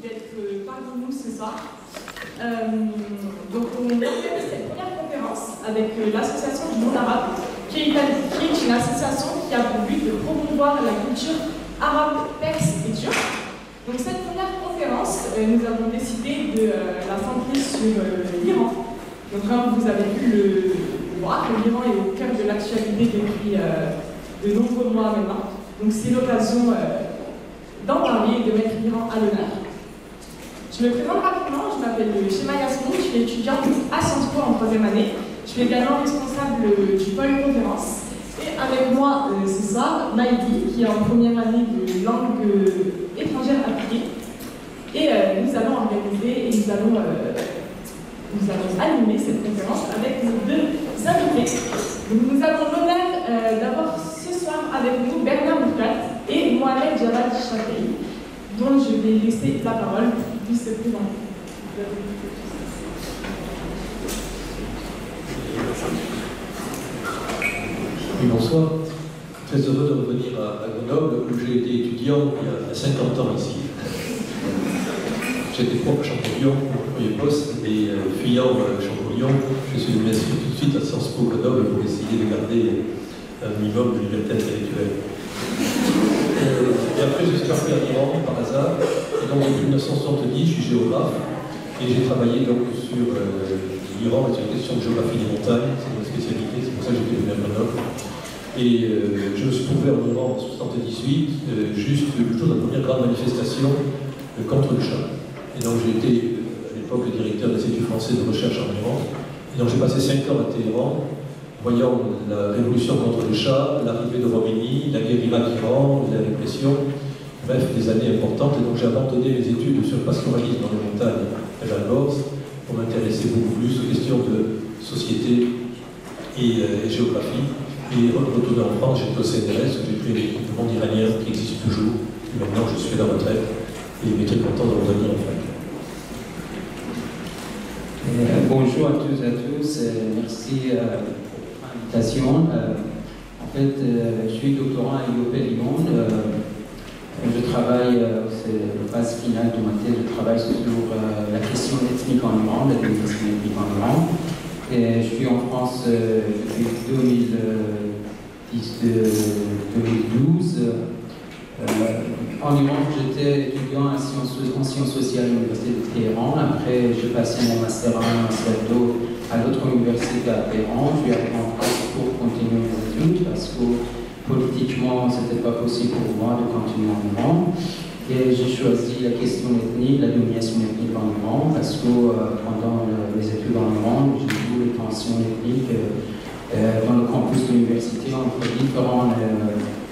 d'être parmi nous ce soir. Donc on organise cette première conférence avec l'association du monde arabe, qui est une association qui a pour but de promouvoir la culture arabe, perse et turque. Donc cette première conférence, nous avons décidé de la centrer sur l'Iran. Donc comme vous avez pu le voir, l'Iran est au cœur de l'actualité depuis de nombreux mois maintenant. Donc c'est l'occasion d'en parler et de mettre l'Iran à l'honneur. Je me présente rapidement, je m'appelle Shema Yasmoun, je suis étudiante à Sciences Po en 3e année. Je suis également responsable du pôle conférence. Et avec moi ce soir, Maïdi, qui est en 1re année de langue étrangère appliquée. Et nous allons organiser et nous allons animer cette conférence avec nos 2 invités. Donc, nous avons l'honneur d'avoir ce soir avec nous Bernard Mourkat et Mohamed Javad Chafei, dont je vais laisser la parole pour qu'il puisse se présenter. Oui, bonsoir. Très heureux de revenir à Grenoble, où j'ai été étudiant il y a 50 ans ici. J'étais prof à Champollion, au premier poste, et fuyant Champollion, je suis venu m'inscrire tout de suite à Sciences Po Grenoble pour essayer de garder un minimum de liberté intellectuelle. Et après, je suis parti à l'Iran par hasard, et donc depuis 1970, je suis géographe, et j'ai travaillé donc sur l'Iran, sur la question de géographie des montagnes, c'est ma spécialité, c'est pour ça que j'étais venu à Grenoble. Et je me suis trouvé en Iran en 1978, juste le jour de la première grande manifestation contre le Shah. Et donc j'ai été à l'époque le directeur de l'Institut français de recherche en Iran. Et donc j'ai passé 5 ans à Téhéran, voyant la révolution contre le Shah, l'arrivée de Khomeini, la guerre Irak-Iran, la répression, bref, des années importantes. Et donc j'ai abandonné mes études sur le pastoralisme dans les montagnes à Jalborz pour m'intéresser beaucoup plus aux questions de société et géographie. Et retourné en France, j'étais au CNRS, où j'ai pris l'équipe du monde iranien qui existe toujours. Et maintenant je suis à la retraite. Et il est très content de revenir en fait. Bonjour à tous et à tous, merci pour l'invitation. En fait, je suis doctorant à IOP Lyon. Je travaille, c'est la phase finale de ma thèse, je travaille sur la question ethnique en Iran, la domination ethnique en Iran. Et je suis en France depuis 2012. En Iran, j'étais étudiant en sciences sociales à l'Université de Téhéran. Après, j'ai passé mon master 1, master 2 à l'autre université à Téhéran. Je suis arrivé en France pour continuer mes études parce que politiquement, ce n'était pas possible pour moi de continuer en Iran. Et j'ai choisi la question ethnique, la domination ethnique en Iran, parce que pendant mes études en Iran, j'ai vu les tensions ethniques dans le campus de l'université entre différents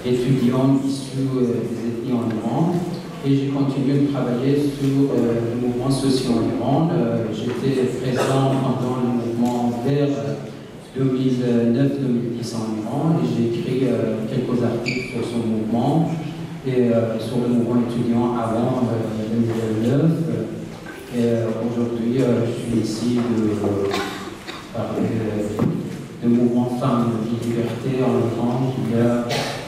étudiants issus des ethnies en Iran. Et j'ai continué de travailler sur le mouvement social en Iran. J'étais présent pendant le mouvement vers 2009-2010 en Iran et j'ai écrit quelques articles sur ce mouvement et sur le mouvement étudiant avant 2009. Et aujourd'hui, je suis ici de parler de mouvement femmes de liberté en Iran qui a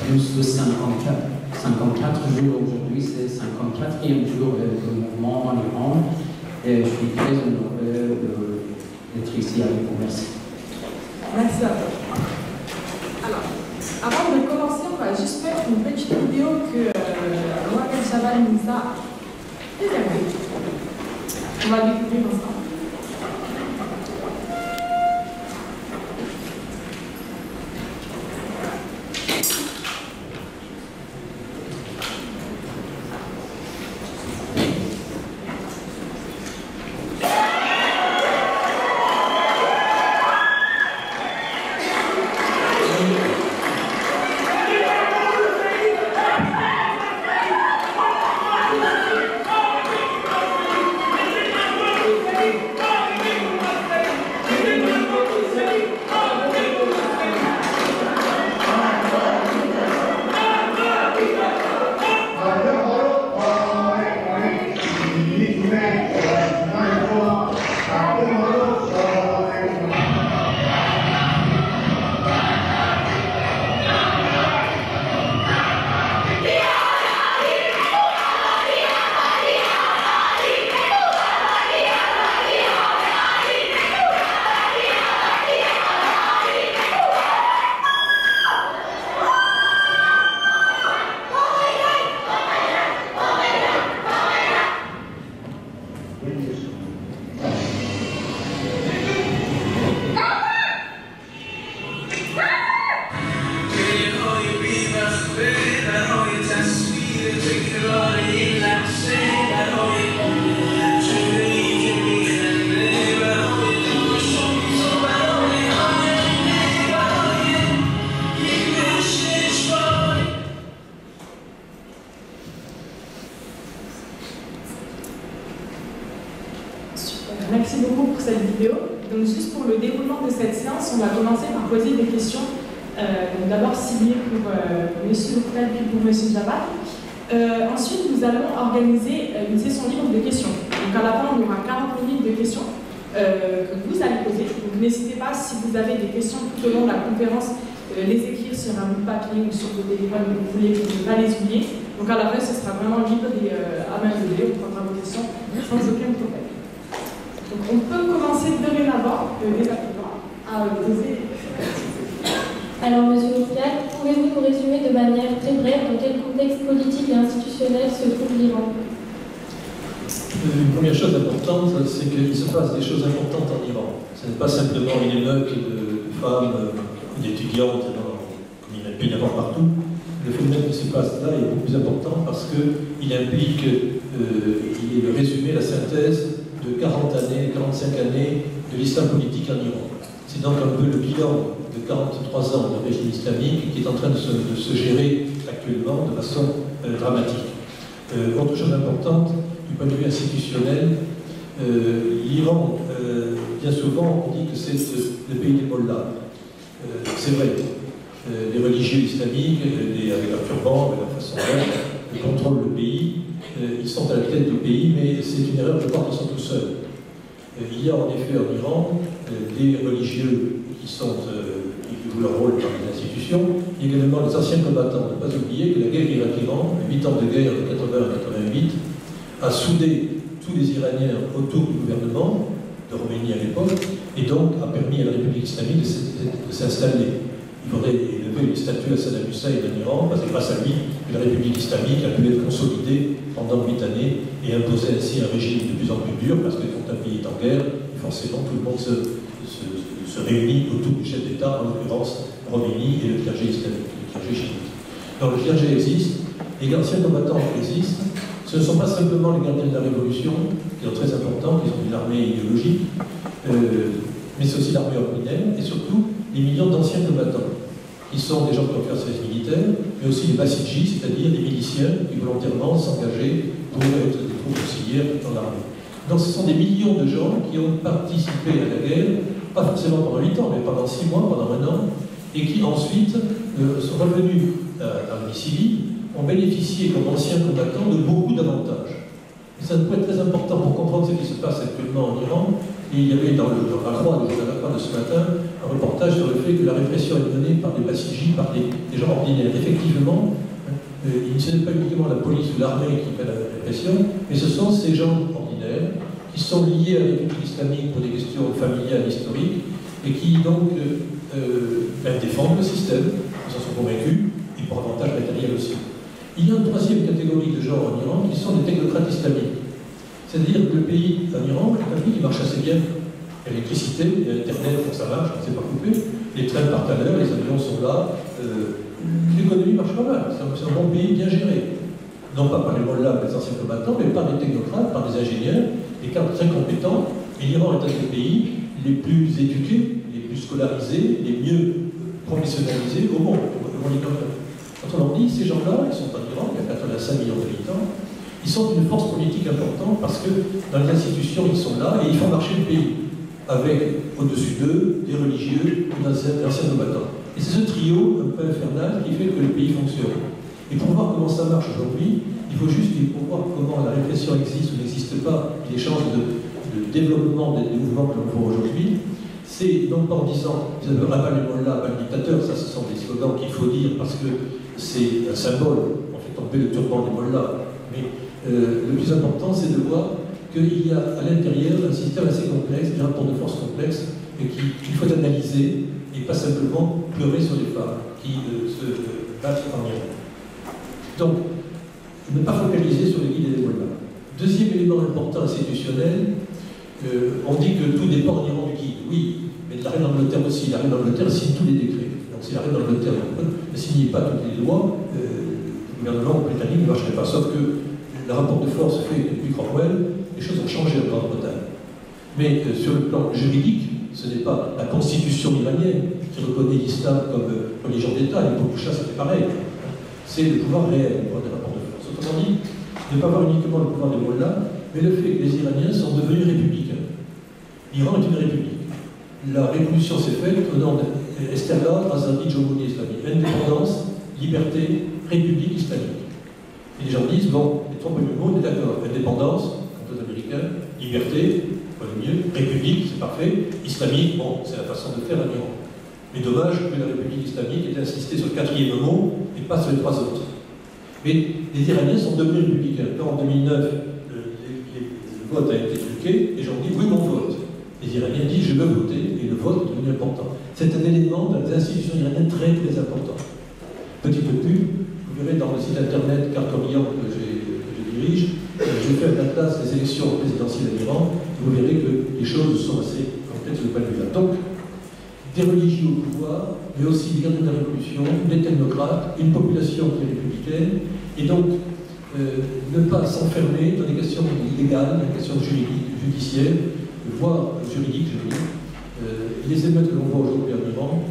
plus de 54 jours aujourd'hui, c'est le 54e jour de mouvement en Iran. Et je suis très honoré d'être ici avec vous. Merci. Merci à vous. Alors, avant de commencer, on va juste faire une petite vidéo que Mohamed Javad nous a réservée. On va découvrir ensemble. Merci beaucoup pour cette vidéo. Donc juste pour le déroulement de cette séance, on va commencer par poser des questions. D'abord ciblées pour M. Lourtel puis pour M. Jabat. Ensuite, nous allons organiser une session libre de questions. Donc à la fin, on aura 40 minutes de questions que vous allez poser. Donc n'hésitez pas, si vous avez des questions tout au long de la conférence, les écrire sur un bout de papier ou sur vos téléphones que vous voulez, pour ne pas les oublier. Donc à la fin, ce sera vraiment libre et à main levée, on prendra vos questions sans aucun problème. Donc on peut commencer dorénavant, dès à présent, à poser. Alors, Monsieur Lourtel, pouvez-vous nous résumer de manière très brève dans quel contexte politique et institutionnel se trouve l'Iran? Une première chose importante, c'est qu'il se passe des choses importantes en Iran. Ce n'est pas simplement une émeute de femmes, d'étudiantes, comme il peut y en avoir partout. Le phénomène qui se passe là est beaucoup plus important parce qu'il implique il est le résumé, la synthèse de 40 années, 45 années de l'islam politique en Iran. C'est donc un peu le bilan de 43 ans de régime islamique qui est en train de se gérer actuellement de façon dramatique. Autre chose importante, du point de vue institutionnel, l'Iran, bien souvent, on dit que c'est le pays des mollahs. C'est vrai, les religieux islamiques, avec leur turban, avec leur façon d'être, contrôlent le pays, ils sont à la tête du pays, mais c'est une erreur de croire qu'ils sont tout seuls. Il y a en effet en Iran des religieux qui jouent leur rôle dans les institutions, et également les anciens combattants. Ne pas oublier que la guerre Irak-Iran, 8 ans de guerre de 80 à 88, a soudé tous les Iraniens autour du gouvernement de Khomeini à l'époque, et donc a permis à la République islamique de s'installer. Il faudrait élever les statues à Saddam Hussein en Iran, parce que grâce à lui, la République islamique a pu être consolidée pendant 8 années et imposer ainsi un régime de plus en plus dur, parce que quand un pays est en guerre, forcément tout le monde se réunit autour du chef d'État, en l'occurrence Khomeini et le clergé islamique, le clergé chiite. Donc le clergé existe, les anciens combattants existent. Ce ne sont pas simplement les gardiens de la Révolution, qui sont très importants, qui sont une armée idéologique, mais c'est aussi l'armée ordinaire, et surtout les millions d'anciens combattants, qui sont des gens qui ont fait un service militaire, mais aussi les bassidjis, c'est-à-dire des miliciens qui volontairement s'engageaient pour être des troupes auxiliaires dans l'armée. Donc ce sont des millions de gens qui ont participé à la guerre, pas forcément pendant 8 ans, mais pendant 6 mois, pendant 1 an, et qui ensuite sont revenus à la vie civile, ont bénéficié comme anciens combattants de beaucoup d'avantages. Et ça peut être très important pour comprendre ce qui se passe actuellement en Iran. Et il y avait dans la Croix, le journal La Croix de ce matin, un reportage sur le fait que la répression est menée par des bassidjis, par des gens ordinaires. Effectivement, ce n'est pas uniquement la police ou l'armée qui fait la répression, mais ce sont ces gens ordinaires qui sont liés à la République islamique pour des questions familiales, historiques, et qui donc défendent le système, ils en sont convaincus, et pour avantage matériel aussi. Il y a une troisième catégorie de gens en Iran qui sont des technocrates islamiques. C'est-à-dire que le pays en Iran est un pays qui marche assez bien. Il y a l'électricité, il y a Internet, ça marche, on ne s'est pas coupé. Les trains partent à l'heure, les avions sont là. L'économie marche pas mal. C'est un bon pays bien géré. Non pas par les mollahs, les anciens combattants, mais par des technocrates, par des ingénieurs, des cadres très compétents. Et l'Iran est un des pays les plus éduqués, les plus scolarisés, les mieux professionnalisés au monde. Autrement dit, ces gens-là, ils sont en Iran, il y a 85 millions d'habitants, ils sont une force politique importante parce que dans les institutions, ils sont là et ils font marcher le pays, avec au-dessus d'eux des religieux ou d'anciens combattants. Et c'est ce trio un peu infernal qui fait que le pays fonctionne. Et pour voir comment ça marche aujourd'hui, il faut juste pour voir comment la répression existe ou n'existe pas, les chances de développement des mouvements que l'on voit aujourd'hui. C'est non pas en disant vous avez rabat les mollahs, pas le dictateur, ça ce sont des slogans qu'il faut dire parce que c'est un symbole, on fait tomber le turban des mollahs. Mais le plus important c'est de voir qu'il y a à l'intérieur un système assez complexe, des rapports de force complexes, et qu'il faut analyser et pas simplement pleurer sur les femmes qui se battent en Iran. Donc, ne pas focaliser sur les guides et les mollahs. Deuxième élément important institutionnel, on dit que tout dépend en Iran du guide. Oui, mais la reine d'Angleterre aussi. La reine d'Angleterre signe tous les décrets. Donc si la reine d'Angleterre ne signait pas toutes les lois, le gouvernement britannique ne marcherait pas. Sauf que le rapport de force fait que depuis Cromwell, les choses ont changé en Grande-Bretagne. Mais sur le plan juridique, ce n'est pas la constitution iranienne qui reconnaît l'islam comme religion d'État. Et pour Boucha, c'était pareil. C'est le pouvoir réel, le pouvoir des rapports de force. Autrement dit, ne pas voir uniquement le pouvoir des mollahs, mais le fait que les Iraniens sont devenus républicains. L'Iran est une république. La révolution s'est faite au nom d'Esterlad, Azadi, Jomhouni islamique. Indépendance, liberté, république islamique. Et les gens disent, bon, les trois premiers mots, on est d'accord. Indépendance, quant aux Américains, liberté, pas le mieux, république, c'est parfait, islamique, bon, c'est la façon de faire en Iran. Mais dommage que la République islamique ait insisté sur le quatrième mot et pas sur les trois autres. Mais les Iraniens sont devenus républicains. Quand en 2009, le vote a été truqué, les gens disent oui, mon vote. Les Iraniens disent je veux voter, et le vote est devenu important. C'est un élément dans les institutions iraniennes très très important. Petit peu plus, vous verrez dans le site internet Cartorian que je dirige, j'ai fait un atlas des élections présidentielles en Iran, et vous verrez que les choses sont assez complexes de ce point de vue-là. Donc, des religieux au pouvoir, mais aussi des gardiens de la Révolution, des technocrates, une population qui est républicaine, et donc ne pas s'enfermer dans des questions illégales, des questions judiciaires, voire juridiques, je veux dire. Les émeutes que l'on voit aujourd'hui en Iran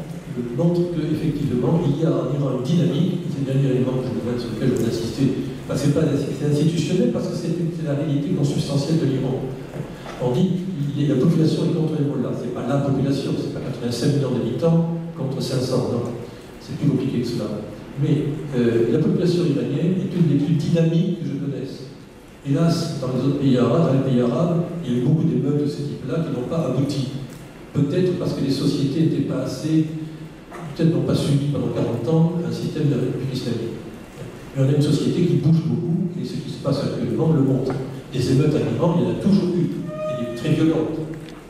montrent qu'effectivement, il y a en Iran une dynamique, c'est le dernier élément sur lequel je veux insister, c'est pas institutionnel, parce que c'est la réalité consubstantielle de l'Iran. On dit la population est contre les mollahs, c'est pas la population, c'est pas 85 millions d'habitants contre 500, non, c'est plus compliqué que cela. Mais la population iranienne est une des plus dynamiques que je connaisse. Hélas, dans les autres pays arabes, il y a eu beaucoup d'émeutes de ce type-là qui n'ont pas abouti. Peut-être parce que les sociétés n'étaient pas assez, peut-être n'ont pas subi pendant 40 ans un système de république islamique. Mais on a une société qui bouge beaucoup, et ce qui se passe actuellement le montre. Les émeutes en Iran, il y en a toujours eu. Très violente.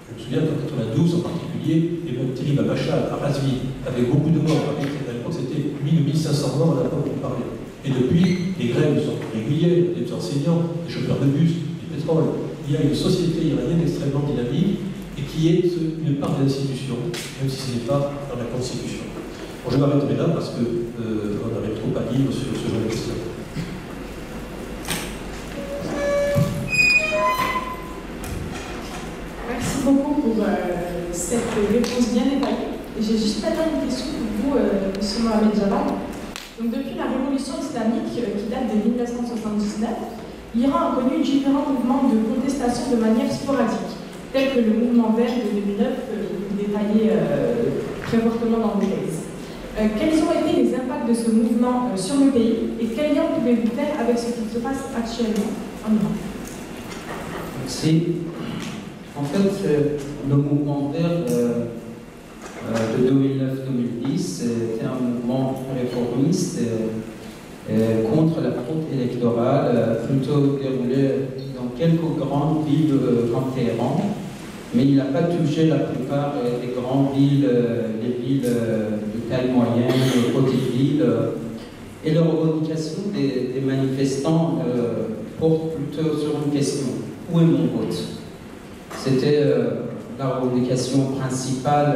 Je me souviens qu'en 92, en particulier, les meutes terribles à Machhad, à Razvin, avec beaucoup de morts. À l'époque, c'était 1500 morts à la porte où on parlait. Et depuis, les grèves sont régulières, des enseignants, des chauffeurs de bus, du pétrole. Il y a une société iranienne extrêmement dynamique et qui est une part de l'institution, même si ce n'est pas dans la Constitution. Bon, je m'arrêterai là parce qu'on aurait trop à dire sur ce genre de questions. Merci beaucoup pour cette réponse bien détaillée. J'ai juste maintenant une question pour vous, M. Mohamed Javad. Donc, depuis la révolution islamique qui date de 1979, l'Iran a connu différents mouvements de contestation de manière sporadique, tels que le mouvement vert de 2009, que vous détaillez très fortement dans vos thèses. Quels ont été les impacts de ce mouvement sur le pays et quel lien pouvez-vous faire avec ce qui se passe actuellement en Iran? Merci. En fait, le mouvement vert de 2009-2010 était un mouvement réformiste contre la fraude électorale, plutôt déroulé dans quelques grandes villes comme Téhéran, mais il n'a pas touché la plupart des grandes villes, les villes de taille moyenne, les petites villes. Et la revendication des manifestants porte plutôt sur une question: où est mon vote? C'était la revendication principale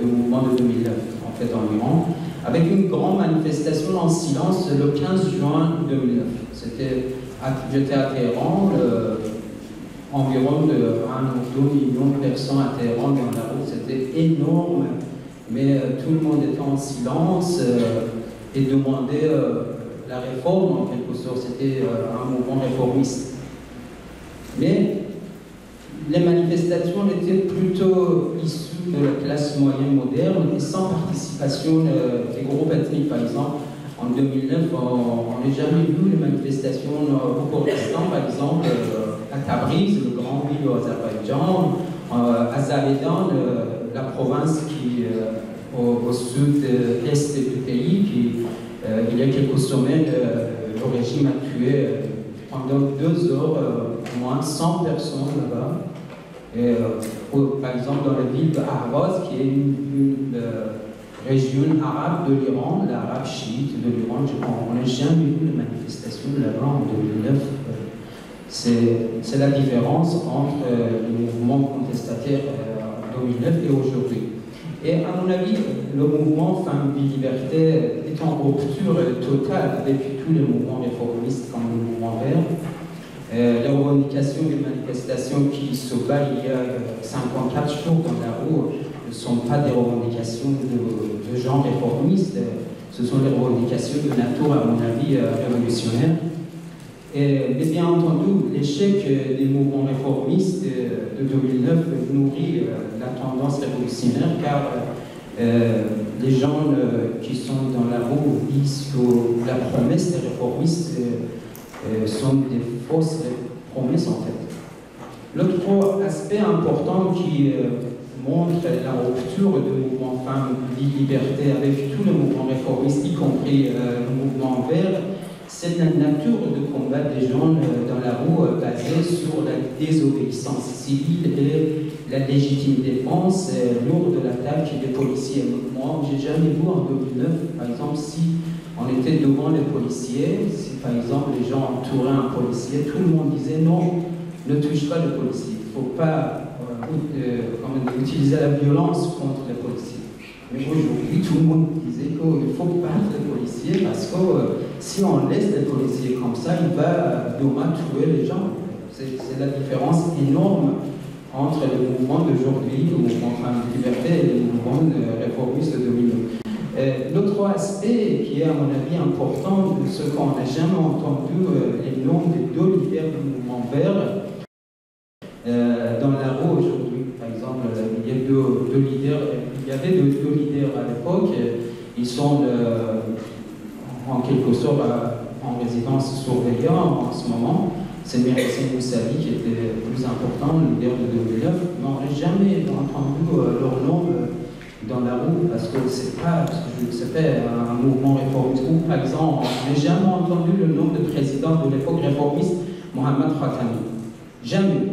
du mouvement de 2009, en fait, en Iran, avec une grande manifestation en silence le 15 juin 2009. J'étais à Téhéran, environ 1 ou 2 millions de personnes à Téhéran dans la route, c'était énorme, mais tout le monde était en silence et demandait la réforme, en quelque sorte. C'était un mouvement réformiste. Mais les manifestations étaient plutôt issues de la classe moyenne moderne et sans participation des groupes ethniques. Par exemple, en 2009, on n'a jamais vu les manifestations au Kurdistan, par exemple, à Tabriz, le grand ville au Azerbaïdjan, à Zavedan, la province qui au sud-est du pays, il y a quelques semaines, le régime a tué pendant 2 heures au moins 100 personnes là-bas. Par exemple, dans la ville d'Ahvaz, qui est une région arabe de l'Iran, l'arabe chiite de l'Iran, on n'a jamais vu de manifestation là-bas en 2009. C'est la différence entre le mouvement contestataire en 2009 et aujourd'hui. Et à mon avis, le mouvement Femmes, Vie, Liberté est en rupture totale avec tous les mouvements réformistes comme le mouvement vert. Les revendications des manifestations qui se battent il y a 54 jours dans la rue ne sont pas des revendications de gens réformistes, ce sont des revendications de nature, à mon avis, révolutionnaire. Et bien entendu, l'échec des mouvements réformistes de 2009 nourrit la tendance révolutionnaire, car les gens qui sont dans la rue disent que la promesse des réformistes sont des fausses promesses en fait. L'autre aspect important qui montre la rupture du mouvement Femmes, Vie, Liberté avec tous les mouvements réformistes, y compris le mouvement vert, c'est la nature de combat des gens dans la rue basée sur la désobéissance civile et la légitime défense lourde de l'attaque des policiers. Moi, j'ai jamais vu en 2009, par exemple, si on était devant les policiers, si par exemple les gens entouraient un policier, tout le monde disait non, ne touche pas le policier, il ne faut pas utiliser la violence contre les policiers. Mais aujourd'hui, tout le monde disait qu'il faut battre les policiers parce que si on laisse les policiers comme ça, il va demain tuer les gens. C'est la différence énorme entre le mouvement d'aujourd'hui, le mouvement Femmes de Liberté et le mouvement réformiste de 2009. L'autre aspect qui est à mon avis important, ce qu'on n'a jamais entendu, les noms des deux leaders du mouvement vert dans la rue aujourd'hui. Par exemple, il y a deux leaders, il y avait deux leaders à l'époque, ils sont en quelque sorte en résidence surveillée en ce moment. C'est Mersin Moussali qui était le plus important, le leader de 2009, mais on n'a jamais entendu leur nom dans la rue parce que c'est pas un mouvement réformiste. Ou par exemple, on n'a jamais entendu le nom du président de l'époque réformiste, Mohamed Khatami. Jamais.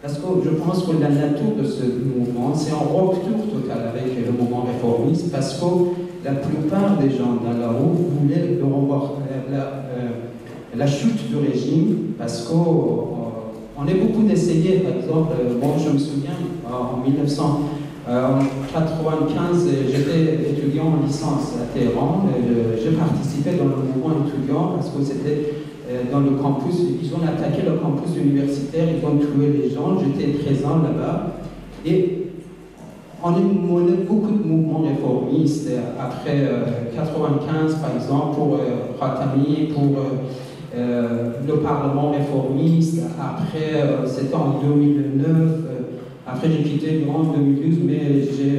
Parce que je pense que la nature de ce mouvement, c'est en rupture totale avec le mouvement réformiste, parce que la plupart des gens dans la rue voulaient la chute du régime, parce qu'on est beaucoup d'essayer, par exemple, moi je me souviens, en 1995, j'étais étudiant en licence à Téhéran, j'ai participé dans le mouvement étudiant parce que c'était dans le campus, ils ont attaqué le campus universitaire, ils ont tué les gens, j'étais présent là-bas, et on a mené beaucoup de mouvements réformistes après 1995 par exemple, pour Khatami, pour le Parlement réformiste, après c'était en 2009, après j'ai quitté l'Iran en 2012, mais j'ai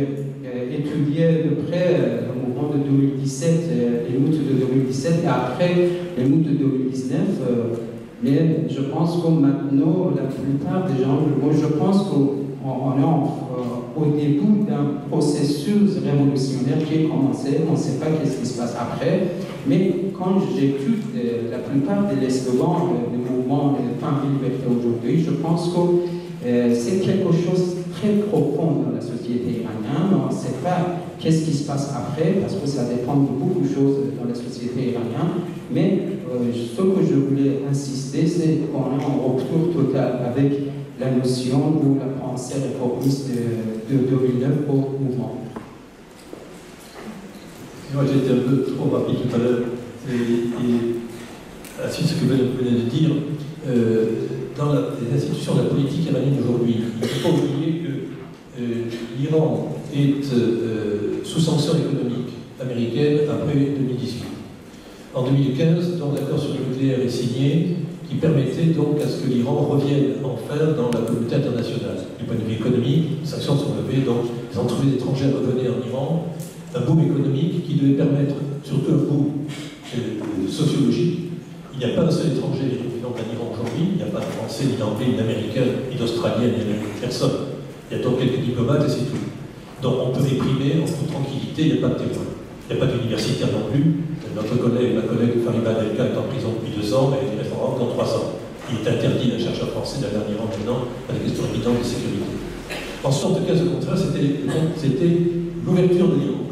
étudié de près le mouvement de 2017, les moutes de 2017, et après les moutes de 2019. Mais je pense que maintenant, la plupart des gens, moi je pense qu'on est au début d'un processus révolutionnaire qui est commencé, on ne sait pas qu'est-ce qui se passe après, mais quand j'écoute la plupart des slogans du mouvement des Femmes de Liberté aujourd'hui, je pense que c'est quelque chose de très profond dans la société iranienne. On ne sait pas qu'est-ce qui se passe après, parce que ça dépend de beaucoup de choses dans la société iranienne, mais ce que je voulais insister, c'est qu'on est en rupture totale avec la notion ou la pensée réformiste de 2009 au mouvement. Moi j'ai été un peu trop rapide tout à l'heure, et à suite de ce que vous venez de dire, dans les institutions de la politique iranienne aujourd'hui, il ne faut pas oublier que l'Iran est sous sanction économique américaine après 2018. En 2015, donc, l'accord sur le nucléaire est signé, qui permettait donc à ce que l'Iran revienne enfin dans la communauté internationale. Du point de vue économique, les sanctions sont levées, donc les entreprises étrangères revenaient en Iran, un boom économique qui devait permettre, surtout un boom sociologique. Il n'y a pas un seul étranger vivant en Iran aujourd'hui, il n'y a pas de Français, ni d'Anglais, ni d'Américain, ni d'Australien, ni de personne. Il y a donc quelques diplomates et c'est tout. Donc on peut réprimer en toute tranquillité, il n'y a pas de témoins. Il n'y a pas d'universitaire non plus. Ma collègue Fariba Delka est en prison depuis 2 ans, mais elle est référente dans 3 ans. Il est interdit d'un chercheur français d'aller en Iran maintenant à la question évidente de sécurité. En 1975, au contraire, c'était l'ouverture de l'Iran.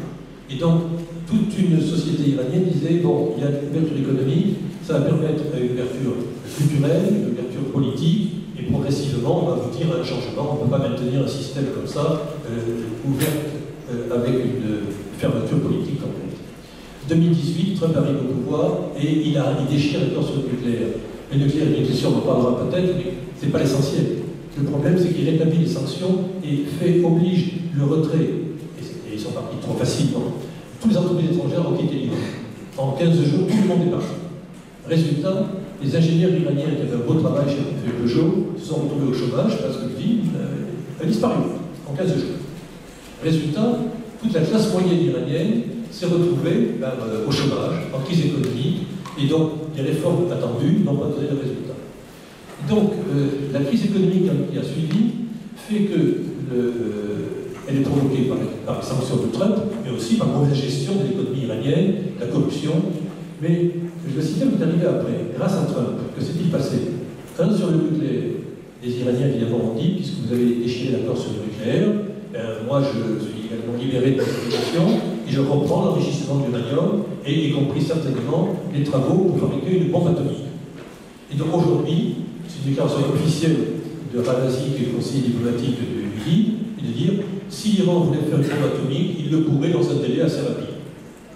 Et donc, toute une société iranienne disait, bon, il y a une ouverture économique, ça va permettre une ouverture culturelle, une ouverture politique, et progressivement, on va aboutir à un changement. On ne peut pas maintenir un système comme ça, ouvert avec une fermeture politique complète. 2018, Trump arrive au pouvoir et il déchire l'accord sur le nucléaire. Le nucléaire, une question, on en parlera peut-être, mais ce n'est pas l'essentiel. Le problème, c'est qu'il rétablit les sanctions et oblige le retrait, et ils sont partis trop facilement. Toutes les entreprises étrangères ont quitté l'Iran. En 15 jours, tout le monde est parti. Résultat, les ingénieurs iraniens qui avaient un beau travail chez Peugeot se sont retrouvés au chômage parce que l'usine a disparu en 15 jours. Résultat, toute la classe moyenne iranienne s'est retrouvée au chômage, en crise économique, et donc les réformes attendues n'ont pas donné de résultat. Donc la crise économique qui a suivi fait que elle est provoquée par les sanctions de Trump, mais aussi par la mauvaise gestion de l'économie iranienne, la corruption. Mais je vais citer ce qui est arrivé après. Grâce à Trump, que s'est-il passé? Sur le nucléaire, les Iraniens évidemment ont dit, puisque vous avez déchiré l'accord sur le nucléaire, moi je suis également libéré de la situation et je reprends l'enrichissement de l'uranium, et y compris certainement les travaux pour fabriquer une bombe atomique. Et donc aujourd'hui, c'est une déclaration officielle de Ravasi, qui est le conseiller diplomatique de l'UI, et de dire si l'Iran voulait faire une bombe atomique, il le pourrait dans un délai assez rapide.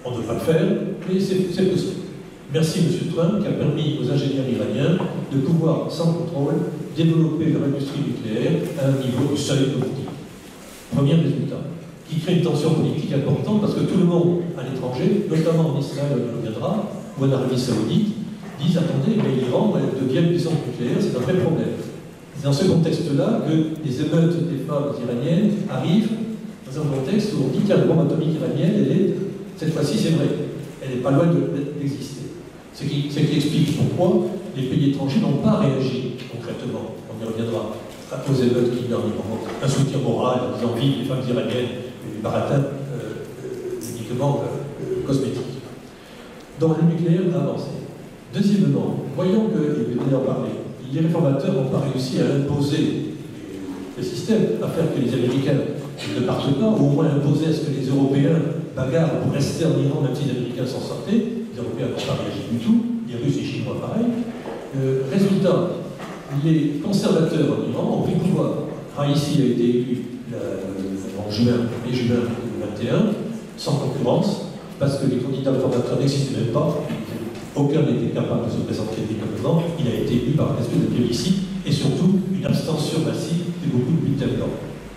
On ne peut pas le faire, mais c'est possible. Merci M. Trump qui a permis aux ingénieurs iraniens de pouvoir, sans contrôle, développer leur industrie nucléaire à un niveau du seuil politique. Premier résultat, qui crée une tension politique importante parce que tout le monde à l'étranger, notamment en Israël, on y reviendra, ou en Arabie Saoudite, disent attendez, mais l'Iran devient puissance nucléaire, c'est un vrai problème. C'est dans ce contexte-là que les émeutes des femmes iraniennes arrivent dans un contexte où on dit que la bombe atomique iranienne, cette fois-ci c'est vrai, elle n'est pas loin d'exister. Ce qui explique pourquoi les pays étrangers n'ont pas réagi concrètement. On y reviendra aux émeutes qui leur ont un soutien moral en disant vive les femmes iraniennes et les baratins uniquement cosmétiques. Donc le nucléaire a avancé. Deuxièmement, voyons que, et vous venez d'en parler, les réformateurs n'ont pas réussi à imposer le système, à faire que les Américains ne partent pas, ou au moins imposer à ce que les Européens bagarrent pour rester en Iran, même si les Américains s'en sortaient. Les Européens n'ont pas réagi du tout, les Russes et les Chinois pareil. Résultat, les conservateurs en Iran ont pris le pouvoir. Raisi a été élu en juin 2021, sans concurrence, parce que les candidats réformateurs n'existaient même pas. Aucun n'était capable de se présenter librement. Il a été élu par une espèce de plébiscite et surtout une abstention massive de beaucoup de bulletins blancs.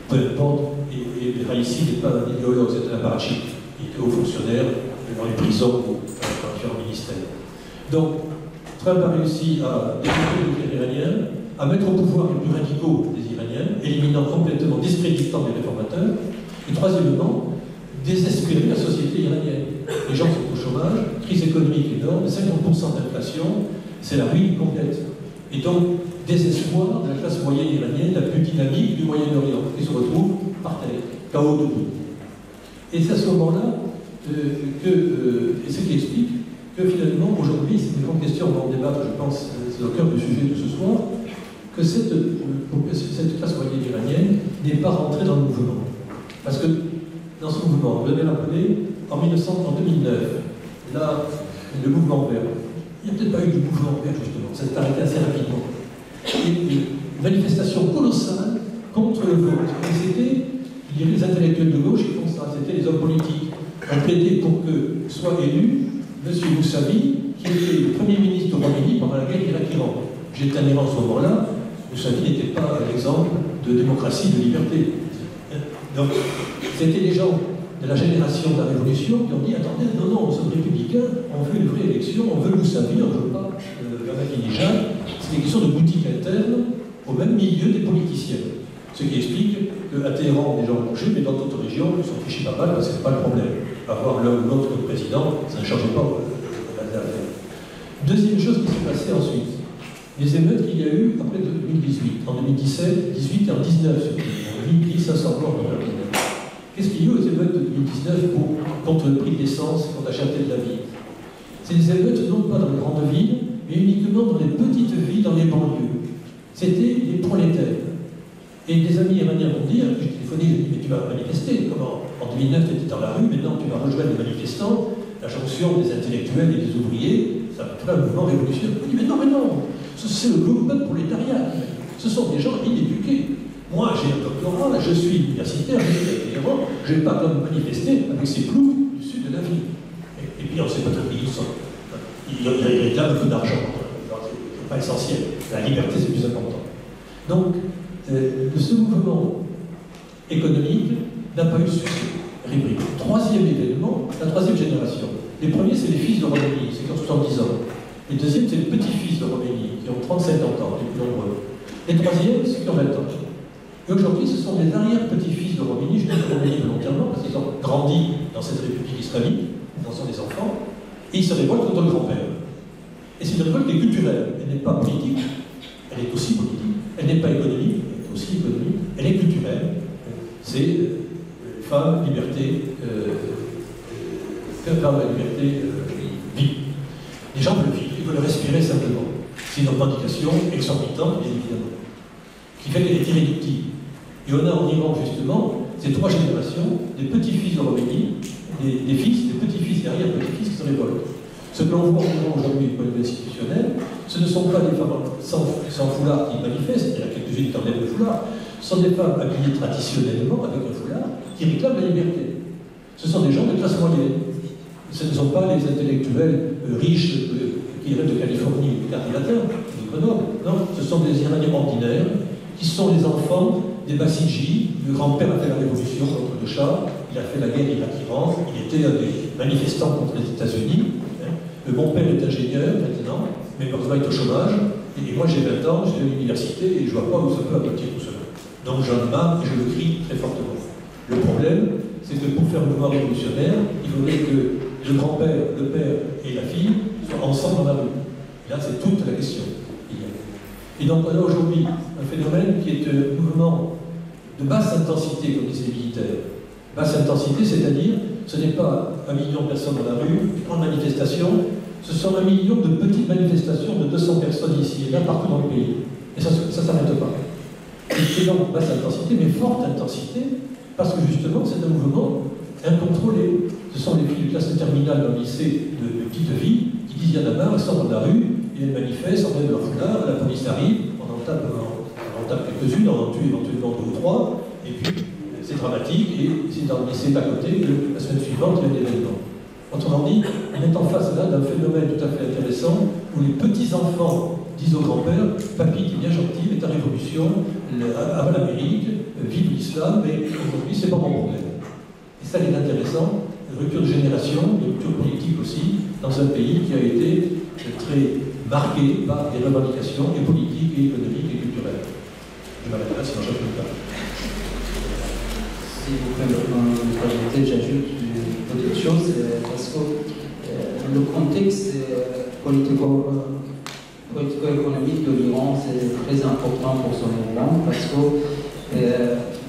Peu importe, et Raisi n'est pas un idéologue, c'est un apparatchik. Il était haut fonctionnaire dans les prisons ou dans différents ministères. Donc, Trump a réussi à développer le nucléaire iranien, à mettre au pouvoir les plus radicaux des Iraniens, éliminant complètement, discréditant les réformateurs, et troisièmement, désespérer la société iranienne. Les gens sont au chômage, crise économique énorme, 50% d'inflation, c'est la ruine complète. Et donc, désespoir de la classe moyenne iranienne, la plus dynamique du Moyen-Orient, qui se retrouve par terre, chaos debout. Et c'est à ce moment-là et ce qui explique que finalement, aujourd'hui, c'est une grande question, on va en débattre, je pense, c'est au cœur du sujet de ce soir, que cette classe moyenne iranienne n'est pas rentrée dans le mouvement. Parce que dans ce mouvement, vous avez rappelé, en 2009, là, le mouvement vert, il n'y a peut-être pas eu de mouvement vert, justement, ça s'est arrêté assez rapidement. Et une manifestation colossale contre le vote. Et c'était, je dirais, les intellectuels de gauche qui font ça, c'était les hommes politiques. On plaidait pour que soit élu M. Moussavi, qui était le Premier ministre du Royaume-Uni pendant la guerre Irak-Iran. J'étais un Iran à ce moment-là, Moussavi n'était pas l'exemple de démocratie, de liberté. Donc, c'était les gens de la génération de la Révolution qui ont dit attendez, non, nous sommes républicains, on veut une vraie élection, on veut Moussavi, on ne veut pas Ahmadinejad. C'est une question de boutique interne au même milieu des politiciens. Ce qui explique qu'à Téhéran, des gens ont bougé, mais dans d'autres régions, ils s'en fichaient pas mal parce que ce n'est pas le problème. Avoir l'un ou l'autre comme président, ça ne changeait pas la affaire. Deuxième chose qui s'est passée ensuite, les émeutes qu'il y a eu après 2018, en 2017, 18 et en 19, on 1500 morts en 2019. Qu'est-ce qu'il y a eu aux émeutes de 2019 contre le prix de l'essence, contre la cherté de la vie? C'est des émeutes non pas dans les grandes villes, mais uniquement dans les petites villes, dans les banlieues. C'était les prolétaires. Et des amis iraniens m'ont dit, j'ai téléphoné, j'ai dit, mais tu vas manifester, comment? En 2009, tu étais dans la rue, maintenant tu vas rejoindre les manifestants, la jonction des intellectuels et des ouvriers, ça va faire un mouvement révolutionnaire. Je dis, mais non, c'est le global prolétariat. Ce sont des gens inéduqués. Moi, j'ai un doctorat, là, je suis universitaire, je suis à Téhéran, je n'ai pas comme manifester avec ces clous du sud de la ville. Et puis, on ne sait pas très bien qui ils sont. Il réclament un peu d'argent. C'est pas essentiel. La liberté, c'est plus important. Donc, ce mouvement économique n'a pas eu de succès. Troisième événement, la troisième génération. Les premiers, c'est les fils de Rouhani, c'est en 70 ans. Les deuxièmes, c'est les petits-fils de Roménie, qui ont 30-50 ans, les plus nombreux. Les troisièmes, ceux qui ont 20 ans. Et aujourd'hui, ce sont des arrière-petits-fils de Roménie, je dis Roménie volontairement, parce qu'ils ont grandi dans cette république islamique, ils en sont des enfants, et ils se révoltent contre le grand-père. Et c'est une révolte qui est culturelle, elle n'est pas politique, elle est aussi politique, elle n'est pas économique, elle est aussi économique, elle est culturelle. C'est femme, liberté, vie. Les gens veulent vivre, ils veulent respirer simplement. C'est une revendication exorbitante, bien évidemment, qui fait qu'elle est irréductible. Et on a en Iran, justement, ces trois générations, des petits-fils de Roménie, des fils, des petits-fils et arrière-petits-fils qui se révoltent. Ce que l'on voit en Iran aujourd'hui du point de vue institutionnel, ce ne sont pas des femmes sans foulard qui manifestent, il y a quelques-unes qui enlèvent le foulard, ce sont des femmes habillées traditionnellement avec un foulard qui réclament la liberté. Ce sont des gens de classe moyenne. Ce ne sont pas les intellectuels riches qui viennent de Californie ou du quartier latin, de Grenoble. Non, ce sont des Iraniens ordinaires qui sont les enfants des Bassidji. Le grand-père a fait la révolution contre le Shah, il a fait la guerre Irak-Iran, il était un des manifestants contre les États-Unis. Le bon-père est ingénieur maintenant, mais malheureusement il est au chômage. Et moi j'ai 20 ans, j'ai l'université et je ne vois pas où ça peut aboutir tout cela. Donc j'en ai marre et je le crie très fortement. Le problème, c'est que pour faire un mouvement révolutionnaire, il faudrait que le grand-père, le père et la fille soient ensemble dans la rue. Et là, c'est toute la question. Et donc, on a aujourd'hui un phénomène qui est un mouvement de basse intensité, comme disent les militaires. Basse intensité, c'est-à-dire, ce n'est pas 1 million de personnes dans la rue, une grande manifestation, ce sont 1 million de petites manifestations de 200 personnes ici et là, partout dans le pays. Et ça ne s'arrête pas. Et c'est donc basse intensité, mais forte intensité, parce que justement, c'est un mouvement incontrôlé. Ce sont les filles de classe terminale dans le lycée de petite vie qui disent il y en a marre, elles sortent dans la rue, et elles manifestent, enlèvent leur foulard, la police arrive, on en tape quelques-unes, on en tue éventuellement 2 ou 3, et puis c'est dramatique, et c'est dans le lycée d'à côté que la semaine suivante, il y a un événement. Autrement dit, on est en face là d'un phénomène tout à fait intéressant où les petits-enfants disent au grand-père, papy qui est bien gentil, mais ta révolution, avant l'Amérique, vive l'islam, mais aujourd'hui c'est pas mon problème. Et ça, il est intéressant, une rupture de génération, une rupture politique aussi, dans un pays qui a été très marqué par des revendications et politiques, et économiques, et culturelles. Je m'arrête là, sinon je ne peux pas. Si vous pouvez me permettez, j'ajoute autre chose, parce que le contexte politico-économique de l'Iran, c'est très important pour son mouvement, parce que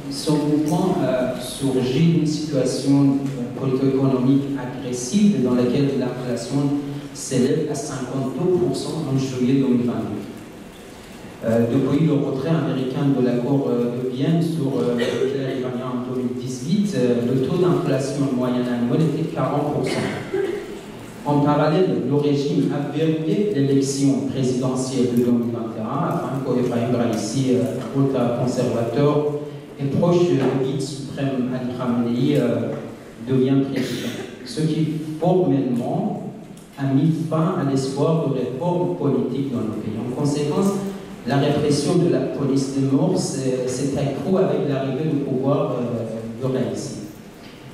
son mouvement surgit d'une situation politico-économique agressive dans laquelle l'inflation s'élève à 52% en juillet 2022. Depuis le retrait américain de l'accord de Vienne sur le nucléaire iranien en 2018, le taux d'inflation moyen annuel était 40%. En parallèle, le régime a verrouillé l'élection présidentielle de 2021 afin qu'Ebrahim Raïssi, ultra-conservateur et proche du guide suprême Ali Khamenei, devienne président. Ce qui formellement a mis fin à l'espoir de réforme politique dans le pays. En conséquence, la répression de la police des mœurs s'est accrue avec l'arrivée du pouvoir de Raïssi.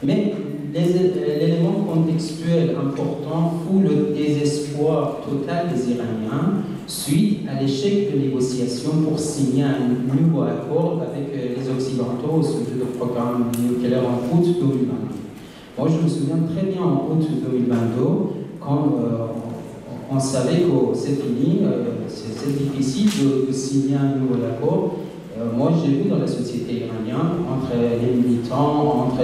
Mais l'élément contextuel important fut le désespoir total des Iraniens suite à l'échec de négociations pour signer un nouveau accord avec les Occidentaux au sujet du programme nucléaire en août 2022. Moi, je me souviens très bien en août 2022, quand on savait que c'est fini, c'est difficile de signer un nouvel accord. Moi, j'ai vu dans la société iranienne, entre les militants, entre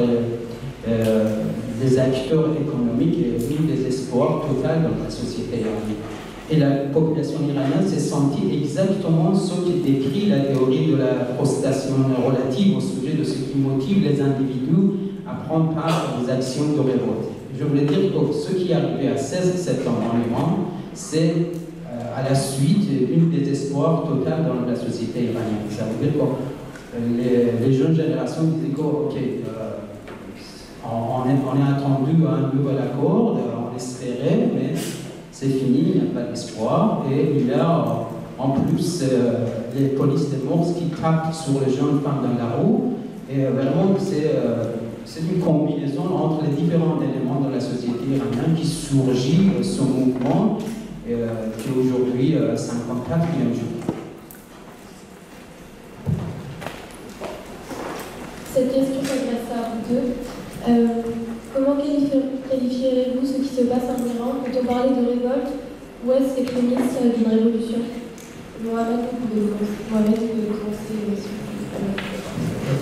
les acteurs économiques, un désespoir total dans la société iranienne. Et la population iranienne s'est sentie exactement ce qui décrit la théorie de la frustration relative au sujet de ce qui motive les individus à prendre part aux actions de révolte. Je voulais dire que ce qui est arrivé à 16 septembre en Iran, c'est à la suite d'un désespoir total dans la société iranienne. Ça veut dire que les jeunes générations disaient que, ok, on est attendu à un nouvel accord, on espérait, mais c'est fini, il n'y a pas d'espoir. Et il y a en plus les polices des morts qui tapent sur les jeunes femmes dans la rue. Et vraiment, c'est une combinaison entre les différents éléments de la société iranienne qui surgit ce mouvement. qui est aujourd'hui 54 millions de jours. Cette question s'adresse à vous deux. Comment qualifierez-vous ce qui se passe en Iran? Peut-on parler de révolte ou est-ce les prémices d'une révolution? Mohamed, vous pouvez commencer.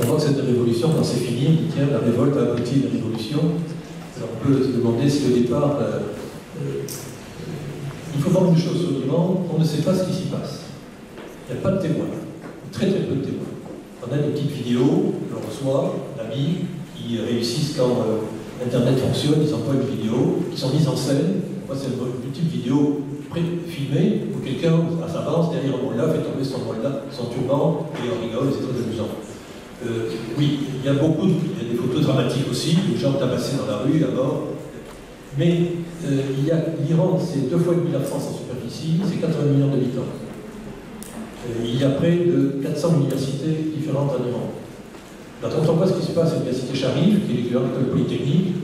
Pendant que cette révolution, quand c'est fini, tiens, la révolte a abouti à une révolution. Alors on peut se demander si au départ, il faut voir une chose sur l'Iran, on ne sait pas ce qui s'y passe. Il n'y a pas de témoins, très très peu de témoins. On a des petites vidéos que l'on reçoit d'amis qui réussissent quand Internet fonctionne, ils envoient une vidéo, qui sont mises en scène. Moi, c'est une petite vidéo filmée où quelqu'un s'avance derrière un mollah, fait tomber son mollah, son turban, et on rigole, c'est très amusant. Oui, il y a des photos dramatiques aussi, des gens tabassés dans la rue, à mort. Mais l'Iran, c'est 2,5 fois la France en superficie, c'est 80 millions d'habitants. Il y a près de 400 universités différentes en Iran. Quand on voit ce qui se passe à l'université Sharif, qui est l'équivalent de l'école polytechnique,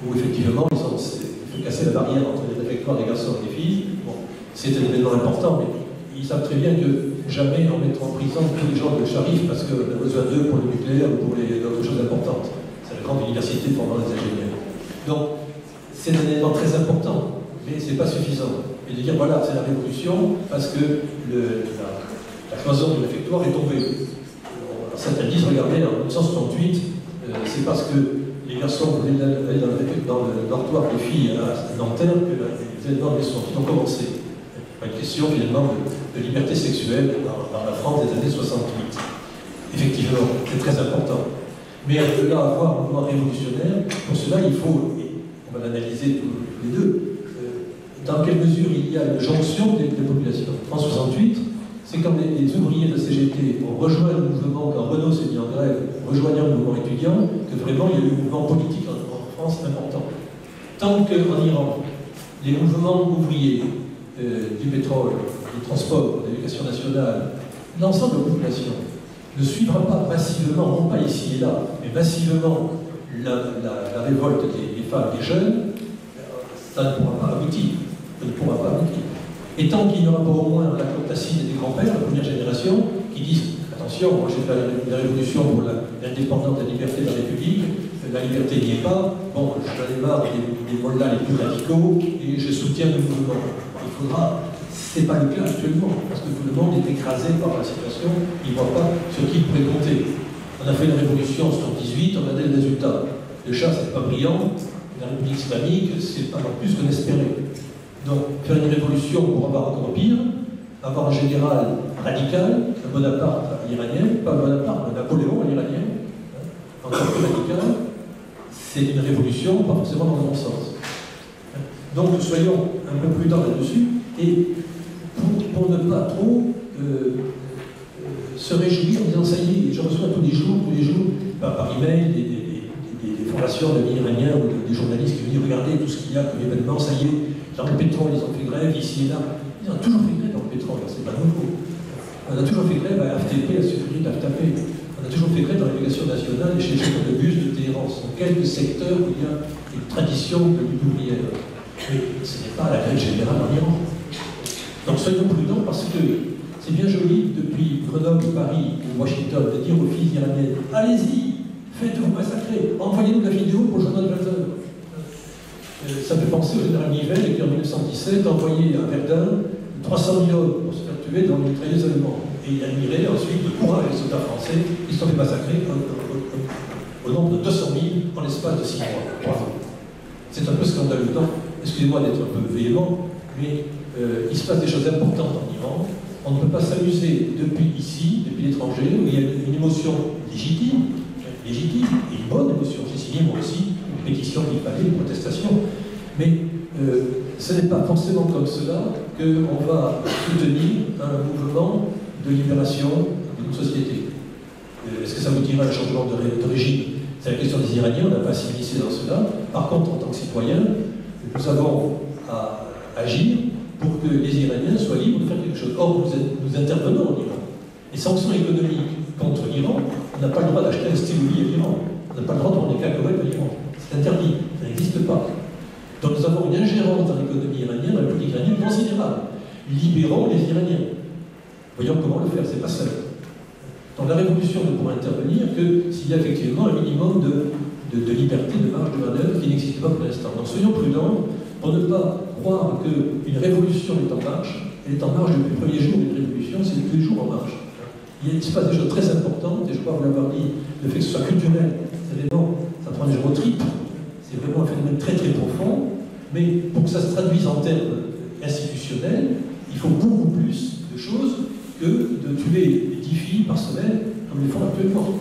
où effectivement, il faut casser la barrière entre les réfectoires des garçons et des filles. Bon, c'est un événement important, mais ils savent très bien que jamais on mettra en prison tous les gens de Sharif parce qu'on a besoin d'eux pour le nucléaire ou pour d'autres choses importantes. C'est la grande université formant les ingénieurs. Donc, c'est un événement très important, mais ce n'est pas suffisant. Et de dire, voilà, c'est la révolution parce que la cloison du réfectoire est tombée. Certains disent, regardez, en 1968, c'est parce que les garçons voulaient aller dans le dortoir des filles à Nanterre que les événements ont commencé. Pas une question finalement de liberté sexuelle dans la France des années 68. Effectivement, c'est très important. Mais de là à avoir un mouvement révolutionnaire, pour cela il faut, et on va l'analyser tous les deux, dans quelle mesure il y a une jonction des populations. En 68, c'est quand les ouvriers de CGT ont rejoint le mouvement, quand Renault s'est mis en grève, rejoignant le mouvement étudiant, que vraiment il y a eu un mouvement politique en France important. Tant qu'en Iran, les mouvements ouvriers du pétrole, du transport, de l'éducation nationale, l'ensemble de la population ne suivra pas massivement, non pas ici et là, mais massivement la révolte des femmes et des jeunes, ça ne pourra pas aboutir. Ça ne pourra pas aboutir. Et tant qu'il n'y aura pas au moins l'accord tacite des grands-pères, la première génération, qui disent attention, moi j'ai fait la révolution pour l'indépendance, la liberté de la République, la liberté n'y est pas, bon, j'en ai marre des mollahs les plus radicaux et je soutiens le mouvement. Il faudra, c'est pas le cas actuellement, parce que tout le monde est écrasé par la situation, il ne voit pas sur qui il pourrait compter. On a fait une révolution en 78, on a des résultats. Le chat, c'est pas brillant, la République islamique, c'est pas non plus ce qu'on espérait. Donc, faire une révolution pour avoir encore pire, avoir un général radical, un Bonaparte à l'Iranien, pas Bonaparte, mais Napoléon à l'Iranien, encore plus radical, c'est une révolution, pas forcément dans le bon sens. Donc, soyons un peu prudents là-dessus, et pour ne pas trop se réjouir en disant ça y est, je reçois tous les jours, par email, des formations d'amis iraniens ou des journalistes qui me disent regardez tout ce qu'il y a comme événement, ça y est, dans le pétrole, ils ont fait grève ici et là. Ils ont toujours fait grève dans le pétrole, c'est pas nouveau. On a toujours fait grève à FTP, à Sucre, à FTP. On a toujours fait grève dans l'éducation nationale et chez les chefs de bus de Téhéran. Ce sont quelques secteurs où il y a une tradition de lutte ouvrière. Mais ce n'est pas la grève générale en Iran. Donc soyons prudents parce que c'est bien joli depuis Grenoble, Paris ou Washington de dire aux filles iraniennes allez-y, faites-vous massacrer, envoyez-nous la vidéo pour le journal 20h. Ça fait penser au général Nivelle qui en 1917 a envoyé à Verdun 300 000 hommes pour se faire tuer dans les mitrailleuses allemandes. Et il admirait ensuite le courage des soldats français qui se sont fait massacrer au nombre de 200 000 en l'espace de 6 mois. Bravo. C'est un peu scandaleux. Excusez-moi d'être un peu véhément, mais il se passe des choses importantes en Iran. On ne peut pas s'amuser depuis ici, depuis l'étranger, où il y a une émotion légitime, et une bonne émotion. J'ai signé moi aussi une pétition qu'il fallait, une protestation. Mais ce n'est pas forcément comme cela qu'on va soutenir un mouvement de libération d'une société. Est-ce que ça vous dira un changement de régime? C'est la question des Iraniens, on n'a pas à s'immiscer dans cela. Par contre, en tant que citoyens, nous avons à agir pour que les Iraniens soient libres de faire quelque chose. Or, nous intervenons en Iran. Les sanctions économiques contre l'Iran, on n'a pas le droit d'acheter un stylo à l'Iran. On n'a pas le droit de vendre des cacahuètes à l'Iran. C'est interdit, ça n'existe pas. Donc nous nous avons une ingérence dans l'économie iranienne, dans la politique iranienne considérable. Libérons les Iraniens. Voyons comment le faire, c'est pas simple. Donc la révolution ne pourra intervenir que s'il y a effectivement un minimum de liberté, de marge de manœuvre qui n'existe pas pour l'instant. Donc soyons prudents pour ne pas croire qu'une révolution est en marche. Elle est en marche depuis le premier jour d'une révolution, c'est tous les jours en marche. Il se passe des choses très importantes, et je crois vous l'avoir dit, le fait que ce soit culturel, c'est vraiment, ça prend des gens aux tripes, c'est vraiment un phénomène très très profond, mais pour que ça se traduise en termes institutionnels, il faut beaucoup plus de choses que de tuer 10 filles par semaine, comme les font actuellement.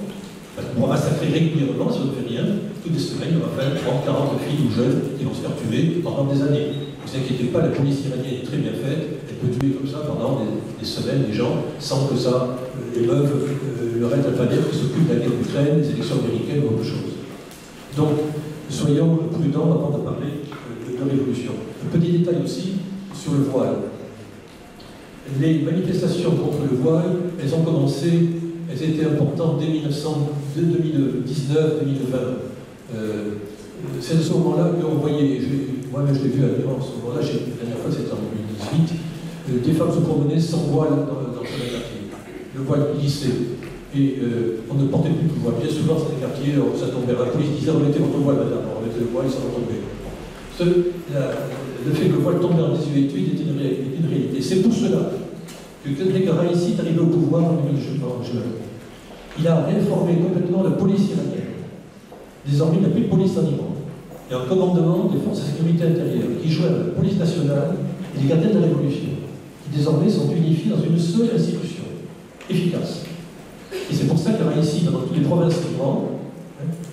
Parce qu'on va massacrer régulièrement, si on ne fait rien, toutes les semaines, on va faire 30, 40 filles ou jeunes qui vont se faire tuer pendant des années. Ne vous inquiétez pas, la police iranienne est très bien faite, elle peut tuer comme ça pendant des semaines des gens, sans que ça émeuve le reste de la planète qui s'occupe de la guerre d'Ukraine, des élections américaines ou autre chose. Donc, soyons prudents avant de parler de révolution. Un petit détail aussi sur le voile. Les manifestations contre le voile, elles ont commencé, elles étaient importantes dès 2019-2020. C'est à ce moment-là qu'on voyait, moi-même je l'ai vu à Lyon, à ce moment-là, la dernière fois c'était en 2018, des femmes se promenaient sans voile dans le quartier, le voile glissé. Et on ne portait plus de voile. Bien souvent, dans les quartiers, ça tombait. La police disait remettez votre voile, madame. On remettait le voile, ça va tomber. Le fait que le voile tombe en désuétude est une réalité. C'est pour cela que quand les Raïssi est arrivé au pouvoir en 2020, il a réformé complètement la police iranienne. Désormais, il n'y a plus de police en Iran. Il y a un commandement des forces de sécurité intérieure qui joint la police nationale et les gardiens de la Révolution, qui désormais sont unifiés dans une seule institution, efficace. Et c'est pour ça que Raïssi, dans toutes les provinces d'Iran,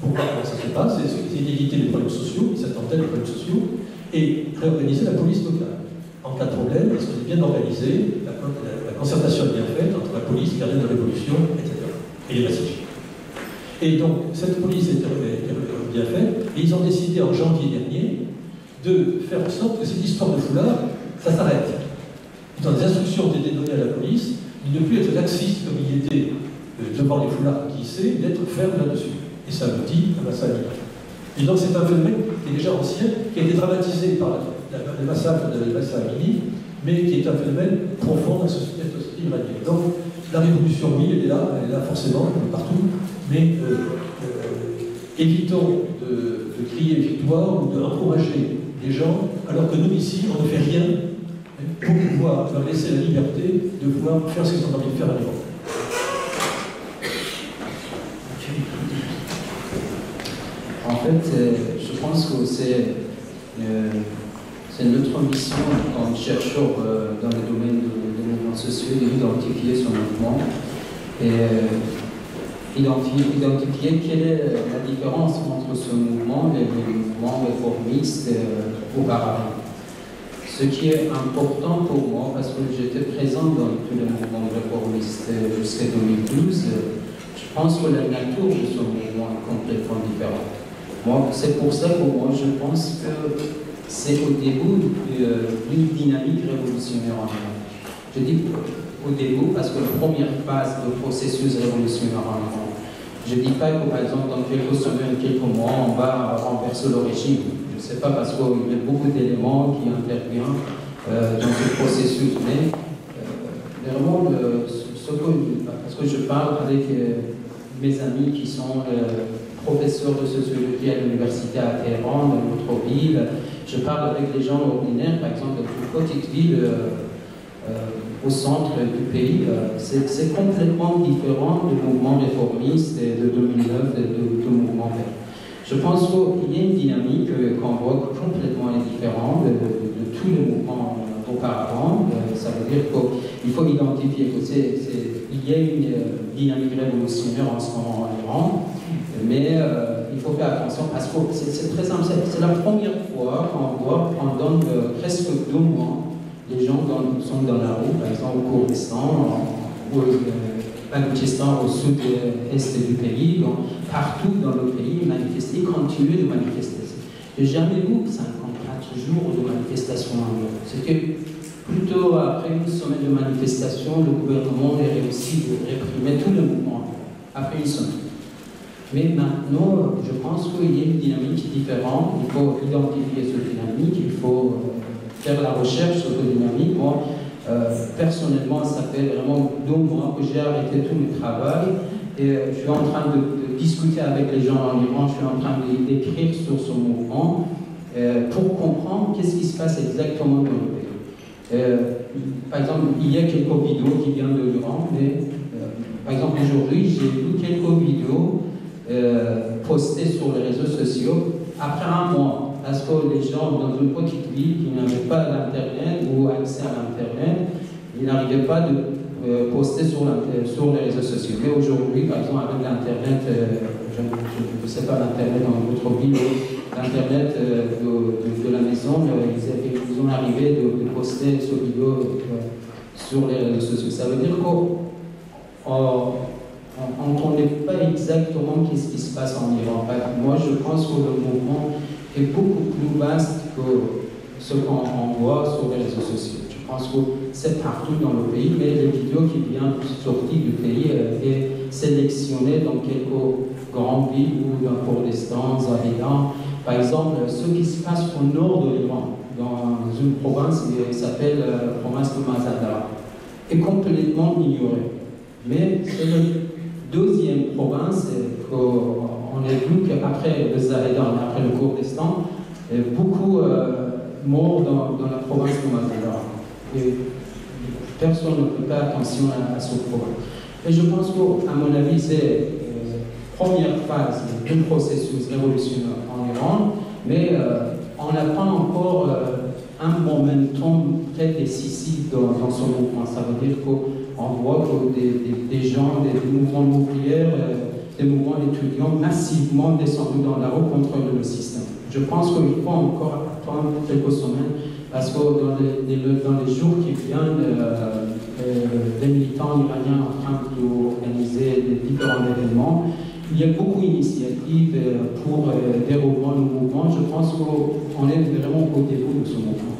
pour voir comment ça se passe, c'est d'éviter les problèmes sociaux, ils s'attendaient les problèmes sociaux, et réorganiser la police locale. En cas de problème, parce que c'est bien organisé, la concertation est bien faite entre la police, les gardiens de la Révolution, etc. Et les massifs. Et donc, cette police était bien faite, et ils ont décidé en janvier dernier de faire en sorte que cette histoire de foulard, ça s'arrête. Dans les instructions ont été données à la police, de ne plus être laxiste comme il était devant les foulards qui sait, d'être ferme là-dessus. Et ça aboutit à Massa Amini. Et donc c'est un phénomène qui est déjà ancien, qui a été dramatisé par le massacre de Massa Amini, mais qui est un phénomène profond dans la société iranienne. Donc la révolution, oui, elle est là forcément, elle est partout, mais évitons de crier victoire ou d'encourager les gens, alors que nous ici, on ne fait rien pour pouvoir leur laisser la liberté de pouvoir faire ce qu'ils ont envie de faire à l'Europe. En fait, je pense que c'est notre mission en chercheur dans le domaine des mouvements sociaux d'identifier son mouvement et identifier quelle est la différence entre ce mouvement et le mouvement réformiste auparavant. Ce qui est important pour moi, parce que j'étais présent dans tous les mouvements réformistes jusqu'à 2012, je pense que la nature de ce mouvement est complètement différente. Moi, c'est pour ça que moi, je pense que c'est au début d'une dynamique révolutionnaire en Iran. Je dis au début parce que la première phase du processus révolutionnaire en Iran, je ne dis pas que, par exemple, dans quelques semaines, quelques mois, on va renverser le régime. Je ne sais pas, parce qu'il y a beaucoup d'éléments qui interviennent dans ce processus. Mais vraiment, parce que je parle avec mes amis qui sont professeurs de sociologie à l'université à Téhéran, dans notre ville, je parle avec les gens ordinaires, par exemple, dans une petite ville au centre du pays. C'est complètement différent du mouvement réformiste de 2009 et du mouvement vert. Je pense qu'il y a une dynamique qu'on voit complètement différente de tous les mouvements auparavant. Ça veut dire qu'il faut identifier qu'il y a une dynamique révolutionnaire en ce moment en Iran, mais il faut faire attention parce que c'est très simple. C'est la première fois qu'on voit pendant presque 2 mois, les gens sont dans la rue, par exemple au Kurdistan, ou au Balochistan, au sud-est du pays, donc partout dans le pays, manifester, continuer de manifester. Je n'ai jamais vu 54 jours de manifestation en Iran. C'était plutôt après une semaine de manifestation, le gouvernement a réussi à réprimer tout le mouvement, après une semaine. Mais maintenant, je pense qu'il y a une dynamique différente. Il faut identifier cette dynamique, il faut faire la recherche sur cette dynamique. Moi, personnellement, ça fait vraiment 2 mois que j'ai arrêté tout le travail et je suis en train de discuter avec les gens en Iran, je suis en train d'écrire sur ce mouvement pour comprendre qu'est-ce qui se passe exactement dans le pays. Par exemple, il y a quelques vidéos qui viennent de l'Iran, mais par exemple aujourd'hui, j'ai vu quelques vidéos postées sur les réseaux sociaux après 1 mois. Parce que les gens dans une petite ville qui n'avaient pas d'Internet ou accès à l'Internet, ils n'arrivaient pas de poster sur les réseaux sociaux. Mais aujourd'hui, par exemple, avec l'Internet, je ne sais pas l'Internet dans votre ville, l'Internet de la maison, ils ont arrivé de poster ces vidéos sur les réseaux sociaux. Ça veut dire qu'on ne connaît pas exactement ce qui se passe en Iran. Moi, je pense que le mouvement est beaucoup plus vaste que ce qu'on voit sur les réseaux sociaux. Je pense que c'est partout dans le pays, mais les vidéos qui viennent sortir du pays est sélectionnées dans quelques grandes villes ou dans Kurdistan, Zahedan. Par exemple, ce qui se passe au nord de l'Iran, dans une province qui s'appelle la province de Mazandara, est complètement ignorée. Mais c'est la 2e province qu'on a vu qu'après le Zahedan, après le Kurdistan, beaucoup morts dans la province de Mazandara. Et personne ne peut faire attention à ce problème. Et je pense qu'à mon avis, c'est la première phase d'un processus révolutionnaire en Iran, mais on n'a pas encore un momentum très décisif dans ce mouvement. Ça veut dire qu'on voit que des gens, des mouvements ouvriers, des mouvements étudiants massivement descendus dans la rue contre le système. Je pense qu'il faut encore attendre quelques semaines parce que dans les jours qui viennent, les militants iraniens sont en train d'organiser différents événements. Il y a beaucoup d'initiatives pour dérouler le mouvement. Je pense qu'on est vraiment au début de ce mouvement.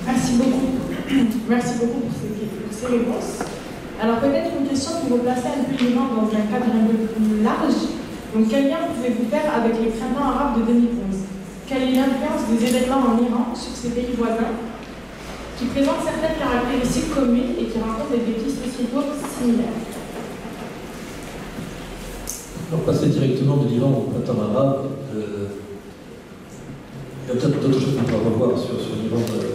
Merci beaucoup. Merci beaucoup pour ces réponses. Alors peut-être une question pour replacer un peu l'Iran dans un cadre un peu plus large. Donc quel lien pouvez-vous faire avec les printemps arabes de 2011? Quelle est l'influence des événements en Iran sur ces pays voisins qui présentent certaines caractéristiques communes et qui rencontrent des défis sociétaux similaires? Alors passer directement de l'Iran au printemps arabe, il y a peut-être d'autres choses qu'on pourra revoir sur l'Iran après.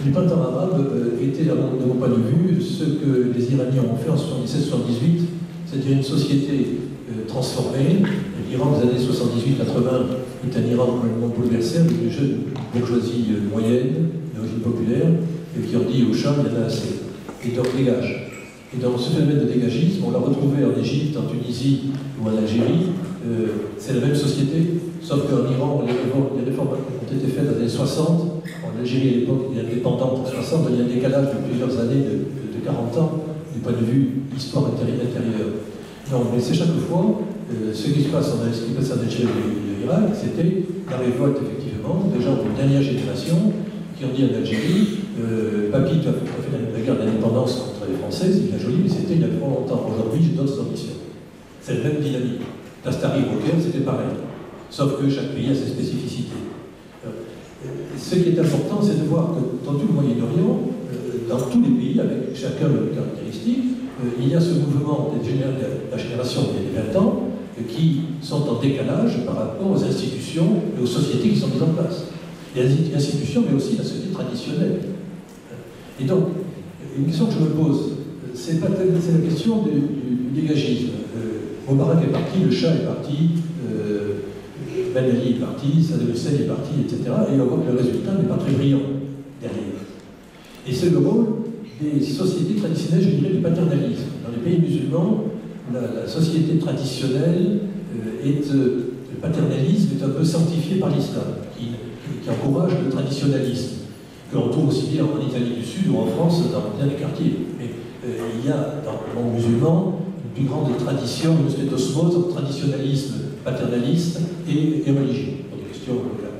Les printemps arabes étaient, de mon point de vue, ce que les Iraniens ont fait en 77-78, c'est-à-dire une société transformée. L'Iran des années 78-80 est un Iran complètement bouleversé, avec une jeune bourgeoisie moyenne, d'origine populaire, qui ont dit au Shah, il y en a assez, et donc dégage. Et dans ce phénomène de dégagisme, on l'a retrouvé en Égypte, en Tunisie ou en Algérie. C'est la même société, sauf qu'en Iran, les réformes ont été faites dans les années 60. En Algérie, à l'époque, il est indépendante en 60, il y a un décalage de plusieurs années, de 40 ans, du point de vue histoire intérieure. Non, mais c'est chaque fois, ce qui se passe en Algérie et l'Irak, c'était la révolte, effectivement, des gens d'une dernière génération qui ont dit en Algérie, papy, tu as fait la guerre d'indépendance contre les Français, c'est bien joli, mais c'était il y a trop longtemps. Aujourd'hui, j'ai d'autres ambitions. C'est la même dynamique. L'Astari au Caire, c'était pareil. Sauf que chaque pays a ses spécificités. Ce qui est important, c'est de voir que dans tout le Moyen-Orient, dans tous les pays, avec chacun leurs caractéristiques, il y a ce mouvement de la génération il y a 20 ans qui sont en décalage par rapport aux institutions et aux sociétés qui sont mises en place. Il y a les institutions, mais aussi la société traditionnelle. Et donc, une question que je me pose, c'est la question du dégagisme. Moubarak est parti, le Shah est parti, Ben Ali est parti, Saddam Hussein est parti, etc. Et on voit que le résultat n'est pas très brillant derrière. Et c'est le rôle des sociétés traditionnelles, je dirais, du paternalisme. Dans les pays musulmans, la société traditionnelle le paternalisme est un peu sanctifié par l'islam, qui encourage le traditionnalisme, que l'on trouve aussi bien en Italie du Sud ou en France, dans bien des quartiers. Mais il y a dans le monde musulman une plus grande tradition, une espèce d'osmose entre traditionnalisme paternaliste et religion, pour des questions locales.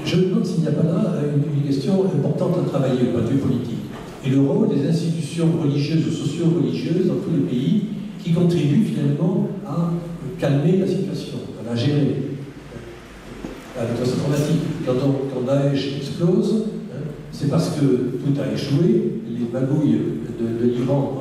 je me demande s'il n'y a pas là une question importante à travailler au point de vue politique. Et le rôle des institutions religieuses ou socio-religieuses dans tous les pays qui contribuent finalement à calmer la situation, à la gérer. De façon dramatique. Quand Daesh explose, c'est parce que tout a échoué. Les magouilles de l'Iran,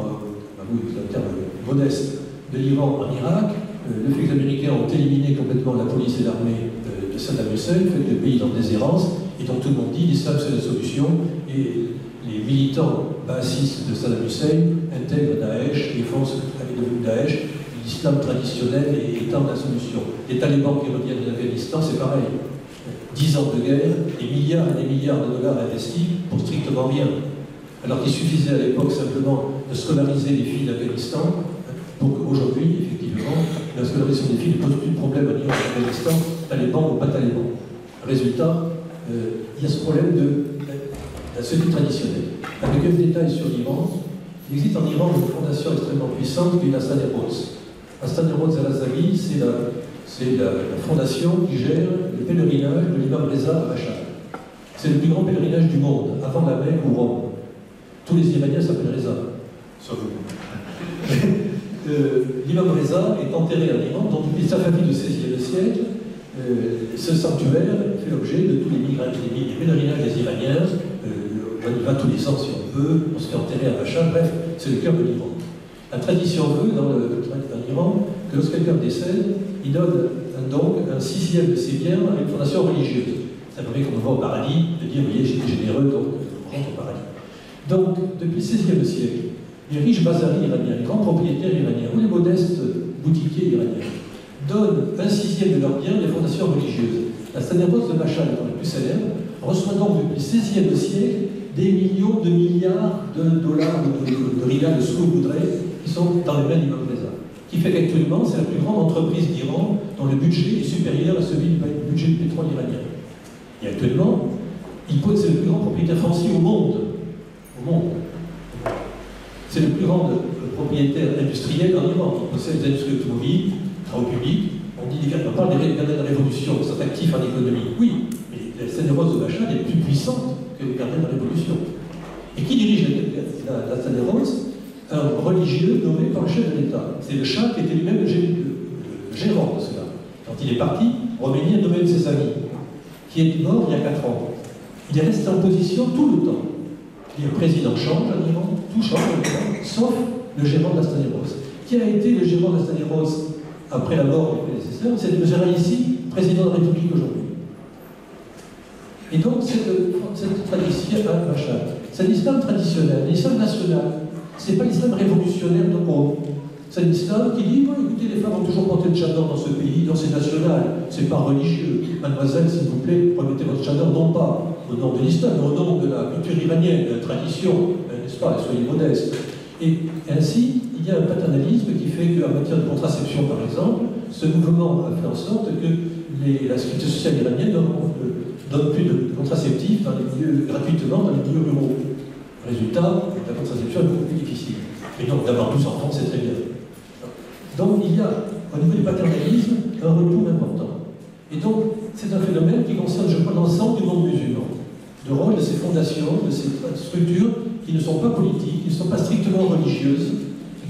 magouilles c'est un terme modeste, de l'Iran en Irak, le fait que les Américains ont éliminé complètement la police et l'armée de Saddam Hussein, fait le pays est en déshérence, et donc tout le monde dit l'islam c'est la solution, et les militants bassistes de Saddam Hussein intègrent Daesh, et font ce qu'avait devenu Daesh, l'islam traditionnel étant la solution. Les talibans qui reviennent d'Afghanistan, c'est pareil. 10 ans de guerre, des milliards et des milliards de dollars investis pour strictement rien. Alors qu'il suffisait à l'époque simplement de scolariser les filles d'Afghanistan, pour qu'aujourd'hui, effectivement, la scolarisation des filles ne pose plus de problème en Iran et en Afghanistan, talibans ou pas talibans. Résultat, il y a ce problème de la société traditionnelle. Avec un détail sur l'Iran, il existe en Iran une fondation extrêmement puissante qui est la Staneros. La Staneros al-Azali, c'est la fondation qui gère le pèlerinage de l'imam Reza à Machhad. C'est le plus grand pèlerinage du monde, avant la Mecque ou Rome. Tous les Iraniens s'appellent Reza, sauf vous. L'imam Reza est enterré en Iran, donc depuis sa famille du XVIe siècle, ce sanctuaire fait l'objet de tous les pèlerinages des Iraniens. On y va tous les ans si on peut, on se fait enterrer à Machhad, bref, c'est le cœur de l'Iran. La tradition veut, dans l'Iran, que lorsque quelqu'un décède, il donne donc un 6e de ses biens à une fondation religieuse. Ça permet, comme on voit au paradis, de dire, vous voyez, j'étais généreux, donc on rentre au paradis. Donc, depuis le XVIe siècle, les riches bazaris iraniens, les grands propriétaires iraniens, ou les modestes boutiquiers iraniens, donnent un 6e de leurs biens à des fondations religieuses. La Staneros de Machhad, étant la plus célèbre, reçoit donc depuis le XVIe siècle des millions de milliards de dollars, de riyals, de ce que vous voudrez, qui sont dans les mains d'Imam Reza. Qui fait qu'actuellement, c'est la plus grande entreprise d'Iran dont le budget est supérieur à celui du budget du pétrole iranien. Et actuellement, c'est le plus grand propriétaire foncier au monde. C'est le plus grand propriétaire industriel en Iran. Il possède des industries automobiles, travaux publics. On parle des gardiens de la Révolution, qui sont actifs en économie. Oui, mais la Staneros de Machhad est plus puissante que les gardiens de la Révolution. Et qui dirige la Staneros? Un religieux nommé par le chef de l'État. C'est le Shah qui était lui-même le gérant de cela. Quand il est parti, Khomeini a nommé un de ses amis, qui est mort il y a 4 ans. Il est resté en position tout le temps. Le président change en Iran, tout change en Iran, sauf le gérant de la Staneros. Qui a été le gérant de la Staneros après la mort du prédécesseur? C'est le gérant ici, président de la République aujourd'hui. Et donc, cette tradition à Machhad, c'est l'islam traditionnel, l'islam national. C'est pas l'islam révolutionnaire de Rome. C'est l'islam qui dit, bon, écoutez, les femmes ont toujours porté le chador dans ce pays, donc c'est national, c'est pas religieux. Mademoiselle, s'il vous plaît, remettez votre chador, non pas au nom de l'islam, mais au nom de la culture iranienne, de la tradition, n'est-ce pas, soyez modestes. Et ainsi, il y a un paternalisme qui fait qu'en matière de contraception, par exemple, ce mouvement a fait en sorte que la sécurité sociale iranienne donne plus de contraceptifs gratuitement dans les milieux ruraux. Résultat, la contraception est beaucoup plus difficile. Et donc, d'avoir 12 enfants, c'est très bien. Donc, il y a, au niveau du paternalisme, un retour important. Et donc, c'est un phénomène qui concerne, je crois, l'ensemble du monde musulman. Le rôle de ces fondations, de ces structures qui ne sont pas politiques, qui ne sont pas strictement religieuses,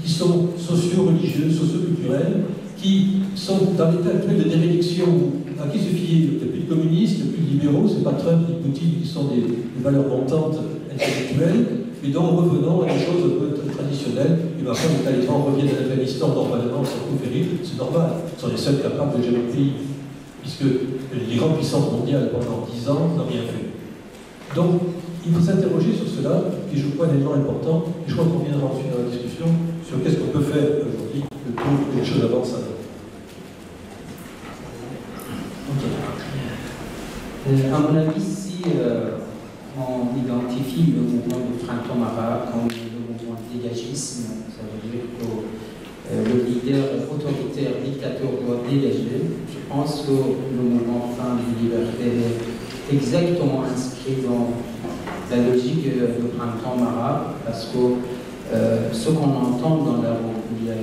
qui sont socio-religieuses, socio-culturelles, qui sont dans l'état actuel de déréliction à qui se fier. Il n'y a plus de communistes, il n'y a plus de libéraux, c'est pas Trump ni Poutine qui sont des valeurs montantes intellectuelles, et donc revenons à des choses un peu traditionnelles. Et maintenant, les talibans reviennent à l'Afghanistan normalement sans coup férir, c'est normal. Ils sont les seuls capables de gérer le pays, puisque les grandes puissances mondiales pendant 10 ans n'ont rien fait. Donc, il faut s'interroger sur cela, qui je crois est un élément important, et je crois qu'on viendra ensuite dans la discussion sur qu'est-ce qu'on peut faire aujourd'hui pour que les choses avancent. À mon avis, si on identifie le mouvement du printemps arabe comme le mouvement de dégagisme, ça veut dire que le leader autoritaire, dictateur doit dégager. Je pense que le mouvement Fin de liberté est exactement inscrit dans la logique du printemps arabe, parce que ce qu'on entend dans la rue il y a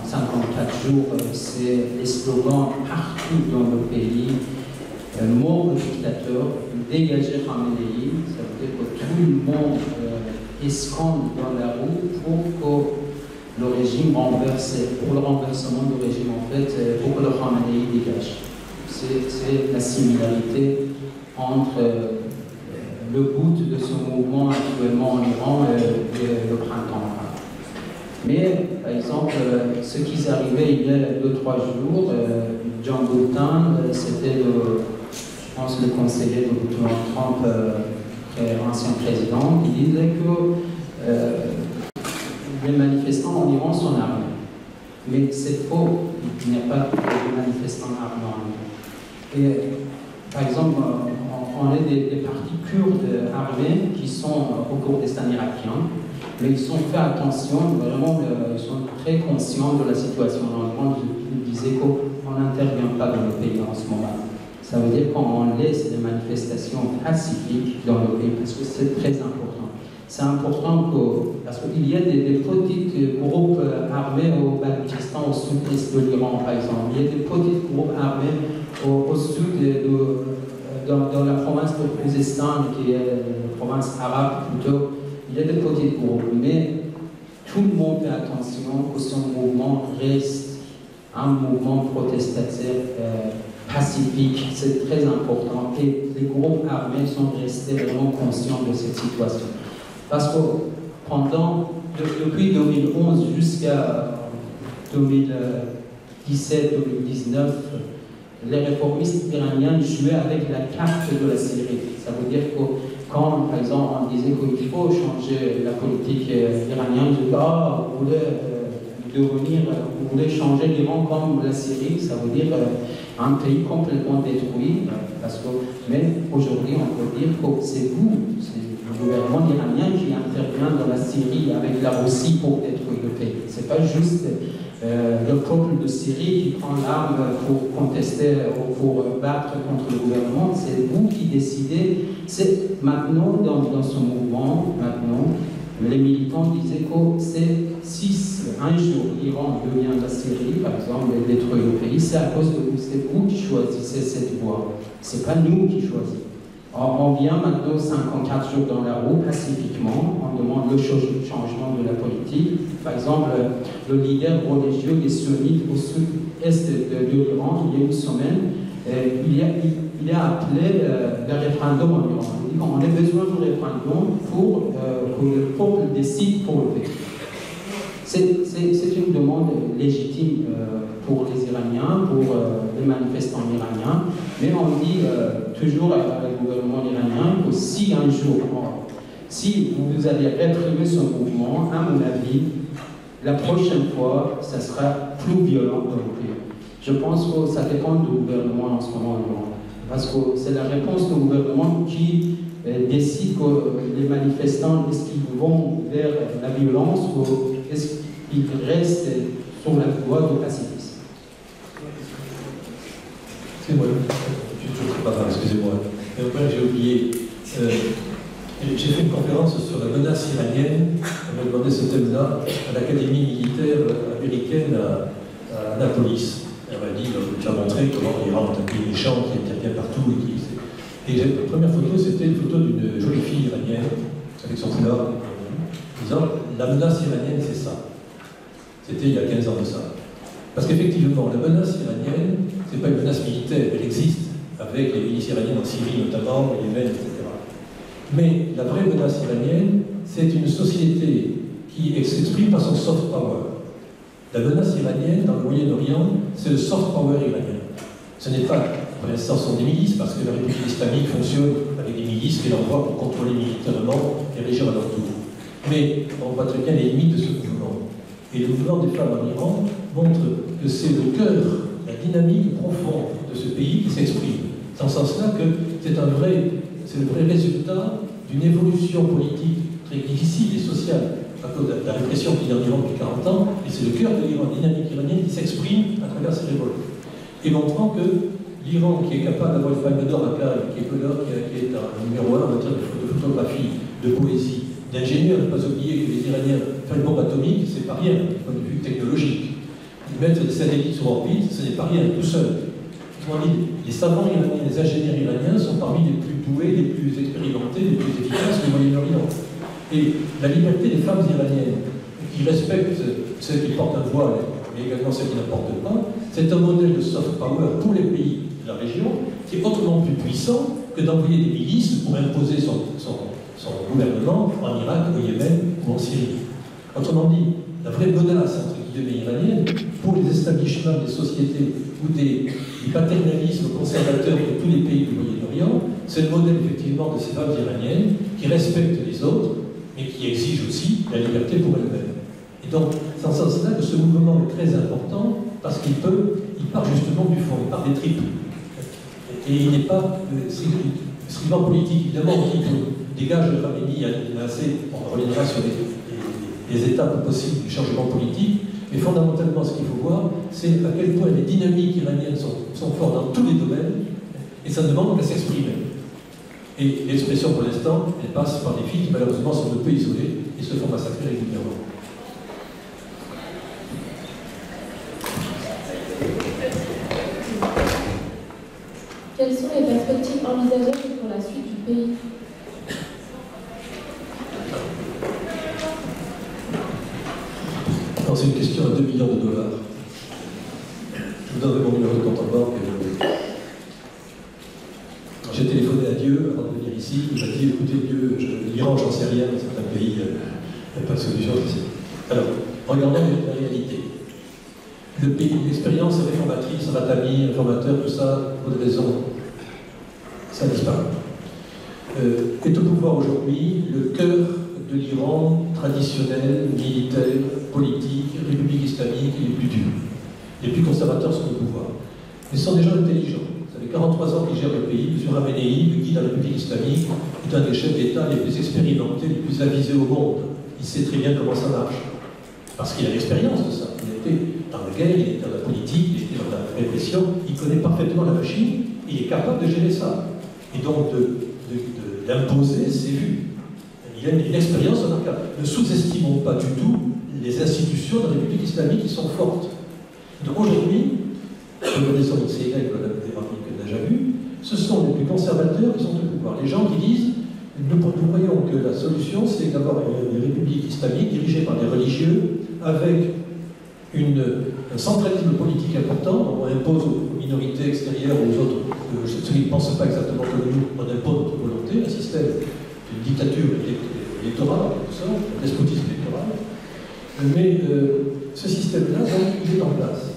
54 jours, c'est les slogans partout dans le pays. Mort au dictateur, dégager Khamenei, ça veut dire que tout le monde escande dans la roue pour que le régime renverse, pour le renversement du régime en fait, pour que le Khamenei dégage. C'est la similarité entre le bout de ce mouvement actuellement en Iran et le printemps arabe. Mais, par exemple, ce qui est arrivé il y a 2-3 jours, John Bolton, c'était je pense le conseiller de Donald Trump, ancien président, qui disait que les manifestants en Iran sont armés. Mais c'est faux, il n'y a pas de manifestants armés en Iran. Et, par exemple, on a des partis kurdes armés qui sont au Kurdistan irakien, mais ils ont fait attention, vraiment, ils sont très conscients de la situation dans l'Iran. Je disais qu'on n'intervient pas dans le pays en ce moment. Ça veut dire qu'on laisse des manifestations pacifiques dans le pays, parce que c'est très important. C'est important parce qu'il y a des petits groupes armés au Balkistan, au sud-est de l'Iran, par exemple. Il y a des petits groupes armés au sud dans la province de Khouzestan, qui est la province arabe plutôt. Il y a des petits groupes, mais tout le monde fait attention que ce mouvement reste un mouvement protestataire pacifique. C'est très important. Et les groupes armés sont restés vraiment conscients de cette situation. Parce que depuis 2011 jusqu'à 2017-2019, les réformistes iraniens jouaient avec la carte de la Syrie. Ça veut dire que quand, par exemple, on disait qu'il faut changer la politique iranienne, ils disaient vous voulez changer l'Iran comme la Syrie, ça veut dire un pays complètement détruit. Mais aujourd'hui, on peut dire que c'est le gouvernement iranien qui intervient dans la Syrie avec la Russie pour détruire le pays. Ce n'est pas juste le peuple de Syrie qui prend l'arme pour contester ou pour battre contre le gouvernement. C'est vous qui décidez. C'est maintenant, dans ce mouvement, les militants disaient que si un jour l'Iran devient la Syrie, par exemple, et détruit le pays, c'est à cause de vous. C'est vous qui choisissez cette voie. Ce n'est pas nous qui choisissons. On vient maintenant 54 jours dans la roue, pacifiquement, on demande le changement de la politique. Par exemple, le leader religieux des sunnites au sud-est de l'Iran, il y a une semaine, il a appelé le référendum en Iran. Il dit qu'on a besoin d'un référendum pour que le peuple décide pour le pays. C'est une demande légitime pour les Iraniens, pour les manifestants iraniens, mais on dit toujours au gouvernement iranien que si un jour, si vous allez réprimer ce mouvement, à mon avis, la prochaine fois, ça sera plus violent dans le pays. Je pense que ça dépend du gouvernement en ce moment en Iran, parce que c'est la réponse du gouvernement qui décide que les manifestants, est-ce qu'ils vont vers la violence ou est-ce qu'ils restent sur la voie du pacifisme. C'est moi, excusez-moi. J'ai oublié. J'ai fait une conférence sur la menace iranienne. On m'a demandé ce thème-là à l'Académie militaire américaine à Annapolis. Elle m'a dit, tu as montré comment l'Iran est un pays méchant qui intervient partout. Et la première photo, c'était une photo d'une jolie fille iranienne avec son foulard, disant la menace iranienne, c'est ça. C'était il y a 15 ans de ça. Parce qu'effectivement, la menace iranienne, ce n'est pas une menace militaire, elle existe, avec les milices iraniennes en Syrie notamment, au Yémen, etc. Mais la vraie menace iranienne, c'est une société qui s'exprime par son soft power. La menace iranienne, dans le Moyen-Orient, c'est le soft power iranien. Ce n'est pas, pour l'instant, ce sont des milices, parce que la République islamique fonctionne avec des milices qu'elle envoie pour contrôler militairement et régir à leur tour. Mais on voit très bien les limites de ce mouvement. Et le mouvement des femmes en Iran montre que c'est le cœur, la dynamique profonde de ce pays qui s'exprime. C'est en ce sens-là que c'est le vrai résultat d'une évolution politique très difficile et sociale à cause de la répression qu'il y a en Iran depuis 40 ans, et c'est le cœur de l'Iran, la dynamique iranienne qui s'exprime à travers ces révoltes. Et montrant que l'Iran, qui est capable d'avoir une palme d'or à Cannes, qui est un numéro 1 en matière de photographie, de poésie, d'ingénieurs, ne pas oublier que les Iraniens font une bombe atomique, c'est pas rien, du point de vue technologique. Mettre des satellites sur orbite, ce n'est pas rien, tout seul. Les savants iraniens, les ingénieurs iraniens sont parmi les plus doués, les plus expérimentés, les plus efficaces du Moyen-Orient. Et la liberté des femmes iraniennes, qui respectent ceux qui portent un voile, mais également ceux qui n'en portent pas, c'est un modèle de soft power pour les pays de la région, qui est autrement plus puissant que d'envoyer des milices pour imposer son gouvernement en Irak, au Yémen ou en Syrie. Autrement dit, la vraie menace, entre guillemets, iranienne, pour les établissements des sociétés ou des paternalismes conservateurs de tous les pays du Moyen-Orient, c'est le modèle effectivement de ces femmes iraniennes qui respectent les autres, mais qui exigent aussi la liberté pour elles-mêmes. Et donc, c'est en ce sens-là que ce mouvement est très important, parce qu'il part justement du fond, il part des tripes. Et il n'est pas strictement politique. Évidemment, qui dégage le Khamenei, il y a assez, on reviendra sur les étapes possibles du changement politique, mais fondamentalement, ce qu'il faut voir, c'est à quel point les dynamiques iraniennes sont fortes dans tous les domaines, et ça demande qu'à s'exprimer. Et l'expression, pour l'instant, elle passe par des filles qui, malheureusement, sont un peu isolées et se font massacrer régulièrement. Quelles sont les perspectives envisageables pour la suite du pays? C'est une question à 2 millions de dollars. Je vous donnerai mon numéro de compte en banque. J'ai téléphoné à Dieu avant de venir ici. Il m'a dit, écoutez Dieu, l'Iran, j'en sais rien, c'est un pays, il n'y a pas de solution. Alors, regardons la réalité. Le pays, l'expérience réformatrice, Ratami, réformateur, tout ça, pour des raisons, ça disparaît. Est au pouvoir aujourd'hui le cœur de l'Iran traditionnel, militaire, politique, république islamique, les plus durs. Les plus conservateurs sont au pouvoir. Mais ce sont des gens intelligents. Ça fait 43 ans qu'ils gèrent le pays. M. Khamenei, le guide de la République islamique, est un des chefs d'État les plus expérimentés, les plus avisés au monde. Il sait très bien comment ça marche. Parce qu'il a l'expérience de ça. Il était dans la guerre, il était dans la politique, il était dans la répression. Il connaît parfaitement la machine. Il est capable de gérer ça. Et donc d'imposer ses vues. Il a une expérience en cas. Ne sous-estimons pas du tout les institutions de la République islamique qui sont fortes. Donc aujourd'hui, comme les ONCY, que l'a déjà vu, ce sont les plus conservateurs qui sont au pouvoir. Les gens qui disent, nous croyons que la solution, c'est d'avoir une république islamique dirigée par des religieux, avec un centralisme politique important. On impose aux minorités extérieures, aux autres, ceux qui ne pensent pas exactement comme nous, on impose notre volonté, un système d'une dictature électorale, tout ça, un despotisme électoral. Mais ce système-là, il est en place.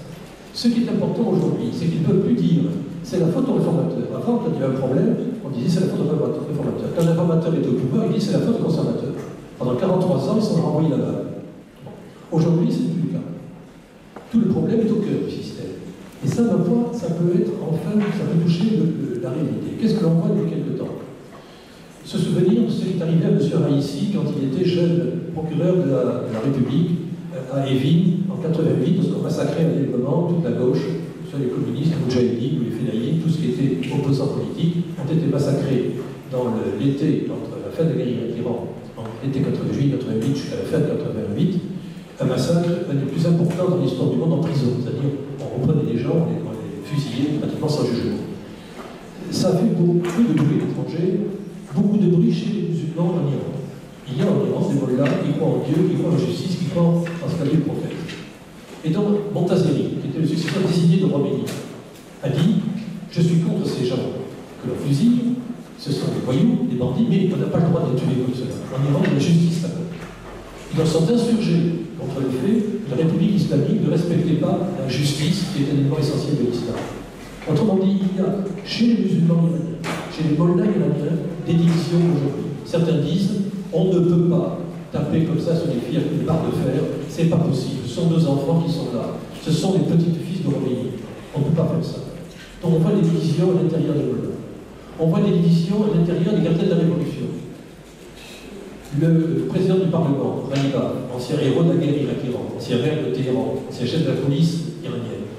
Ce qui est important aujourd'hui, c'est qu'ils ne peuvent plus dire c'est la faute au réformateur. Avant, quand il y avait un problème, on disait c'est la faute au réformateur. Quand le réformateur est au pouvoir, il dit c'est la faute au conservateur. Pendant 43 ans, ils sont renvoyés là-bas. Aujourd'hui, ce n'est plus le cas. Tout le problème est au cœur du système. Et ça, ma foi, ça peut être enfin, ça peut toucher la réalité. Qu'est-ce que l'on voit depuis quelque temps? Se souvenir de ce qui est arrivé à M. Raïssi quand il était jeune procureur de la République à Evin en 88, parce qu'on massacrait intellectuellement toute la gauche, soit les communistes, les Moudjahidines ou les Fédayines, tout ce qui était opposant politique, ont été massacrés dans l'été, entre la fin de la guerre avec l'Iran, en l'été 88 jusqu'à la fin de 88, un massacre un des plus importants dans l'histoire du monde en prison. C'est-à-dire, on reprenait des gens, on les fusillait pratiquement sans jugement. Ça a fait beaucoup de bruit à l'étranger, beaucoup de bruit chez les musulmans en Iran. Il y a en Iran des mollahs qui croient en Dieu, qui croient en la justice, qui croient en ce qu'a dit le prophète. Et donc, Montazeri, qui était le successeur désigné de Khomeini, a dit « Je suis contre ces gens que l'on fusille, ce sont des voyous, des bandits, mais on n'a pas le droit de les tuer comme cela. En Iran, il y a la justice là-bas. » Ils sont insurgés contre le fait que la République islamique ne respectait pas la justice, qui est un élément essentiel de l'islam. Autrement dit, il y a chez les musulmans iraniens, chez les mollahs iraniens, des divisions aujourd'hui. Certains disent on ne peut pas taper comme ça sur les filles avec une barre de fer, c'est pas possible. Ce sont 2 enfants qui sont là. Ce sont les petites filles de Khomeini. On ne peut pas faire ça. Donc on voit des divisions à l'intérieur des mollahs. On voit des divisions à l'intérieur des gardiens de la Révolution. Le président du Parlement, Raïba, ancien héros de la guerre Irak-Iran, ancien maire de Téhéran, ancien chef de la police iranienne,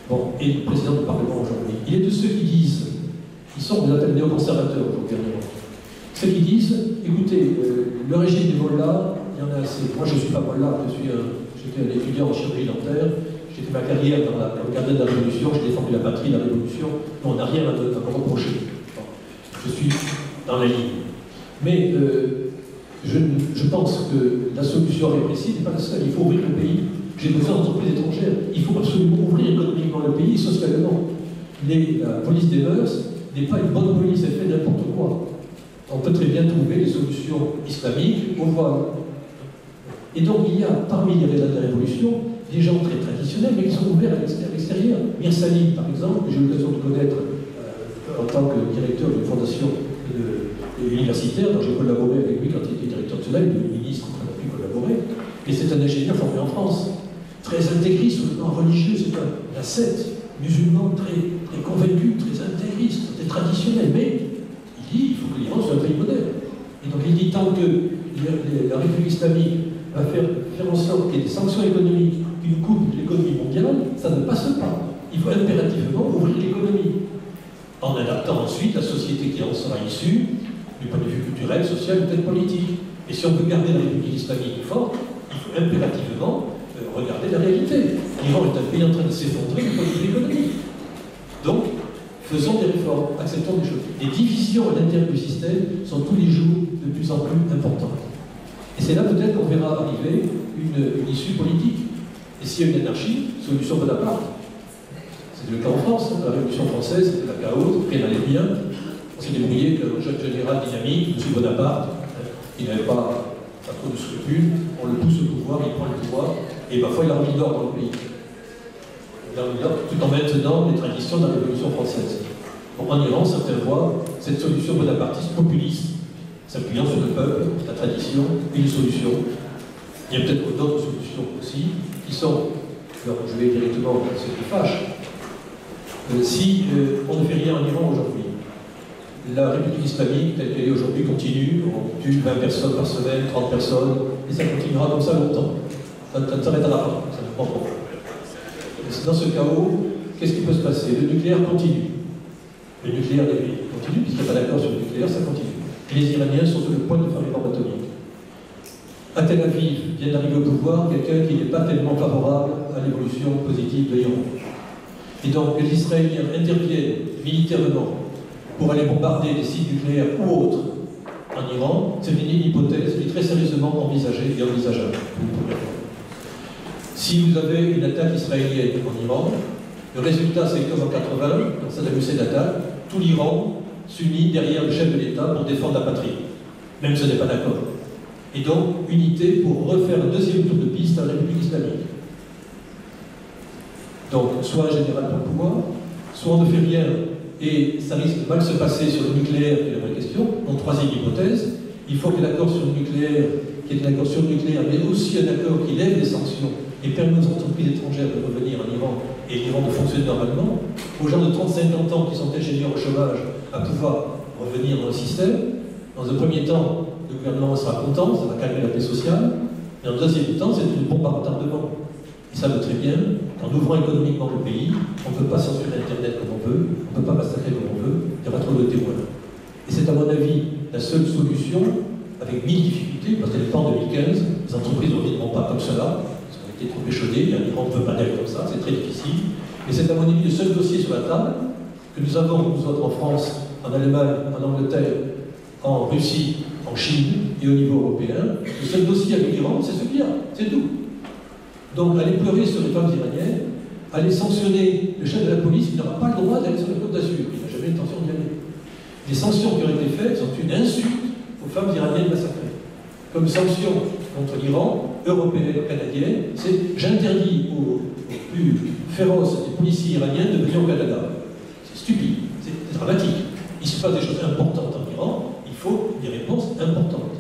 bon, et le président du Parlement aujourd'hui, il est de ceux qui disent, ils sont, on les appelle néoconservateurs aujourd'hui en Iran, ceux qui disent, écoutez, le régime des mollahs, il y en a assez. Moi je ne suis pas mollah, j'étais un étudiant en chirurgie dentaire, j'ai fait ma carrière dans le cadre de la Révolution, j'ai défendu la patrie, la Révolution, on n'a rien à me reprocher. Je suis dans la ligne. Mais je pense que la solution répressive n'est pas la seule. Il faut ouvrir le pays. J'ai besoin d'entreprises étrangères. Il faut absolument ouvrir économiquement le pays, socialement. La police des mœurs n'est pas une bonne police, elle fait n'importe quoi. On peut très bien trouver des solutions islamiques au voile. Et donc il y a parmi les résultats de la Révolution des gens très traditionnels, mais qui sont ouverts à l'extérieur. Mir Salim, par exemple, que j'ai eu l'occasion de connaître en tant que directeur d'une fondation universitaire, dont j'ai collaboré avec lui quand il était directeur de cela, et le ministre on a pu collaborer. Et c'est un ingénieur formé en France, très intégriste sur le plan religieux, c'est un ascète musulman très convaincu, très intégriste, très traditionnel, mais il dit il faut que l'Iran soit un pays moderne. Et donc il dit tant que la République islamique va faire en sorte qu'il y ait des sanctions économiques, une coupe de l'économie mondiale, ça ne passe pas. Il faut impérativement ouvrir l'économie, en adaptant ensuite la société qui en sera issue, du point de vue culturel, social ou peut-être politique. Et si on veut garder la République islamique forte, il faut impérativement regarder la réalité. L'Iran est un pays en train de s'effondrer du point de vue économique. Donc, faisons des réformes, acceptons des choses. Les divisions à l'intérieur du système sont tous les jours de plus en plus importantes. Et c'est là peut-être qu'on verra arriver une issue politique. Et s'il y a une anarchie, solution Bonaparte. C'est le cas en France. La Révolution française, c'était la chaos, rien n'allait bien. On s'est débrouillé qu'un jeune général dynamique, M. Bonaparte, il n'avait pas trop de scrupules, on le pousse au pouvoir, il prend le pouvoir, et parfois il a remis l'ordre dans le pays. Il a remis l'ordre tout en maintenant les traditions de la Révolution française. Bon, en Iran, certains voient cette solution bonapartiste populiste, s'appuyant sur le peuple, la tradition, une solution. Il y a peut-être d'autres solutions aussi, qui sont, alors je vais directement à ce qui fâche, si on ne fait rien en Iran aujourd'hui, la République islamique, telle qu'elle est aujourd'hui, continue, on tue 20 personnes par semaine, 30 personnes, et ça continuera comme ça longtemps. Ça ne s'arrêtera pas, ça ne prend pas. Dans ce chaos, qu'est-ce qui peut se passer? Le nucléaire continue. Le nucléaire continue, puisqu'il n'y a pas d'accord sur le nucléaire, ça continue. Et les Iraniens sont sur le point de faire une bombe atomique. À Tel Aviv vient d'arriver au pouvoir quelqu'un qui n'est pas tellement favorable à l'évolution positive de l'Iran. Et donc, les Israéliens interviennent militairement pour aller bombarder des sites nucléaires ou autres en Iran, c'est une hypothèse qui est très sérieusement envisagée et envisageable. Si vous avez une attaque israélienne en Iran, le résultat c'est comme en 80, quand Saddam Hussein attaque, tout l'Iran s'unit derrière le chef de l'État pour défendre la patrie, même si ce n'est pas d'accord. Et donc, unité pour refaire un deuxième tour de piste à la République islamique. Donc, soit un général pour le pouvoir, soit on ne fait rien et ça risque de mal se passer sur le nucléaire, qui est la vraie question. Donc, troisième hypothèse, il faut que l'accord sur le nucléaire, qui est un accord sur le nucléaire, mais aussi un accord qui lève les sanctions et permet aux entreprises étrangères de revenir en Iran et l'Iran de fonctionner normalement, aux gens de 30-50 ans qui sont ingénieurs au chômage à pouvoir revenir dans le système. Dans un premier temps, le gouvernement sera content, ça va calmer la paix sociale, et en deuxième temps, c'est une bombe à retardement. Ils savent très bien qu'en ouvrant économiquement le pays, on ne peut pas censurer Internet comme on veut, on ne peut pas massacrer comme on veut, il y aura trop de témoins. Et c'est à mon avis la seule solution, avec 1000 difficultés, parce qu'elle n'est pas en 2015, les entreprises ne reviendront pas comme cela, parce qu'on a été trop échaudés, l'Iran ne peut pas aller comme ça, c'est très difficile. Mais c'est à mon avis le seul dossier sur la table que nous avons, nous autres en France, en Allemagne, en Angleterre, en Russie, en Chine et au niveau européen. Le seul dossier avec l'Iran, c'est ce qu'il y a, c'est tout. Donc, allez pleurer sur les femmes iraniennes, allez sanctionner le chef de la police qui n'aura pas le droit d'aller sur la Côte d'Azur, il n'a jamais l'intention d'y aller. Les sanctions qui ont été faites sont une insulte aux femmes iraniennes massacrées. Comme sanction contre l'Iran, européenne, canadienne, c'est j'interdis aux plus féroces des policiers iraniens de venir au Canada. C'est stupide, c'est dramatique. Il se passe des choses importantes en Iran, il faut des réponses importantes.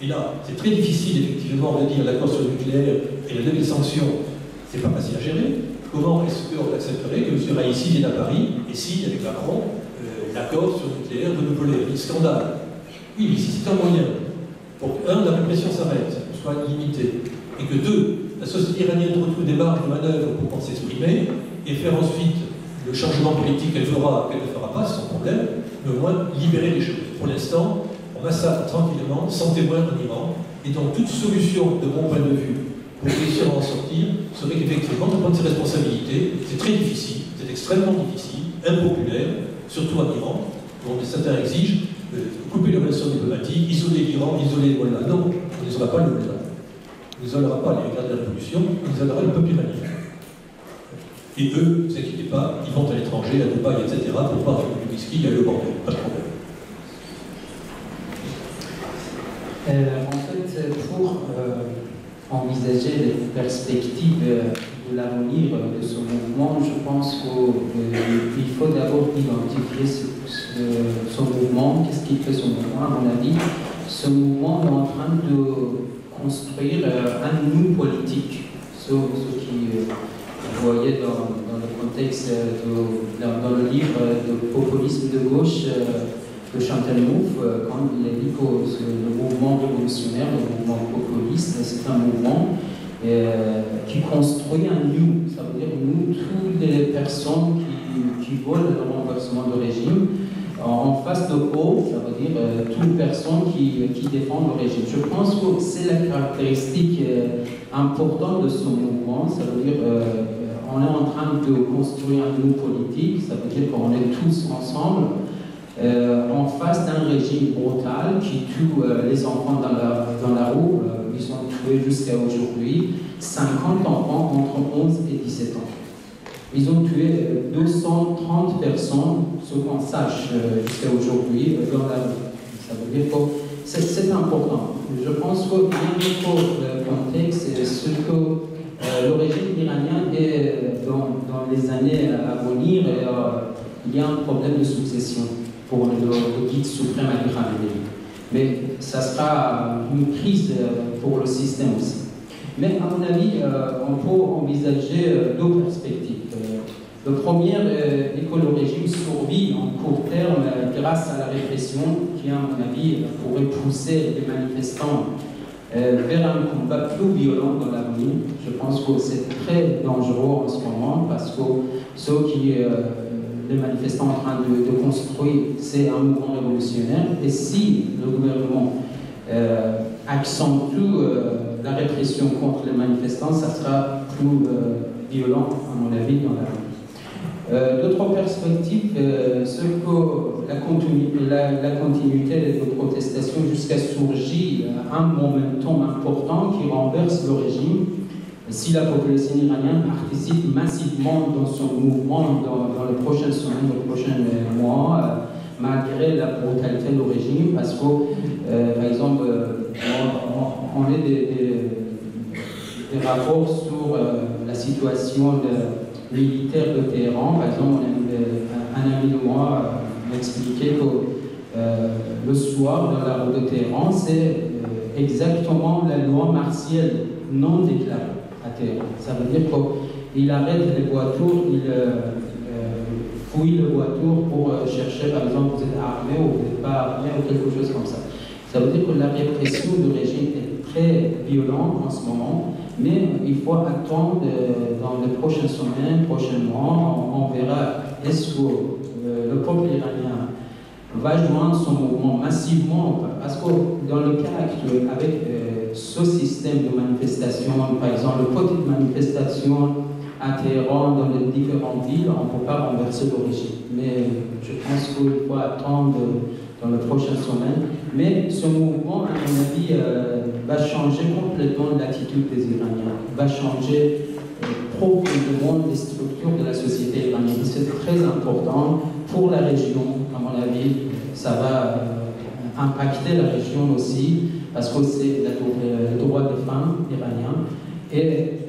Et là, c'est très difficile, effectivement, de dire l'accord sur le nucléaire et la levée des sanctions, c'est pas facile à gérer. Comment est-ce qu'on accepterait que M. Raïssi vienne à Paris et signe avec Macron l'accord sur le nucléaire renouvelé? Un scandale. Oui, mais si c'est un moyen pour que, un, la répression s'arrête, soit limitée, et que deux, la société iranienne retrouve des marges de manœuvre pour pouvoir s'exprimer, et faire ensuite le changement politique qu'elle fera, qu'elle ne fera pas, c'est son problème, mais au moins libérer les choses. Pour l'instant, on massacre tranquillement, sans témoin en Iran, et donc toute solution, de mon point de vue, pour réussir à en sortir serait qu'effectivement, de prendre ses responsabilités, c'est très difficile, c'est extrêmement difficile, impopulaire, surtout en Iran, où certains exigent couper les relations diplomatiques, isoler l'Iran, isoler voilà. Non, on n'isolera pas le Iran. On n'isolera pas les regards de la révolution, on isolera le peuple iranien. Et eux, ne vous inquiétez pas, ils vont à l'étranger, à Dubaï, etc., pour boire du whisky, il y a le bordel, pas de problème. En fait, pour envisager les perspectives de l'avenir de ce mouvement, je pense qu'il faut d'abord identifier ce mouvement, qu'est-ce qui fait ce mouvement. À mon avis, ce mouvement est en train de construire un nous politique. Ce qui, vous voyez dans le contexte, dans le livre de populisme de gauche, de Chantal Mouffe, quand il a dit que le mouvement révolutionnaire, le mouvement populiste, c'est un mouvement qui construit un nous. Ça veut dire nous, toutes les personnes qui veulent le renversement de régime, en face de haut, ça veut dire toutes les personnes qui défendent le régime. Je pense que c'est la caractéristique importante de ce mouvement. Ça veut dire on est en train de construire un nous politique, ça veut dire qu'on est tous ensemble. En face d'un régime brutal qui tue les enfants dans la rue. Ils sont tués jusqu'à aujourd'hui 50 enfants entre 11 et 17 ans. Ils ont tué 230 personnes, ce qu'on sache jusqu'à aujourd'hui, dans la rue. Ça veut dire que c'est important. Je pense que bien le contexte, c'est ce que le régime iranien est dans les années à venir, il y a un problème de succession pour le guide suprême Ali Khamenei. Mais ça sera une crise pour le système aussi. Mais à mon avis, on peut envisager deux perspectives. Le premier est que le régime survit en court terme grâce à la répression qui, à mon avis, pourrait pousser les manifestants vers un combat plus violent dans l'avenir. Je pense que c'est très dangereux en ce moment parce que ceux qui les manifestants en train de construire, c'est un mouvement révolutionnaire. Et si le gouvernement accentue la répression contre les manifestants, ça sera plus violent, à mon avis, dans l'avenir. D'autres perspectives, c'est que la continuité de protestation jusqu'à surgir un momentum important qui renverse le régime. Si la population iranienne participe massivement dans son mouvement dans les prochaines semaines, les prochains mois, malgré la brutalité du régime, parce que, par exemple, on a des rapports sur la situation militaire de Téhéran. Par exemple, un ami de moi m'expliquait que le soir, dans la rue de Téhéran, c'est exactement la loi martiale non déclarée. Ça veut dire qu'il arrête les voitures, il fouille les voitures pour chercher, par exemple, vous êtes armé ou vous n'êtes pas armé ou quelque chose comme ça. Ça veut dire que la répression du régime est très violente en ce moment, mais il faut attendre dans les prochaines semaines, prochains mois, on verra est-ce que le peuple iranien va joindre son mouvement massivement, parce que dans le cas actuel, avec ce système de manifestation, par exemple, les petites manifestations à Téhéran, dans les différentes villes, on ne peut pas renverser le régime. Mais je pense qu'il faut attendre dans les prochaines semaines. Mais ce mouvement, à mon avis, va changer complètement l'attitude des Iraniens, va changer profondément les structures de la société iranienne. C'est très important pour la région, à mon avis. Ça va impacter la région aussi, parce que c'est le droit des femmes iraniennes. Et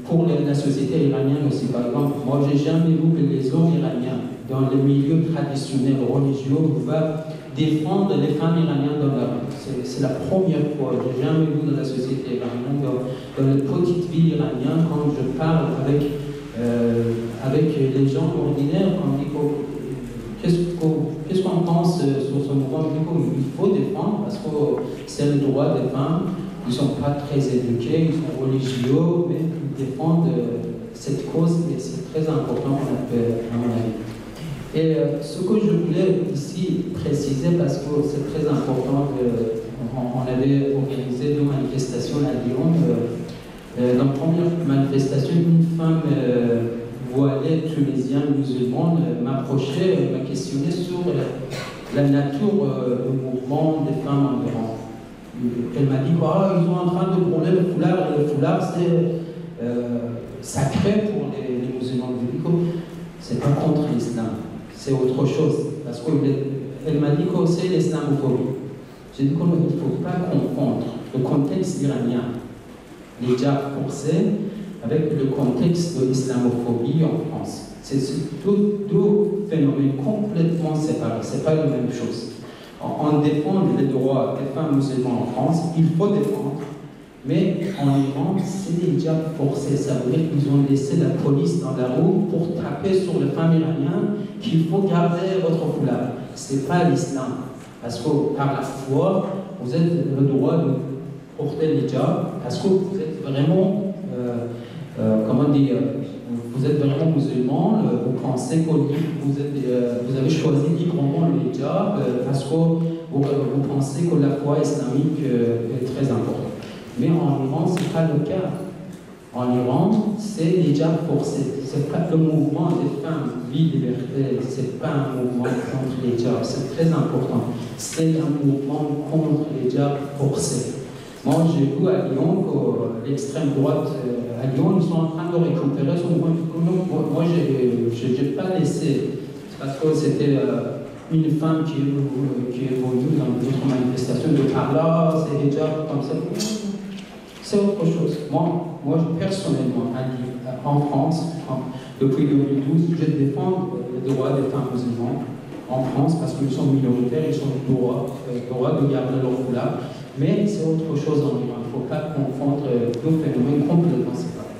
pour la société iranienne aussi, par exemple, moi, j'ai jamais vu que les hommes iraniens, dans les milieux traditionnels religieux, vont défendre les femmes iraniennes dans la rue. C'est la première fois. J'ai jamais vu dans la société iranienne, dans les petites villes iraniennes, quand je parle avec les gens ordinaires, quand on dit qu'est-ce qu'on pense sur ce mouvement, il faut défendre parce que c'est le droit des femmes. Ils ne sont pas très éduqués, ils sont religieux, mais ils défendent cette cause et c'est très important à mon avis. Et ce que je voulais ici préciser, parce que c'est très important, on avait organisé deux manifestations à Lyon Dans la première manifestation, une femme voilée tunisienne musulmane m'approchait, m'a questionné sur la nature du mouvement des femmes en Iran. Elle m'a dit qu'ils sont en train de brûler le foulard, et le foulard c'est sacré pour les musulmans. Je dis que c'est pas contre l'islam, c'est autre chose. Parce qu'elle m'a dit que c'est l'islamophobie. J'ai dit qu'il ne faut pas confondre le contexte iranien, les hijabs forcés, avec le contexte de l'islamophobie en France. C'est deux phénomènes complètement séparés, ce n'est pas la même chose. On défend les droits des femmes musulmanes en France, il faut défendre, mais en Iran, c'est des hijabs forcés. Ça veut dire qu'ils ont laissé la police dans la rue pour taper sur les femmes iraniennes qu'il faut garder votre foulard. Ce n'est pas l'islam. Parce que par la foi, vous avez le droit de porter l'hijab, parce que vous êtes vraiment, comment dire, vous êtes vraiment musulman, vous pensez que vous avez choisi librement le hijab parce que vous pensez que la foi islamique est très importante. Mais en Iran, ce n'est pas le cas. En Iran, c'est l'hijab forcé. Ce n'est pas le mouvement des femmes, vie, liberté, ce n'est pas un mouvement contre l'hijab, c'est très important. C'est un mouvement contre l'hijab forcé. Moi, j'ai vu à Lyon que l'extrême droite à Lyon, ils sont en train de récupérer son mouvement. Moi, je n'ai pas laissé, parce que c'était une femme qui est venue dans d'autres manifestations de par là, c'est hijab comme ça. C'est autre chose. Moi, personnellement, en France, depuis 2012, je défends les droits des femmes musulmanes en France parce qu'ils sont minoritaires, ils ont le droit de garder leur foulard. Mais c'est autre chose en Iran. Il ne faut pas confondre deux phénomènes complètement séparés.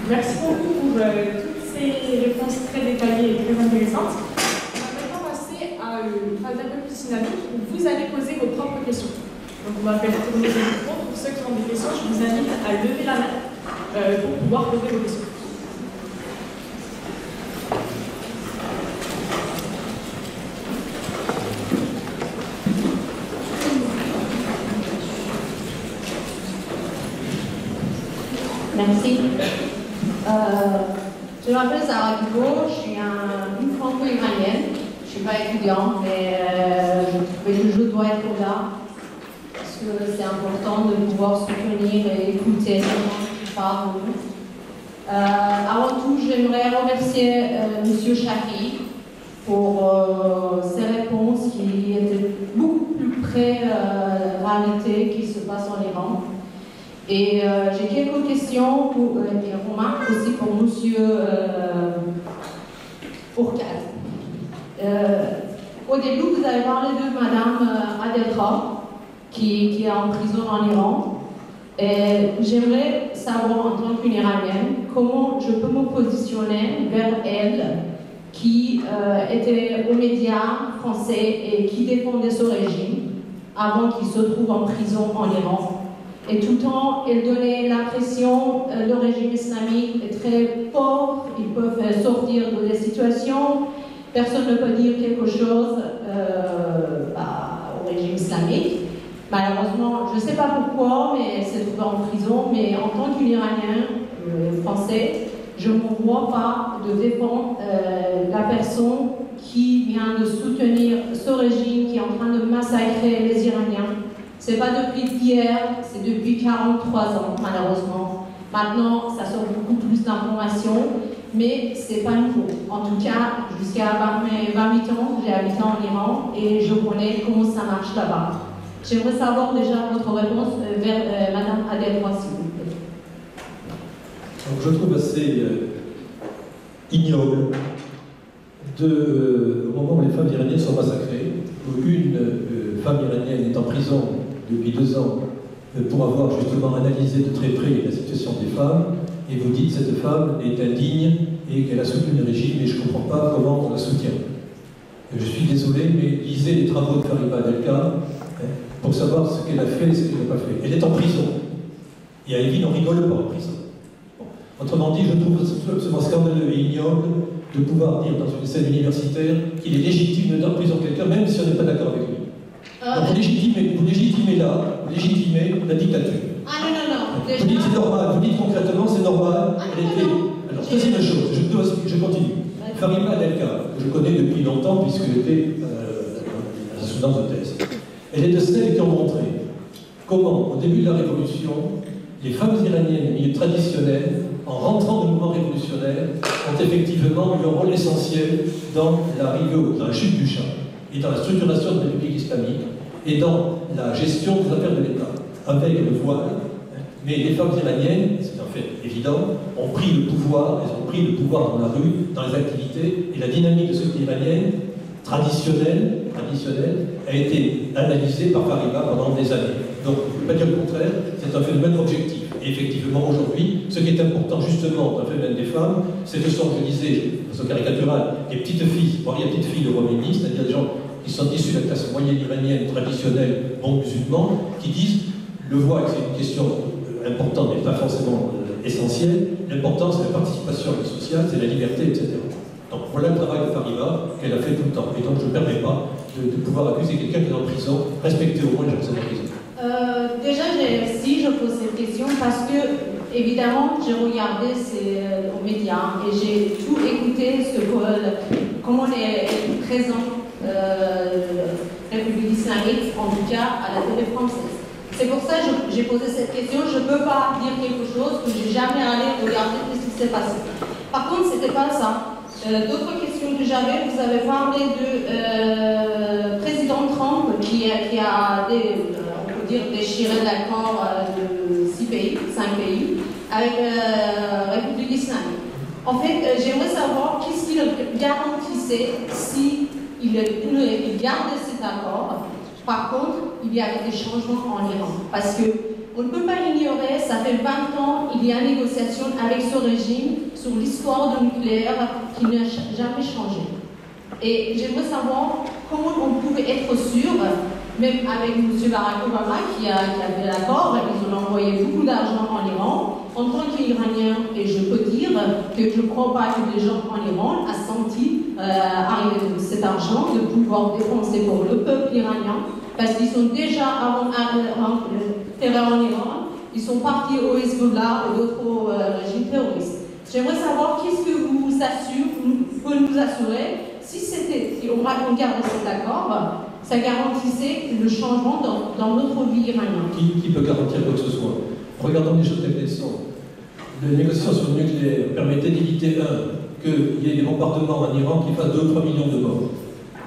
Merci beaucoup pour toutes ces réponses très détaillées et très intéressantes. On va maintenant passer à une phase un peu plus dynamique où vous allez poser vos propres questions. Donc on va faire tourner les micros. Pour ceux qui ont des questions, je vous invite à lever la main pour pouvoir poser vos questions. Merci. Je m'appelle Sarah Dubo, je suis une franco-iranienne. Je ne suis pas étudiante, mais je dois être là parce que c'est important de pouvoir soutenir et écouter les gens qui parlent de nous. Avant tout, j'aimerais remercier M. Shafi pour ses réponses qui étaient beaucoup plus près de la réalité qui se passe en Iran. Et j'ai quelques questions et remarques aussi pour M. Fourcade. Au début, vous avez parlé de Mme Adelkha, qui est en prison en Iran. J'aimerais savoir, en tant qu'une Iranienne, comment je peux me positionner vers elle, qui était aux médias français et qui défendait ce régime avant qu'il se trouve en prison en Iran. Et tout le temps, elle donnait l'impression que le régime islamique est très fort, ils peuvent sortir de des situations, personne ne peut dire quelque chose au régime islamique. Malheureusement, je ne sais pas pourquoi, mais elle s'est trouvée en prison, mais en tant qu'Iranien français, je ne vois pas de défendre la personne qui vient de soutenir ce régime qui est en train de massacrer les Iraniens. Ce n'est pas depuis hier, c'est depuis 43 ans, malheureusement. Maintenant, ça sort beaucoup plus d'informations, mais ce n'est pas nouveau. En tout cas, jusqu'à mes 28 ans, j'ai habité en Iran et je connais comment ça marche là-bas. J'aimerais savoir déjà votre réponse vers Mme Adelkha, s'il vous plaît. Donc, je trouve assez ignoble au moment où les femmes iraniennes sont massacrées, où une femme iranienne est en prison depuis 2 ans pour avoir justement analysé de très près la situation des femmes, et vous dites que cette femme est indigne et qu'elle a soutenu le régime, et je ne comprends pas comment on la soutient. Je suis désolé, mais lisez les travaux de Fariba Adelkha pour savoir ce qu'elle a fait et ce qu'elle n'a pas fait. Elle est en prison. Et à Evin, on rigole pas en prison. Bon. Autrement dit, je trouve ce scandaleux et ignoble de pouvoir dire dans une scène universitaire qu'il est légitime de mettre en prison quelqu'un, même si on n'est pas d'accord avec lui. Donc vous légitimez la dictature. Ah non, non, non. Vous dites c'est normal, vous dites concrètement c'est normal. Ah, Elle était... Alors, deuxième chose, je continue. Fariba Adelka, que je connais depuis longtemps puisqu'elle était à la soutenance de thèse. Elle est de celles qui ont montré comment, au début de la Révolution, les femmes iraniennes du milieu traditionnel, en rentrant dans le mouvement révolutionnaire, ont effectivement eu un rôle essentiel dans la chute du Shah, et dans la structuration de la République islamique, et dans la gestion des affaires de l'État, avec le voile. Mais les femmes iraniennes, c'est un fait évident, ont pris le pouvoir, elles ont pris le pouvoir dans la rue, dans les activités, et la dynamique de ce société iranienne, traditionnelle, a été analysée par Fariba pendant des années. Donc, je ne peux pas dire le contraire, c'est un phénomène objectif. Et effectivement, aujourd'hui, ce qui est important justement dans le phénomène des femmes, c'est que ce sont, je disais, de façon caricaturale, des petites filles, voire des petites filles de Khomeini, c'est-à-dire des gens qui sont issus de la classe moyenne iranienne traditionnelle, bon musulmans, qui disent le voile, c'est une question importante, mais pas forcément essentielle. L'important, c'est la participation à la vie sociale, c'est la liberté, etc. Donc voilà le travail de Fariba qu'elle a fait tout le temps. Et donc je ne me permets pas de pouvoir accuser quelqu'un qui est en prison, respecter au moins les gens qui sont en prison. Déjà, si je pose cette question, parce que, évidemment, j'ai regardé aux médias et j'ai tout écouté, comment est présent la République islamique, en tout cas à la télé française. C'est pour ça que j'ai posé cette question. Je ne peux pas dire quelque chose que je n'ai jamais allé regarder ce qui s'est passé. Par contre, ce n'était pas ça. D'autres questions que j'avais, vous avez parlé du président Trump qui a déchiré l'accord de 5 pays avec la République islamique. En fait, j'aimerais savoir qu'est-ce qu'il garantissait si il gardait cet accord. Par contre, il y avait des changements en Iran. Parce qu'on ne peut pas l'ignorer, ça fait 20 ans, il y a une négociation avec ce régime sur l'histoire du nucléaire qui n'a jamais changé. Et j'aimerais savoir comment on pouvait être sûr, même avec M. Barack Obama qui avait l'accord, ils ont envoyé beaucoup d'argent en Iran. En tant qu'Iranien, et je peux dire que je ne crois pas que les gens en Iran aient senti arriver cet argent de pouvoir dépenser pour le peuple iranien, parce qu'ils sont déjà avant le terreur en Iran, ils sont partis au Hezbollah et d'autres régimes terroristes. J'aimerais savoir qu'est-ce que vous pouvez nous assurer si on gardait cet accord, ça garantissait le changement dans notre vie iranienne. Qui peut garantir quoi que ce soit? Regardons les choses telles qu'elles sont. Les négociations sur le nucléaire permettaient d'éviter, qu'il y ait des bombardements en Iran qui fassent 2 ou 3 millions de morts.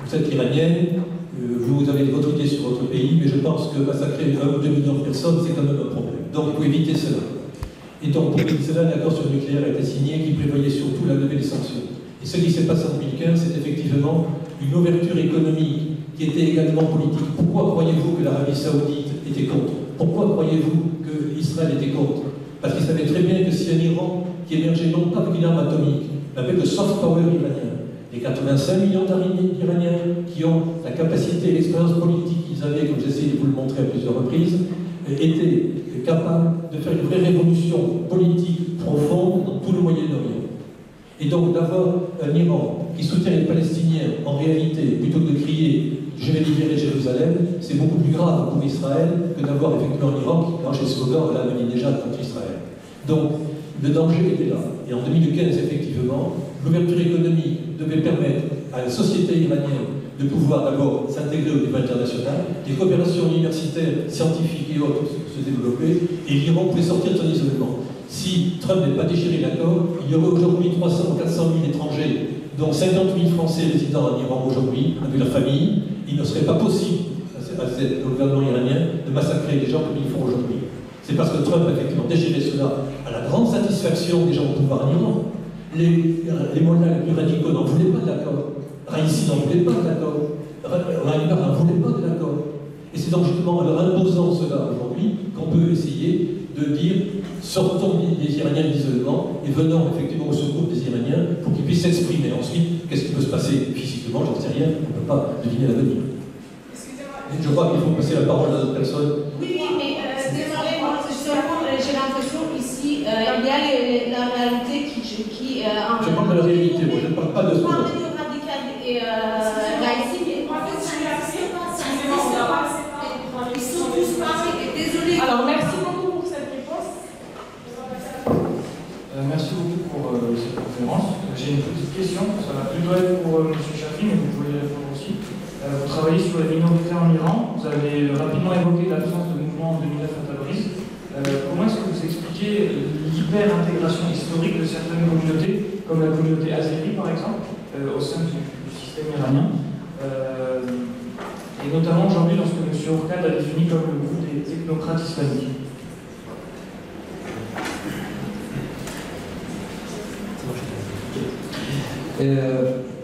Vous êtes iranienne, vous avez votre idée sur votre pays, mais je pense que massacrer 1 ou 2 millions de personnes, c'est quand même un problème. Donc il faut éviter cela. Et donc, pour éviter cela, l'accord sur le nucléaire a été signé qui prévoyait surtout la levée des sanctions. Et ce qui s'est passé en 2015, c'est effectivement une ouverture économique qui était également politique. Pourquoi croyez-vous que l'Arabie Saoudite était contre? Pourquoi croyez-vous que Israël était contre? Parce qu'ils savaient très bien que si un Iran qui émergeait non pas avec une arme atomique, mais avec le soft power iranien, les 85 millions d'Iraniens qui ont la capacité et l'expérience politique qu'ils avaient, comme j'essaie de vous le montrer à plusieurs reprises, étaient capables de faire une vraie révolution politique profonde dans tout le Moyen-Orient. Et donc d'avoir un Iran qui soutient les Palestiniens, en réalité, plutôt que de crier « je vais libérer Jérusalem », c'est beaucoup plus grave pour Israël que d'avoir effectivement un Iran qui lance les slogans à la déjà contre Israël. Donc le danger était là. Et en 2015, effectivement, l'ouverture économique devait permettre à la société iranienne de pouvoir d'abord s'intégrer au niveau international, des coopérations universitaires, scientifiques et autres se développer, et l'Iran pouvait sortir de son isolement. Si Trump n'avait pas déchiré l'accord, il y aurait aujourd'hui 300 ou 400 000 étrangers, dont 50 000 Français résidant en Iran aujourd'hui, avec leur famille. Il ne serait pas possible au gouvernement iranien de massacrer les gens comme ils font aujourd'hui. C'est parce que Trump a effectivement déchiré cela à la grande satisfaction des gens au pouvoir en Iran. Les mollahs les plus radicaux n'en voulaient pas de l'accord. Raïssi n'en voulait pas de l'accord. Reinhard n'en voulait pas de l'accord. Et c'est donc justement en leur imposant cela aujourd'hui qu'on peut essayer de dire sortons des Iraniens de l'isolement et venons effectivement au secours des Iraniens pour qu'ils puissent s'exprimer. Ensuite, qu'est-ce qui peut se passer physiquement? J'en sais rien, on ne peut pas deviner l'avenir. Je crois qu'il faut passer la parole à d'autres personnes. Oui, mais désolé, moi, justement, j'ai l'impression ici, il y a la réalité qui je parle de la réalité, moi, je ne parle pas pas de Vous sport. parlez de radical et laïcité. En fait, c'est un système. Ils sont tous pareils. Désolé. Alors, merci beaucoup pour cette réponse. Merci beaucoup pour cette conférence. J'ai une petite question, ça va plutôt être pour M. Chafi, mais vous pouvez y répondre aussi. Vous travaillez sur les minorités en Iran, vous avez rapidement évoqué l'absence de mouvement en 2009 à Tabriz. Comment est-ce que vous expliquez l'hyper-intégration historique de certaines communautés, comme la communauté azérie par exemple, au sein du système iranien, et notamment aujourd'hui dans ce que M. Ourkad a défini comme le groupe des technocrates islamiques?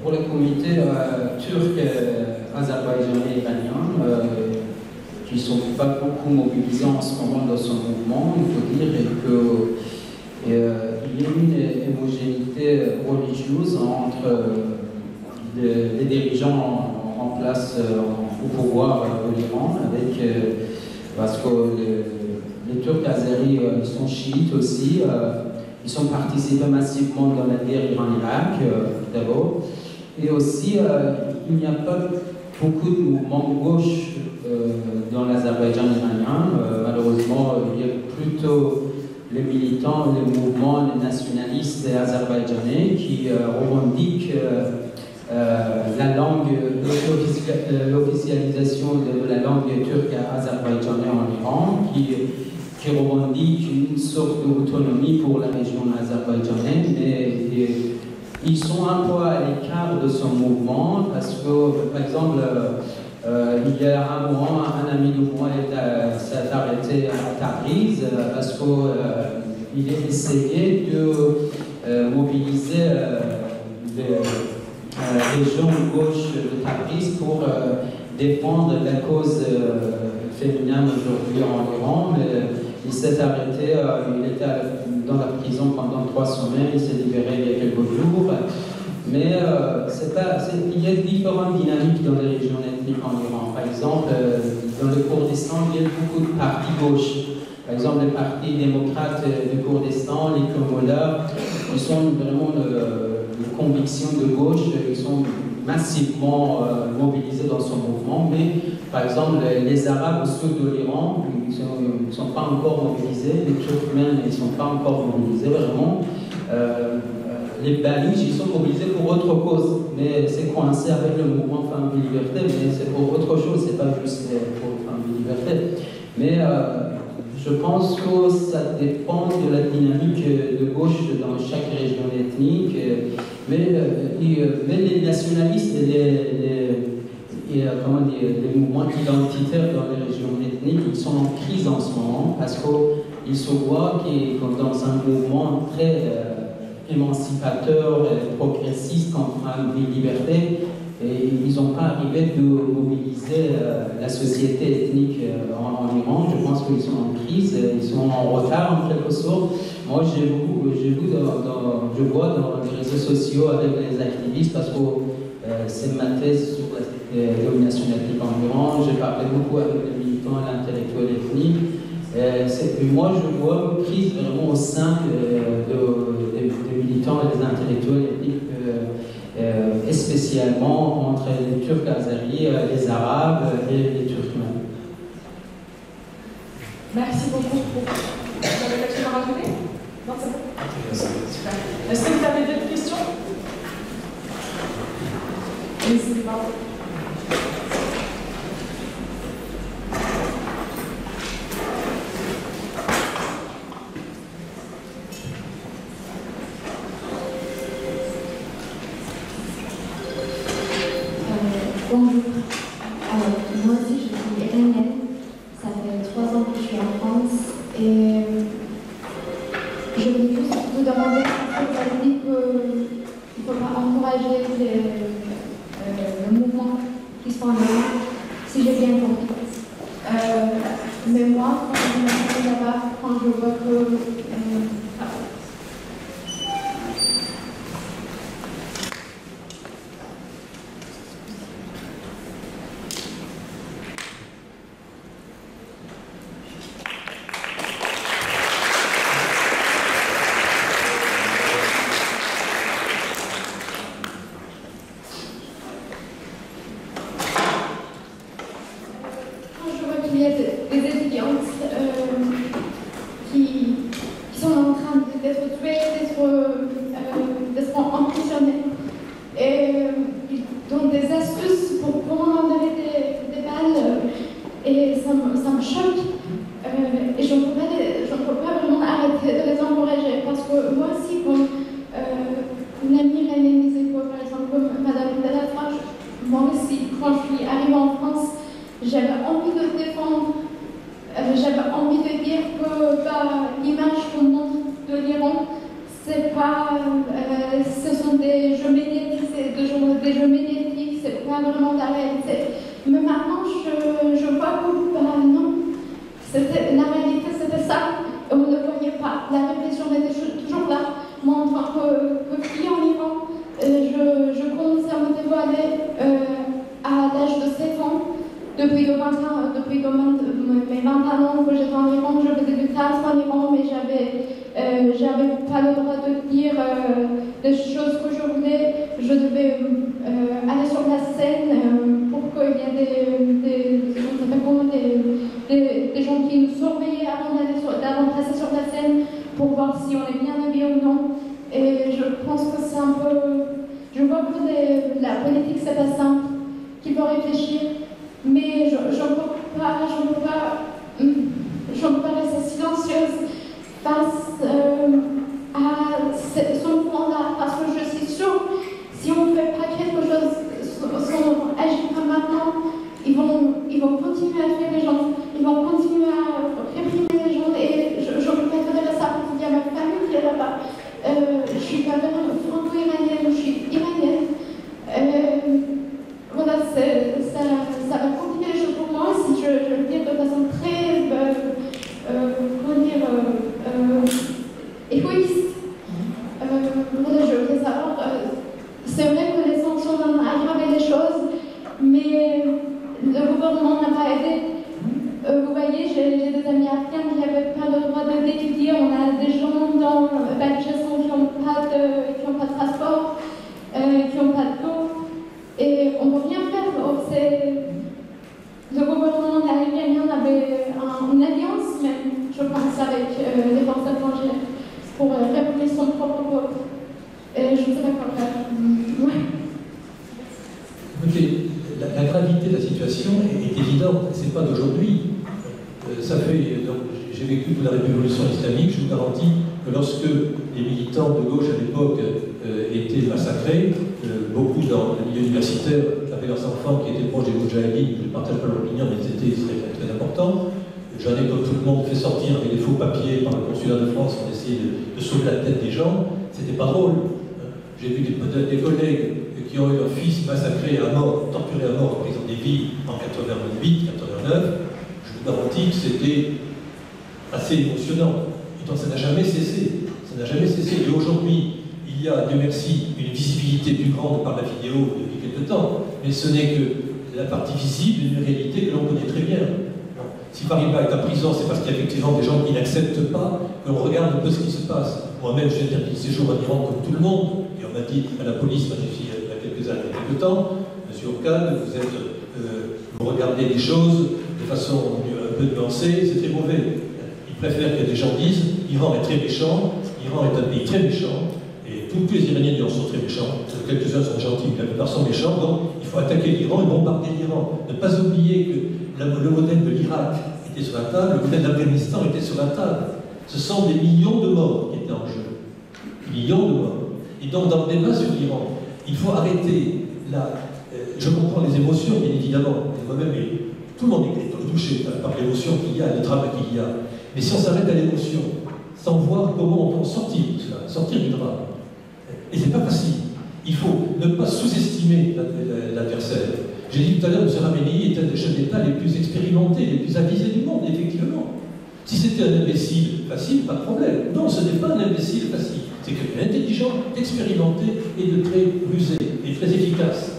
Pour la communauté turque, azerbaïdjanais et iranien, qui ne sont pas beaucoup mobilisés en ce moment dans ce mouvement, il faut dire qu'il y a une homogénéité religieuse entre les dirigeants en place au pouvoir de l'Iran, parce que les Turcs azéris sont chiites aussi. Ils ont participé massivement dans la guerre Iran-Irak, d'abord. Et aussi, il n'y a pas beaucoup de mouvements de gauche dans l'Azerbaïdjan iranien. Malheureusement, il y a plutôt les militants, les mouvements, les nationalistes azerbaïdjanais qui revendiquent la langue, l'officialisation de la langue turque azerbaïdjanaise en Iran, qui revendiquent une sorte d'autonomie pour la région azerbaïdjanaise, mais ils sont un peu à l'écart de ce mouvement parce que, par exemple, il y a un mois, un ami de moi s'est arrêté à Tabriz parce qu'il a essayé de mobiliser les gens de gauche de Tabriz pour défendre la cause féminine aujourd'hui en Iran. Mais il s'est arrêté, il était dans la prison pendant 3 semaines, il s'est libéré il y a quelques jours. Mais il y a différentes dynamiques dans les régions ethniques en Iran. Par exemple, dans le Kurdistan, il y a beaucoup de partis gauche. Par exemple, les partis démocrates du Kurdistan, les Kurdes, ils sont vraiment de conviction de gauche, ils sont massivement mobilisés dans ce mouvement, mais par exemple les Arabes au sud de l'Iran, ils ne sont pas encore mobilisés, les Turkmènes ils ne sont pas encore mobilisés vraiment, les Baluches ils sont mobilisés pour autre cause, mais c'est coincé avec le mouvement Femmes et Liberté, mais c'est pour autre chose, c'est pas juste pour Femmes et Liberté. Mais je pense que ça dépend de la dynamique de gauche dans chaque région ethnique, mais les nationalistes et les mouvements identitaires dans les régions ethniques, ils sont en crise en ce moment parce qu'ils se voient que dans un mouvement très émancipateur, progressiste contre la liberté, et ils n'ont pas arrivé de mobiliser la société ethnique en Iran. Je pense qu'ils sont en crise, ils sont en retard en quelque sorte. Moi, je vois dans les réseaux sociaux avec les activistes, parce que c'est ma thèse sur la domination ethnique en Iran. J'ai parlé beaucoup avec les militants et l'intellectuel ethnique. Moi, je vois une crise vraiment au sein des militants et des intellectuels ethniques. Et spécialement entre les Turcs azéris, les Arabes et les Turkmènes. Merci beaucoup. Vous avez quelque chose à rajouter? Non, c'est bon. Super. Est-ce que vous avez d'autres questions? N'hésitez pas. Bonjour. Alors, moi aussi, je suis iranienne. Ça fait 3 ans que je suis en France. Et je voulais juste vous demander si vous avez dit qu'il ne faut pas encourager le mouvement qui se fait en Iran, si j'ai bien compris. Mais moi, quand je me là-bas, quand je vois que sont en train d'être tués, d'être emprisonnés. Et ils donnent des astuces pour enlever des balles, et ça me choque. Et je ne peux pas vraiment arrêter de les encourager, parce que moi aussi, comme une amie iranienne disait, par exemple, comme Madame Delafra, moi aussi, quand je suis arrivée en France, j'avais envie de défendre, j'avais envie de dire que l'image qu'on montre de l'Iran, c'est pas, ce sont des jeux médiatiques, des jeux médiatiques, c'est pas vraiment la réalité. Mais maintenant, je vois que non, la réalité c'était ça, et on ne le voyait pas. La répression était toujours là. Moi, en tant que fille en Iran, je commençais à me dévoiler à l'âge de 7 ans. Depuis mes 21 ans que j'étais en Iran, je faisais du théâtre en Iran, mais j'avais pas le droit de dire des choses que je voulais. Je devais aller sur la scène pour qu'il y ait des gens qui nous surveillaient avant de passer sur la scène pour voir si on est bien habillé ou non. Et je pense que c'est un peu... Je vois que la politique, c'est pas simple, qu'il faut réfléchir. Mais je ne peux pas rester silencieuse face à son point-là, parce que je suis sûre, si on ne fait pas quelque chose, si on agit comme maintenant, ils vont continuer à tuer les gens, ils vont continuer à réprimer les gens, et je me mettrai ça pour dire à ma famille qui est là-bas. Je suis pas vraiment franco-iranienne, je suis iranienne. Voilà, ça va compliquer les choses pour moi si je le dis de façon très, égoïste. Voilà, je voulais savoir, c'est vrai que les sanctions ont aggravé les choses, mais le gouvernement n'a pas aidé. Vous voyez, j'ai des amis afghans qui n'avaient pas le droit d'étudier, on a des gens dans Balkhistan qui n'ont pas de passeport, qui n'ont pas d'eau. Et on ne peut rien faire. Le gouvernement iranien avait une alliance, même, je pense, avec les forces étrangères pour réprimer son propre peuple. Et je ne sais pas quoi faire. Ouais. Écoutez, la gravité de la situation est évidente, ce n'est pas d'aujourd'hui. J'ai vécu toute la révolution islamique, je vous garantis que lorsque les militants de gauche à l'époque étaient massacrés, beaucoup dans le milieu universitaire avaient leurs enfants qui étaient proches des Moudjahidines, je ne partage pas l'opinion, mais c'était très, très important. J'en ai, comme tout le monde, fait sortir avec des faux papiers par le consulat de France, on essayait de sauver la tête des gens. C'était pas drôle. J'ai vu des collègues qui ont eu leur fils massacré à mort, torturé à mort en prison des villes en 88, 89. Je vous garantis que c'était assez émotionnant. Et donc ça n'a jamais cessé. Ça n'a jamais cessé. Et aujourd'hui, il y a, Dieu merci, une visibilité plus grande par la vidéo depuis quelque temps, mais ce n'est que la partie visible d'une réalité que l'on connaît très bien. Si Fariba est en prison, c'est parce qu'il y a effectivement des gens qui n'acceptent pas qu'on regarde un peu ce qui se passe. Moi-même, j'ai interdit le séjour en Iran comme tout le monde, et on m'a dit à la police, moi j'ai dit il y a quelques temps, Monsieur Orkan, vous regardez les choses de façon un peu nuancée, c'est très mauvais. Ils préfèrent que des gens disent l'Iran est très méchant, l'Iran est un pays très méchant, et tous les Iraniens sont très méchants, quelques-uns sont gentils, mais la plupart sont méchants, donc il faut attaquer l'Iran et bombarder l'Iran. Ne pas oublier que le modèle de l'Irak était sur la table, le modèle d'Afghanistan était sur la table. Ce sont des millions de morts qui étaient en jeu. Des millions de morts. Et donc, dans le débat sur l'Iran, il faut arrêter je comprends les émotions, bien évidemment. Moi-même, tout le monde est touché par l'émotion qu'il y a, le drame qu'il y a. Mais si on s'arrête à l'émotion, sans voir comment on peut sortir de cela, sortir du drame, et c'est pas facile. Il faut ne pas sous-estimer l'adversaire. J'ai dit tout à l'heure, M. Khamenei est un des chefs d'État les plus expérimentés, les plus avisés du monde, effectivement. Si c'était un imbécile facile, pas de problème. Non, ce n'est pas un imbécile facile. C'est quelqu'un d'intelligent, d'expérimenté et de très rusé et très efficace.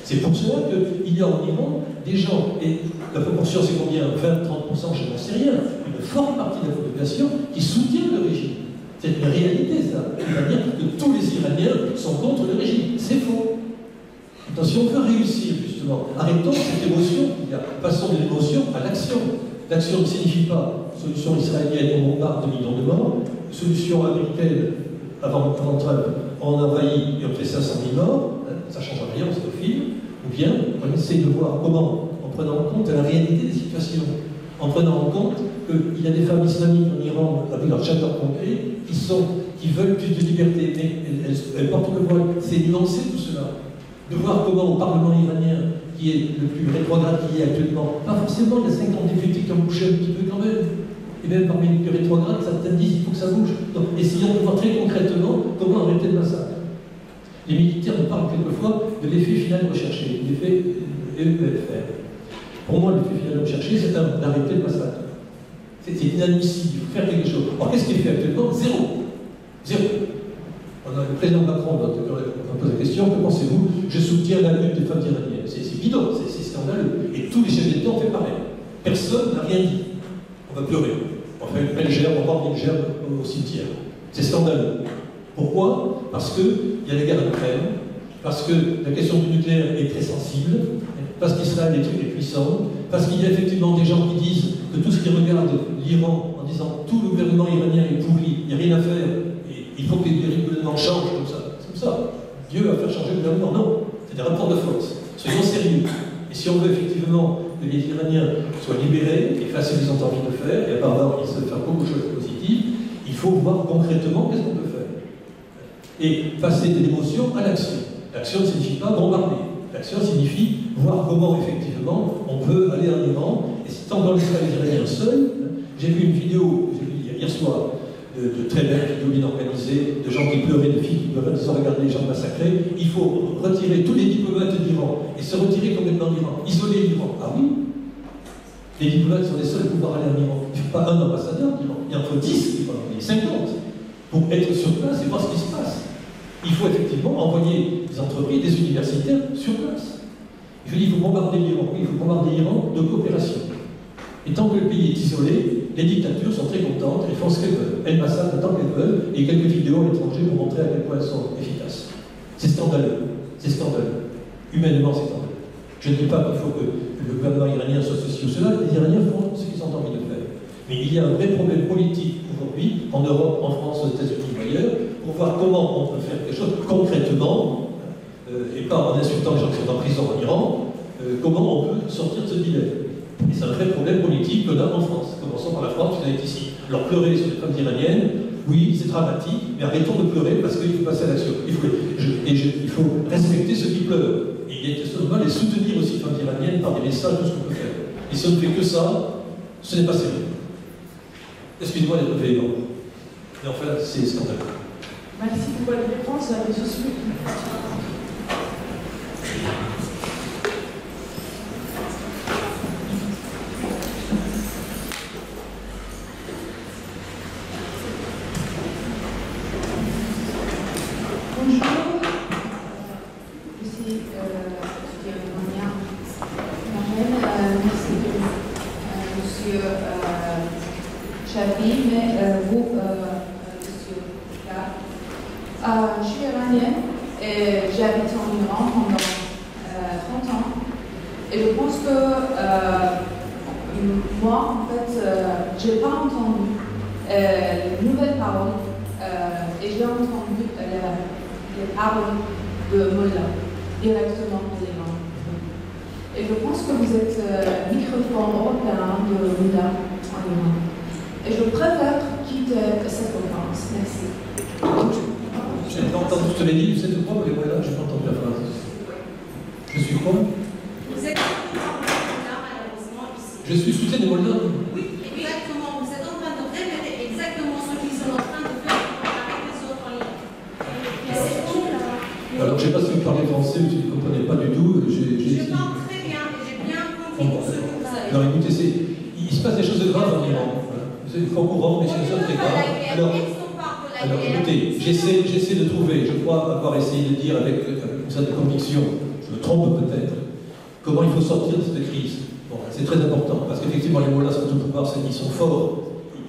C'est pour cela qu'il y a en Iran des gens, et la proportion c'est combien 20-30%, je n'en sais rien, une forte partie de la population qui soutient le régime. C'est une réalité, ça. C'est-à-dire que tous les Iraniens sont contre le régime. C'est faux. Donc, si on veut réussir, justement, arrêtons cette émotion qu'il y a. Passons de l'émotion à l'action. L'action ne signifie pas Solution israélienne, on bombarde 2 millions de morts. Solution américaine, avant Trump, on envahit et on fait 500 000 morts. Ça ne change rien, c'est au film. Ou bien, on essaie de voir comment, en prenant en compte la réalité des situations, en prenant en compte qu'il y a des femmes islamiques en Iran, avec leur château concret, qui veulent plus de liberté, mais elles portent le voile. C'est nuancé tout cela. De voir comment au Parlement iranien, qui est le plus rétrograde qu'il y ait actuellement, pas forcément, il y a 50 députés qui ont bougé un petit peu quand même. Et même parmi les plus rétrogrades, certains disent qu'il faut que ça bouge. Donc, essayons de voir très concrètement comment arrêter le massacre. Les militaires nous parlent quelquefois de l'effet final recherché, l'effet EFR. Pour moi, l'effet final recherché, c'est d'arrêter le massacre. C'est inadmissible, il faut faire quelque chose. Alors, qu'est-ce qui est fait actuellement? Zéro. On a le président Macron, on pose la question, que pensez-vous? Je soutiens la lutte des femmes iraniennes. C'est bidon, c'est scandaleux. Et tous les chefs d'État ont fait pareil. Personne n'a rien dit. On va pleurer. On fait une belle gerbe, on va une gerbe au cimetière. C'est scandaleux. Pourquoi? Parce qu'il y a la guerre en Ukraine, parce que la question du nucléaire est très sensible, parce qu'Israël est puissant, parce qu'il y a effectivement des gens qui disent que tout ce qui regarde l'Iran en disant tout le gouvernement iranien est pourri, il n'y a rien à faire, et il faut que les gouvernements changent comme ça. C'est comme ça. Dieu va faire changer le gouvernement. Non, c'est des rapports de force. Soyons sérieux. Et si on veut effectivement que les Iraniens soient libérés et fassent ce qu'ils ont envie de faire, et apparemment ils savent faire beaucoup de choses positives, il faut voir concrètement qu'est-ce qu'on peut faire. Et passer de l'émotion à l'action. L'action ne signifie pas bombarder. L'action signifie voir comment effectivement on peut aller en Iran. Et c'est tant qu'on laisse pas les Iraniens seuls. J'ai vu une vidéo, hier soir, de très belles vidéos bien organisées, de gens qui pleuraient, de filles qui pleuraient, en disant regardez les gens massacrés. Il faut retirer tous les diplomates d'Iran et se retirer complètement d'Iran, isoler l'Iran. Ah oui, les diplomates sont les seuls à pouvoir aller en Iran. Il ne faut pas un ambassadeur d'Iran, il en faut 10, il faut en envoyer 50 pour être sur place et voir ce qui se passe. Il faut effectivement envoyer des entreprises, des universitaires sur place. Je dis, il faut bombarder l'Iran. Oui, il faut bombarder l'Iran de coopération. Et tant que le pays est isolé, les dictatures sont très contentes, elles font ce qu'elles veulent. Elles massacrent tant qu'elles veulent, et quelques vidéos à l'étranger pour montrer à quel point elles sont efficaces. C'est scandaleux. C'est scandaleux. Humainement, c'est scandaleux. Je ne dis pas qu'il faut que le gouvernement iranien soit ceci ou cela, les Iraniens font ce qu'ils ont envie de faire. Mais il y a un vrai problème politique aujourd'hui, en Europe, en France, aux États-Unis ou ailleurs, pour voir comment on peut faire quelque chose concrètement, et pas en insultant les gens qui sont en prison en Iran, comment on peut sortir de ce dilemme. Et c'est un vrai problème politique qu'on a en France. Commençons par la France, qui est ici. Alors pleurer sur les femmes iraniennes, oui, c'est dramatique, mais arrêtons de pleurer parce qu'il faut passer à l'action. Il faut respecter ceux qui pleurent. Et il y a seulement les soutenir aussi, les femmes iraniennes, par des messages, tout ce qu'on peut faire. Et si on ne fait que ça, ce n'est pas sérieux. Excusez-moi d'être véhément. Mais enfin, c'est scandaleux. Merci pour votre réponse. La question suivante. Bonjour, je suis Monsieur Chafi, mais vous, Monsieur K. Je suis iranienne et j'ai habité en Iran pendant 30 ans. Et je pense que moi, en fait, je n'ai pas entendu les nouvelles paroles et j'ai entendu les paroles de Mollah directement de l'Iran. Et je pense que vous êtes microphone européen de Mollah en Iran. Et je préfère quitter cette conférence. Merci. Je n'ai pas entendu, je te l'ai dit, vous êtes quoi, mais voilà, je n'ai pas entendu la phrase. Je suis quoi? Vous êtes malheureusement ici. Je suis soutien des Moldats. Oui, exactement. Vous êtes en train de répéter exactement ce qu'ils sont en train de faire avec les autres en Iran. Et c'est tout là. Alors, je ne sais pas si vous parlez français ou si vous ne comprenez pas du tout. Je parle très bien et j'ai bien compris ce que vous avez. Alors, écoutez, il se passe des choses de graves en Iran. Vous êtes au courant, mais c'est des choses très graves. Alors, écoutez, j'essaie de trouver, je crois avoir essayé de dire avec une certaine conviction, je me trompe peut-être, comment il faut sortir de cette crise. Bon, c'est très important, parce qu'effectivement, les mollahs sont au pouvoir, ils sont forts.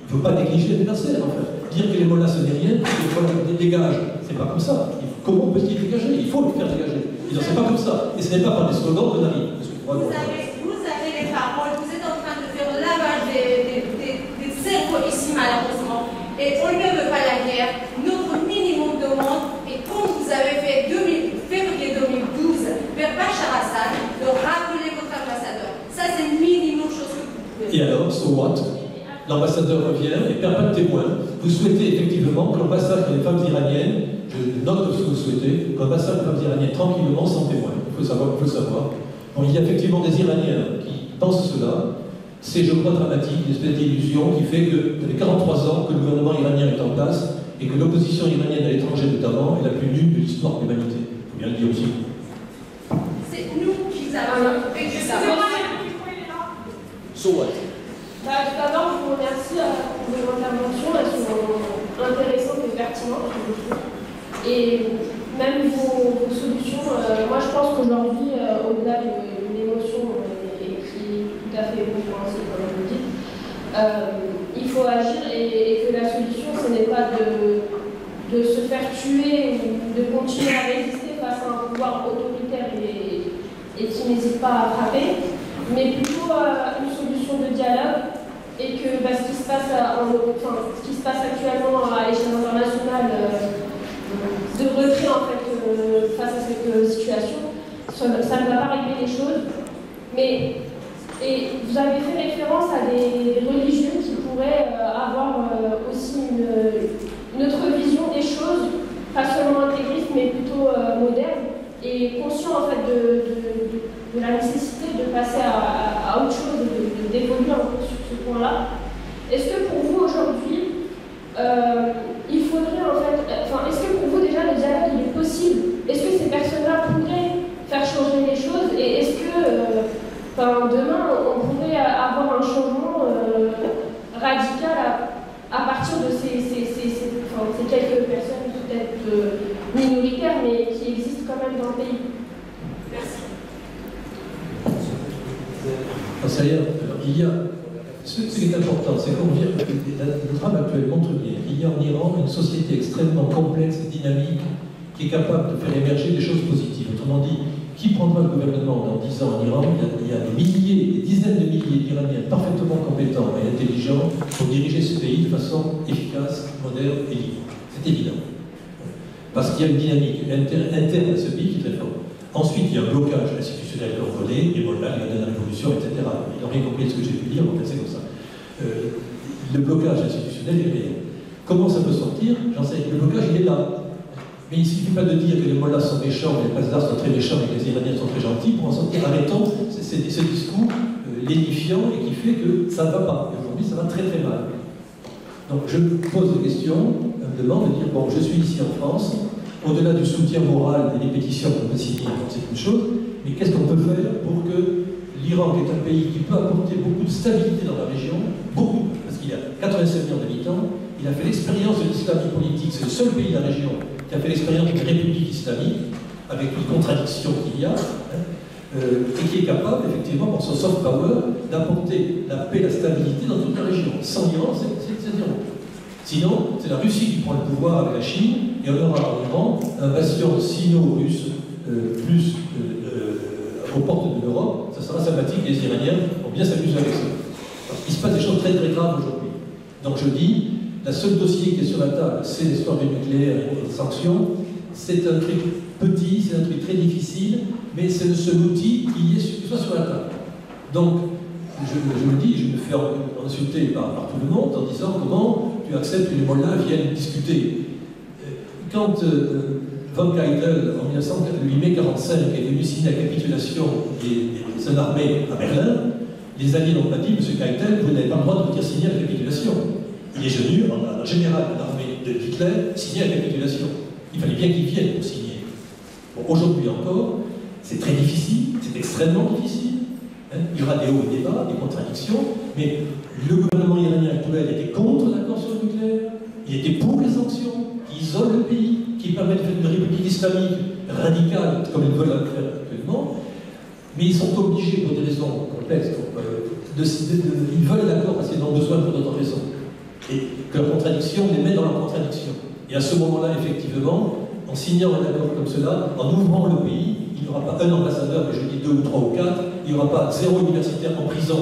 Il ne faut pas négliger l'adversaire, en fait. Dire que les mollahs, ce n'est rien, il faut les dégager. C'est pas comme ça. Comment peut-il dégager? Il faut le faire dégager. C'est pas comme ça. Et ce n'est pas par des slogans de Nari. Vous avez les paroles, vous êtes en train de faire le lavage des et on ne veut pas la guerre. Notre minimum de demande est, comme vous avez fait février 2012 vers Bachar Assad, de rappeler votre ambassadeur. Ça, c'est le minimum chose que vous pouvez. Et alors, so what? L'ambassadeur revient et perd pas de témoin. Vous souhaitez effectivement que l'ambassade des femmes iraniennes, je note ce que vous souhaitez, que l'ambassade des femmes iraniennes tranquillement sans témoin. Il faut le savoir. Bon, il y a effectivement des Iraniens qui pensent cela. C'est, je crois, dramatique, une espèce d'illusion qui fait que ça fait 43 ans que le gouvernement iranien est en place et que l'opposition iranienne à l'étranger notamment est la plus nulle de l'histoire de l'humanité. Il faut bien le dire aussi. C'est nous qui avons fait ça. So what? Tout d'abord, je vous remercie pour vos interventions. Elles sont intéressantes et pertinentes, je trouve. Et même vos solutions, moi je pense qu'aujourd'hui, au-delà de l'émotion et qui est tout à fait compréhensible, comme vous le dites, il faut agir et que la solution, ce n'est pas de se faire tuer ou de continuer à résister face à un pouvoir autoritaire et qui n'hésite pas à frapper, mais plutôt une solution de dialogue et que ce qui se passe actuellement à l'échelle internationale de retrait en fait face à cette situation, ça ne va pas régler les choses. Mais vous avez fait référence à des religieux qui pourraient avoir aussi une autre vision des choses, pas seulement intégriste mais plutôt moderne, et conscient en fait de la nécessité de passer à autre chose, d'évoluer un peu sur ce point-là. Est-ce que pour vous aujourd'hui, il faudrait en fait, est-ce que pour vous déjà le dialogue il est possible? Est-ce que ces personnes-là pourraient faire changer les choses? Et est-ce que demain on pourrait avoir un changement radical à partir de ces quelques personnes peut-être minoritaires mais qui existent quand même dans le pays? Merci. Il y a ce qui est important, c'est qu'on vient, le drame actuel montre bien, il y a en Iran une société extrêmement complexe et dynamique qui est capable de faire émerger des choses positives. Autrement dit, qui prendra le gouvernement dans 10 ans en Iran? Il y a des milliers, des dizaines de milliers d'Iraniens parfaitement compétents et intelligents pour diriger ce pays de façon efficace, moderne et libre. C'est évident. Parce qu'il y a une dynamique interne à ce pays qui est très forte. Ensuite, il y a un blocage institutionnel envolé, et voilà, il y a la révolution, etc. Ils n'ont rien compris de ce que j'ai pu dire, en fait, c'est comme ça. Le blocage institutionnel est réel. Comment ça peut sortir? J'en sais, le blocage, il est là. Mais il ne suffit pas de dire que les mollahs sont méchants, les Pasdars sont très méchants et que les Iraniens sont très gentils pour en sortir. Arrêtons ce discours lénifiant et qui fait que ça ne va pas. Et aujourd'hui, ça va très très mal. Donc je me pose des questions, me demande de dire, bon, je suis ici en France, au-delà du soutien moral et des pétitions qu'on peut signer, c'est une chose, mais qu'est-ce qu'on peut faire pour que l'Iran, qui est un pays qui peut apporter beaucoup de stabilité dans la région, beaucoup, parce qu'il y a 85 millions d'habitants, il a fait l'expérience de l'islamisme politique, c'est le seul pays de la région qui a fait l'expérience d'une république islamique, avec toutes les contradictions qu'il y a, et qui est capable, effectivement, par son soft power, d'apporter la paix, la stabilité dans toute la région. Sans l'Iran, c'est zéro. Sinon, c'est la Russie qui prend le pouvoir avec la Chine, et on aura en Iran un bastion sino-russe plus aux portes de l'Europe. Ça sera sympathique, les Iraniens vont bien s'amuser avec ça. Parce qu'il se passe des choses très très graves aujourd'hui. Donc je dis, le seul dossier qui est sur la table, c'est l'histoire du nucléaire et des sanctions. C'est un truc petit, c'est un truc très difficile, mais c'est le seul outil qui soit sur la table. Donc, je me dis, je me fais insulter par tout le monde en disant comment tu acceptes que les mollahs viennent discuter. Quand von Keitel, en 8 mai 1945, est venu signer la capitulation de son armée à Berlin, les Alliés n'ont pas dit, M. Keitel, vous n'avez pas le droit de venir signer la capitulation. Il est venu, en général de l'armée de Hitler, signer la capitulation. Il fallait bien qu'il vienne pour signer. Bon, aujourd'hui encore, c'est très difficile, c'est extrêmement difficile. Il y aura des hauts et des bas, des contradictions, mais le gouvernement iranien actuel était contre l'accord sur le nucléaire, il était pour les sanctions, qui isolent le pays, qui permettent de faire une république islamique radicale, comme ils veulent le faire actuellement, mais ils sont obligés, pour des raisons complexes, ils veulent l'accord parce qu'ils en ont besoin pour d'autres raisons, et que la contradiction les met dans leur contradiction. Et à ce moment-là, effectivement, en signant un accord comme cela, en ouvrant le pays, il n'y aura pas un ambassadeur, mais je dis 2 ou 3 ou 4, il n'y aura pas 0 universitaire en prison,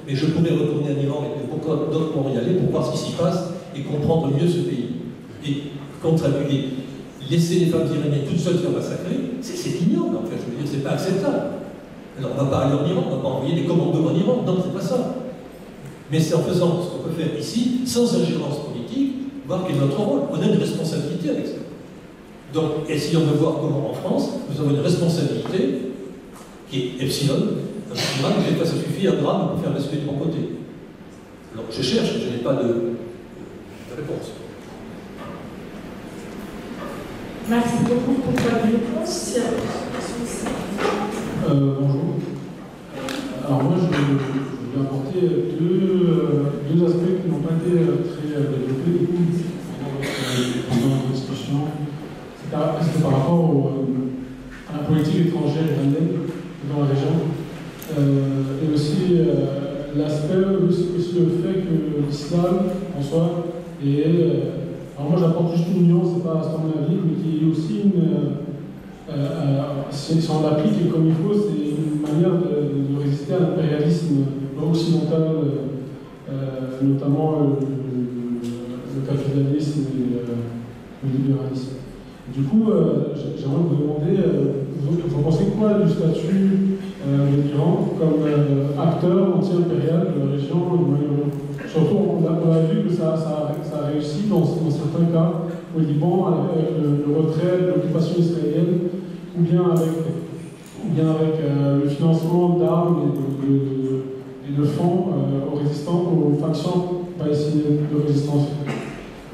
mais je pourrais retourner en Iran et pourquoi d'autres pourront y aller pour voir ce qui s'y passe et comprendre mieux ce pays. Et laisser les femmes iraniennes toutes seules se faire massacrer, c'est ignoble, en fait. Je veux dire, c'est pas acceptable. Alors, on ne va pas aller en Iran, on ne va pas envoyer des commandos en Iran, non, c'est pas ça. Mais c'est en faisant ce qu'on peut faire ici, sans ingérence politique, voir quel est notre rôle. On a une responsabilité avec ça. Donc, essayons de voir comment en France, nous avons une responsabilité qui est epsilon. Des fois, ça suffit un drame pour faire basculer de mon côté. Alors, je cherche, je n'ai pas de réponse. Merci beaucoup pour votre réponse. Bonjour. Alors moi, je vais apporter deux aspects qui n'ont pas été très développés pendant la discussion. C'était par rapport à la politique étrangère iranienne dans la région. Et aussi le fait que l'islam en soi est... alors moi j'apporte juste une nuance, c'est pas mon avis, mais qui est aussi si on l'applique comme il faut, c'est une manière de résister à l'impérialisme occidental, notamment le capitalisme et le libéralisme. Du coup, j'aimerais vous demander, vous pensez quoi du statut de l'Iran comme acteur anti-impérial de la région du Moyen-Orient? Surtout, on a vu que ça a réussi dans certains cas au Liban, avec le retrait de l'occupation israélienne, ou bien avec le financement d'armes et de fonds aux factions palestiniennes de résistance.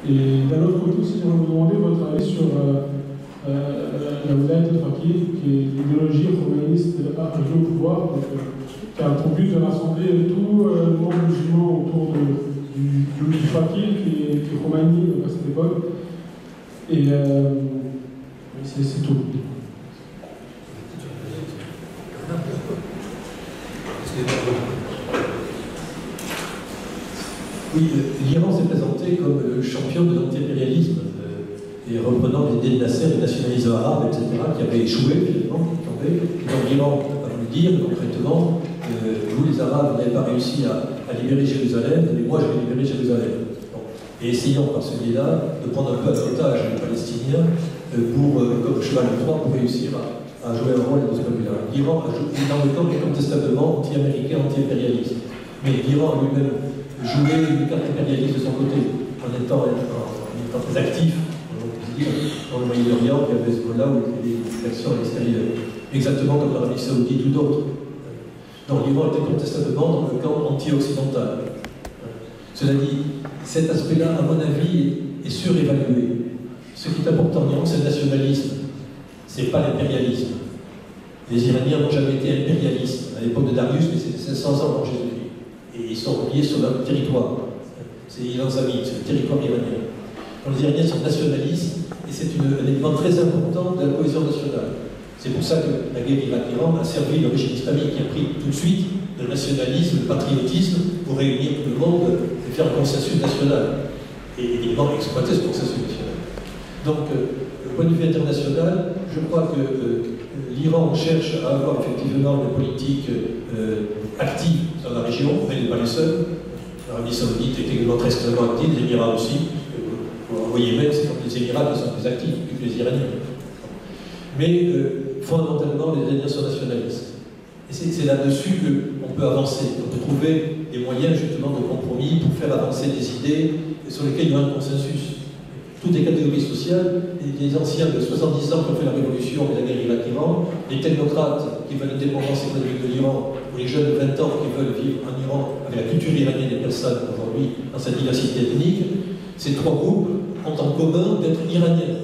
Et d'un autre côté aussi, j'aimerais vous demander votre avis sur la Wilayat al-Faqih, qui est l'idéologie khomeiniste arrivée au pouvoir, donc, qui a pour but de rassembler tout le monde musulman autour du Faqih, qui est Khomeini à cette époque. Et c'est tout. Oui, l'Iran s'est présenté comme le champion de l'anti-impérialisme, et reprenant l'idée de Nasser, le nationalisme arabe, etc., qui avait échoué finalement, qui tombait. Donc l'Iran n'a pas voulu dire concrètement, vous les Arabes n'avez pas réussi à libérer Jérusalem, mais moi je vais libérer Jérusalem. Bon. Et essayons par ce biais-là de prendre un peu à l'otage les Palestiniens comme cheval de Troie pour réussir à jouer un rôle dans ce point-là. L'Iran a joué dans le camp incontestablement anti-américain, anti-impérialiste. Mais l'Iran a lui-même joué une carte impérialiste de son côté, en étant très actif, dans le Moyen-Orient, puis à Hezbollah, où il y a des actions à l'extérieur. Exactement comme l'Arabie Saoudite ou d'autres. Donc l'Iran était incontestablement dans le camp anti-occidental. Cela dit, cet aspect-là, à mon avis, est surévalué. Ce qui est important en Iran, c'est le nationalisme. Ce n'est pas l'impérialisme. Les Iraniens n'ont jamais été impérialistes. À l'époque de Darius, mais c'était 500 ans avant Jésus-Christ. Et ils sont reliés sur leur territoire. C'est Iran Zami, c'est le territoire iranien. Donc les Iraniens sont nationalistes, et c'est un élément très important de la cohésion nationale. C'est pour ça que la guerre Irak-Iran a servi le régime islamique qui a pris tout de suite le nationalisme, le patriotisme, pour réunir tout le monde et faire un consensus national. Et évidemment exploiter ce consensus national. Donc, du point de vue international, je crois que l'Iran cherche à avoir effectivement une politique active dans la région, mais elle n'est pas les seuls. L'Arabie Saoudite est également très extrêmement active, les Émirats aussi. Vous voyez même, c'est comme les Émirats qui sont plus actifs que les Iraniens. Mais fondamentalement, les Iraniens sont nationalistes. Et c'est là-dessus qu'on peut avancer. On peut trouver des moyens justement de compromis pour faire avancer des idées sur lesquelles il y a un consensus. Toutes les catégories sociales, les anciens de 70 ans qui ont fait la révolution et la guerre Irak-Iran, les technocrates qui veulent l'indépendance économique de l'Iran, ou les jeunes de 20 ans qui veulent vivre en Iran avec la culture iranienne et persane aujourd'hui dans sa diversité ethnique, ces trois groupes ont en commun d'être iraniens.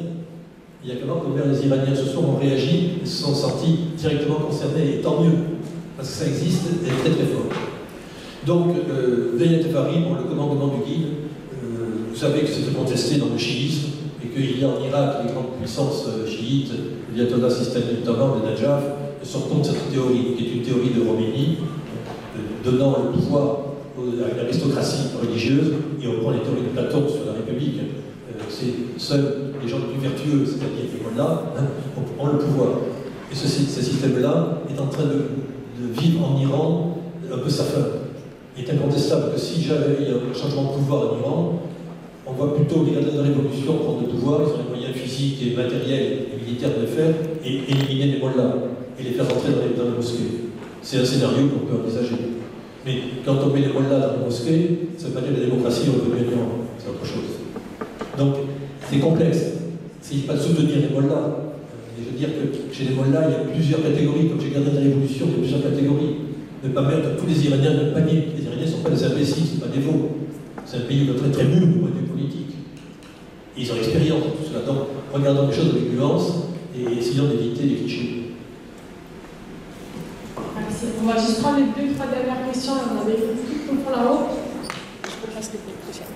Il y a comment combien les Iraniens ce soir ont réagi et se sont sentis directement concernés, et tant mieux, parce que ça existe et est très très fort. Donc, Wilayat al-Faqih, pour le commandement du guide, vous savez que c'est contesté dans le chiisme, et qu'il y a en Irak les grandes puissances chiites, l'Ayatollah Sistani notamment, de Najaf, sont contre cette théorie, qui est une théorie de Khomeini, donnant le pouvoir à l'aristocratie religieuse, et on prend les théories de Platon sur la République. C'est seuls les gens les plus vertueux, c'est-à-dire les mollahs, ont le pouvoir. Et ce système-là est en train de vivre en Iran un peu sa fin. Il est incontestable que si j'avais un changement de pouvoir en Iran, On voit plutôt les gardiens de la Révolution prendre le pouvoir, ils ont les moyens physiques et matériels et militaires de le faire, et éliminer les mollahs, et les faire rentrer dans la mosquée. C'est un scénario qu'on peut envisager. Mais quand on met les mollahs dans la mosquée, ça ne veut pas dire que la démocratie, on veut bien, c'est autre chose. Donc, c'est complexe. Il ne s'agit pas de soutenir les mollahs. Je veux dire que chez les mollahs, il y a plusieurs catégories. Comme j'ai gardé de la Révolution, il y a plusieurs catégories. Ne pas mettre tous les Iraniens dans le panier. Les Iraniens ne sont pas des imbéciles, ce ne sont pas des veaux. C'est un pays très très mûr du point de vue politique. Et ils ont l'expérience de tout cela. Donc, regardons les choses avec nuance et essayons d'éviter les clichés. Merci. On va juste prendre les 2-3 dernières questions. On avait tout au fond là-haut. Je peux passer les prochaines.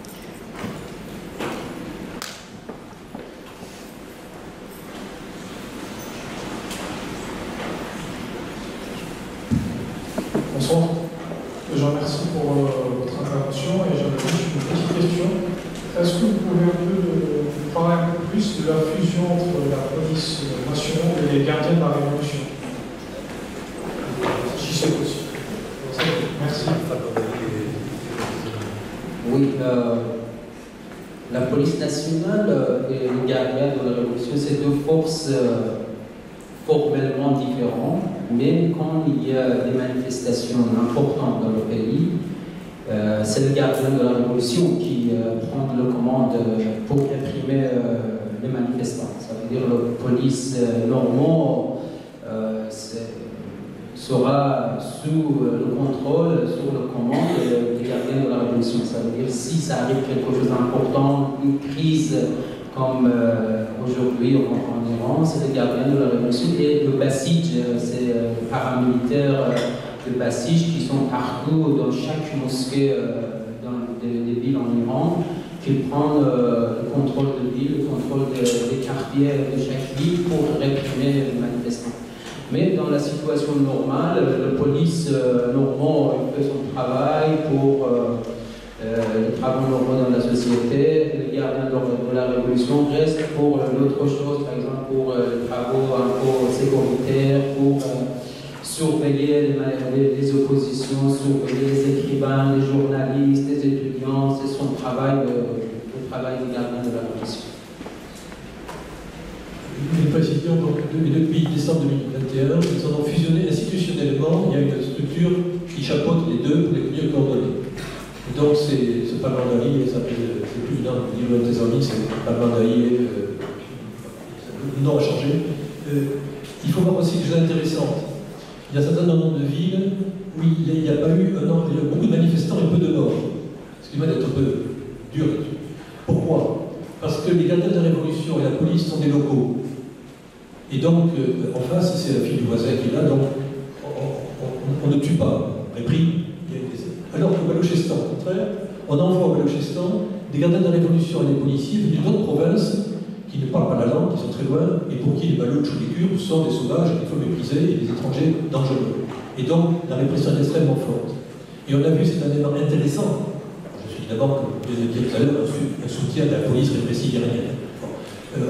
Bonsoir. Je vous remercie pour votre intervention et j'avais juste une petite question. Est-ce que vous pouvez un peu nous parler un peu plus de la fusion entre la police nationale et les gardiens de la Révolution? Si c'est possible. Merci. Oui, la police nationale et les gardiens de la Révolution, c'est deux forces formellement différentes, mais quand il y a des manifestations importantes dans le pays, c'est le gardien de la Révolution qui prend le commande pour réprimer les manifestants. Ça veut dire que la police normand sera sous le contrôle, sous le commande des gardiens de la Révolution. Ça veut dire si ça arrive quelque chose d'important, une crise comme aujourd'hui en Iran, c'est les gardiens de la Révolution et le Basij, c'est les paramilitaires de Basij qui sont partout dans chaque mosquée dans des villes en Iran, qui prennent le contrôle de ville, le contrôle des quartiers de chaque ville pour réprimer les manifestants. Mais dans la situation normale, la police normande fait son travail pour les travaux normaux dans la société, les gardiens de la Révolution restent pour l'autre chose, par exemple pour les travaux un peu sécuritaires, pour surveiller les oppositions, surveiller les écrivains, les journalistes, les étudiants. C'est son travail, le travail des gardiens de la Révolution. Une précision, donc, depuis décembre 2021, ils en ont fusionné institutionnellement. Il y a une structure qui chapeaute les deux pour les mieux coordonner. Et donc, c'est pas Mandaï, c'est plus dans le livre des amis, c'est pas Mandaï, le nom a changé. Il faut voir aussi des choses intéressantes. Il y a un certain nombre de villes où il n'y a pas eu il y a beaucoup de manifestants et peu de morts. Excusez-moi d'être un peu dur là-dessus. Pourquoi? Parce que les gardiens de la Révolution et la police sont des locaux. Et donc, en face, c'est la fille du voisin qui est là, donc on ne tue pas, on réprime. Alors qu'au Balochistan, au contraire, on envoie au Balochistan des gardiens de la Révolution et des policiers venus d'autres provinces qui ne parlent pas la langue, qui sont très loin, et pour qui les Baloches ou les Kurdes sont des sauvages qu'il faut mépriser et des étrangers dangereux. Et donc, la répression est extrêmement forte. Et on a vu cet élément intéressant. Je suis évidemment, comme je l'ai dit tout à l'heure, un soutien de la police répressive iranienne.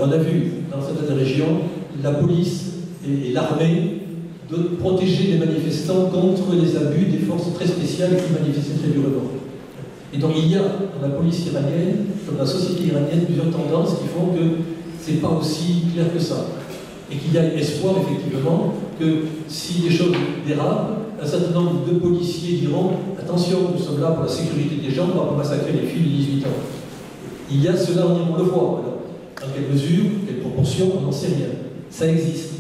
On a vu dans certaines régions la police et l'armée de protéger les manifestants contre les abus des forces très spéciales qui manifestaient très durement. Et donc il y a dans la police iranienne, dans la société iranienne, plusieurs tendances qui font que c'est pas aussi clair que ça. Et qu'il y a espoir effectivement que si les choses dérapent, un certain nombre de policiers diront attention, nous sommes là pour la sécurité des gens, on va pas massacrer les filles de 18 ans. Il y a cela, on le voit. Alors, dans quelle mesure, quelle proportion, on n'en sait rien. Ça existe.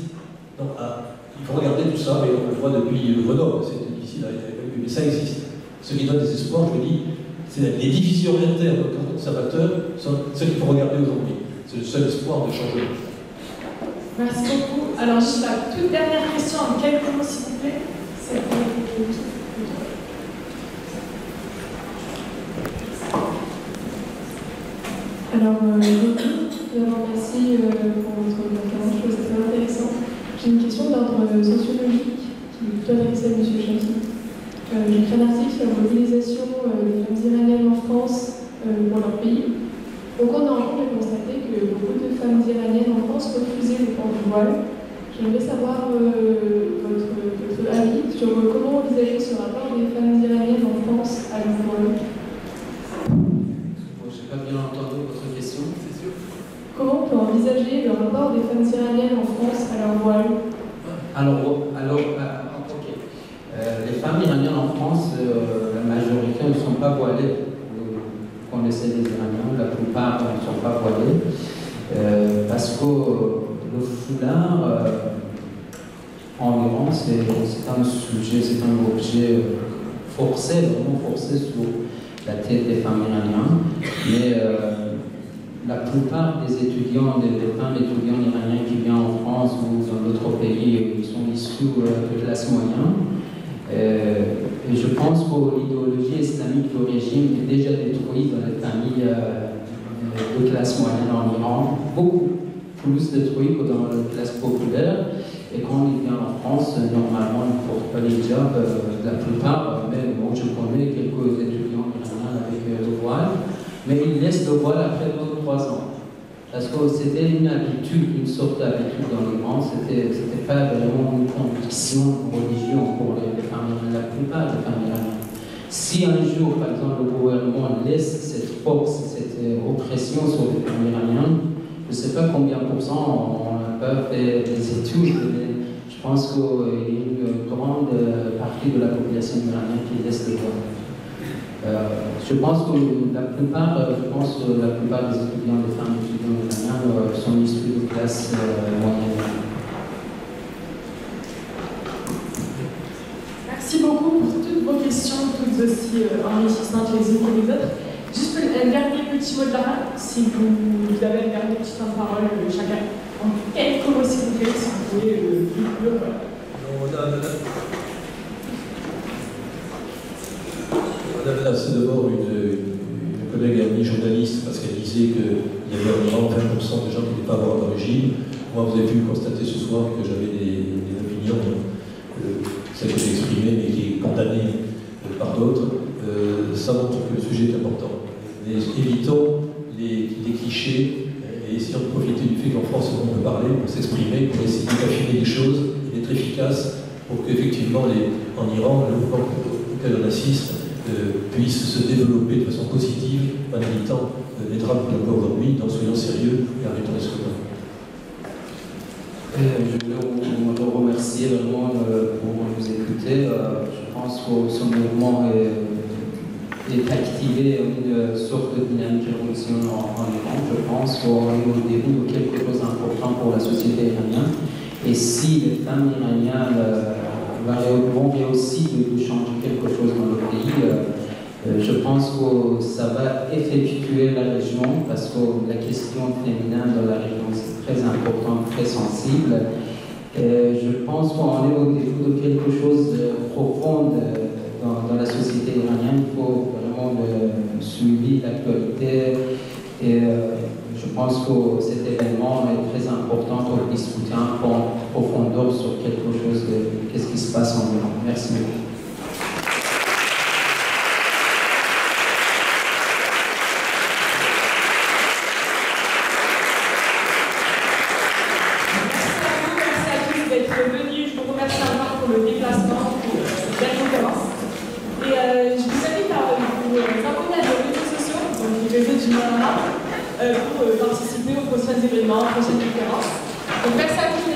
Donc, il faut regarder tout ça, mais on le voit depuis le Grenoble, c'est difficile à évaluer, mais ça existe. Ce qui donne des espoirs, je le dis, c'est les divisions internes au camp conservateur sont celles qu'il faut regarder aujourd'hui. C'est le seul espoir de changement. Merci beaucoup. Alors, juste la toute dernière question en quelques mots, s'il vous plaît. Alors, je vous remercie pour votre conférence, je trouve ça très intéressant. J'ai une question d'ordre sociologique qui est adressée à M. Chafi. J'ai écrit un article sur la mobilisation des femmes iraniennes en France pour leur pays. Au cours d'un jour, j'ai constaté que beaucoup de femmes iraniennes en France refusaient le port du voile. J'aimerais savoir votre avis sur comment envisager ce rapport des femmes iraniennes en France à leur voile. Je n'ai pas bien entendu envisager le rapport des femmes iraniennes en France à leur voile? Ok. Les femmes iraniennes en France, la majorité ne sont pas voilées. Vous connaissez les Iraniens, la plupart ne sont pas voilées. Parce que le foulard en Iran, c'est un sujet, c'est un objet forcé, vraiment forcé sur la tête des femmes iraniennes. Mais la plupart des étudiants, des femmes étudiantes iraniennes qui viennent en France ou dans d'autres pays, ils sont issus de classe moyenne. Et je pense que l'idéologie islamique du régime est déjà détruite dans les familles de classe moyenne en Iran, beaucoup plus détruite que dans la classe populaire. Et quand ils viennent en France, normalement, ils ne portent pas les hijab, la plupart, mais bon, je connais quelques étudiants iraniens avec le voile, mais ils laissent le voile après 2 ou 3 ans. Parce que c'était une habitude, une sorte d'habitude dans l'Iran, c'était pas vraiment une conviction religieuse pour les femmes iraniennes, la plupart des femmes iraniennes. Si un jour, par exemple, le gouvernement laisse cette force, cette oppression sur les femmes iraniennes, je ne sais pas combien pourcent on n'a pas fait des études, mais je pense qu'il y a une grande partie de la population iranienne qui laisse le voile. Je pense que la plupart des étudiants, des femmes étudiantes iraniennes sont issus de classes moyennes. Merci beaucoup pour toutes vos questions, toutes aussi enrichissantes les unes que les autres. Juste un dernier petit mot de la fin, si vous avez un dernier petit temps de parole, chacun. En quelques mots, s'il vous plaît, si vous pouvez conclure. Là, c'est d'abord une collègue amie journaliste, parce qu'elle disait qu'il y avait environ 20% de gens qui n'étaient pas favorables au régime. Moi, vous avez pu constater ce soir que j'avais des opinions, celle que j'ai exprimée, mais qui est condamnée par d'autres. Ça montre que le sujet est important. Mais évitons les clichés et essayons de profiter du fait qu'en France, on peut parler, pour s'exprimer, pour essayer d'affiner les choses et d'être efficace pour qu'effectivement, en Iran, le mouvement auquel on assiste puisse se développer de façon positive en évitant les drames qu'on voit aujourd'hui. Donc soyons sérieux et arrêtons les scrutins. Je voulais vous remercier vraiment pour nous écouter. Je pense que ce mouvement est activé une sorte de dynamique révolutionnaire en Iran. Je pense qu'on est au début de quelque chose d'important pour la société iranienne. Et si les femmes iraniennes vont réussir de changer quelque chose dans le pays, je pense que ça va effectuer la région, parce que la question féminine dans la région c'est très importante, très sensible. Je pense qu'on est au début de quelque chose de profond dans la société iranienne. Il faut vraiment suivre l'actualité. Et je pense que cet événement est très important pour discuter en profondeur sur quelque chose de qu'est-ce qui se passe en Iran. Merci beaucoup. Pour participer aux prochains événements, aux prochaines conférences. Donc merci à tous.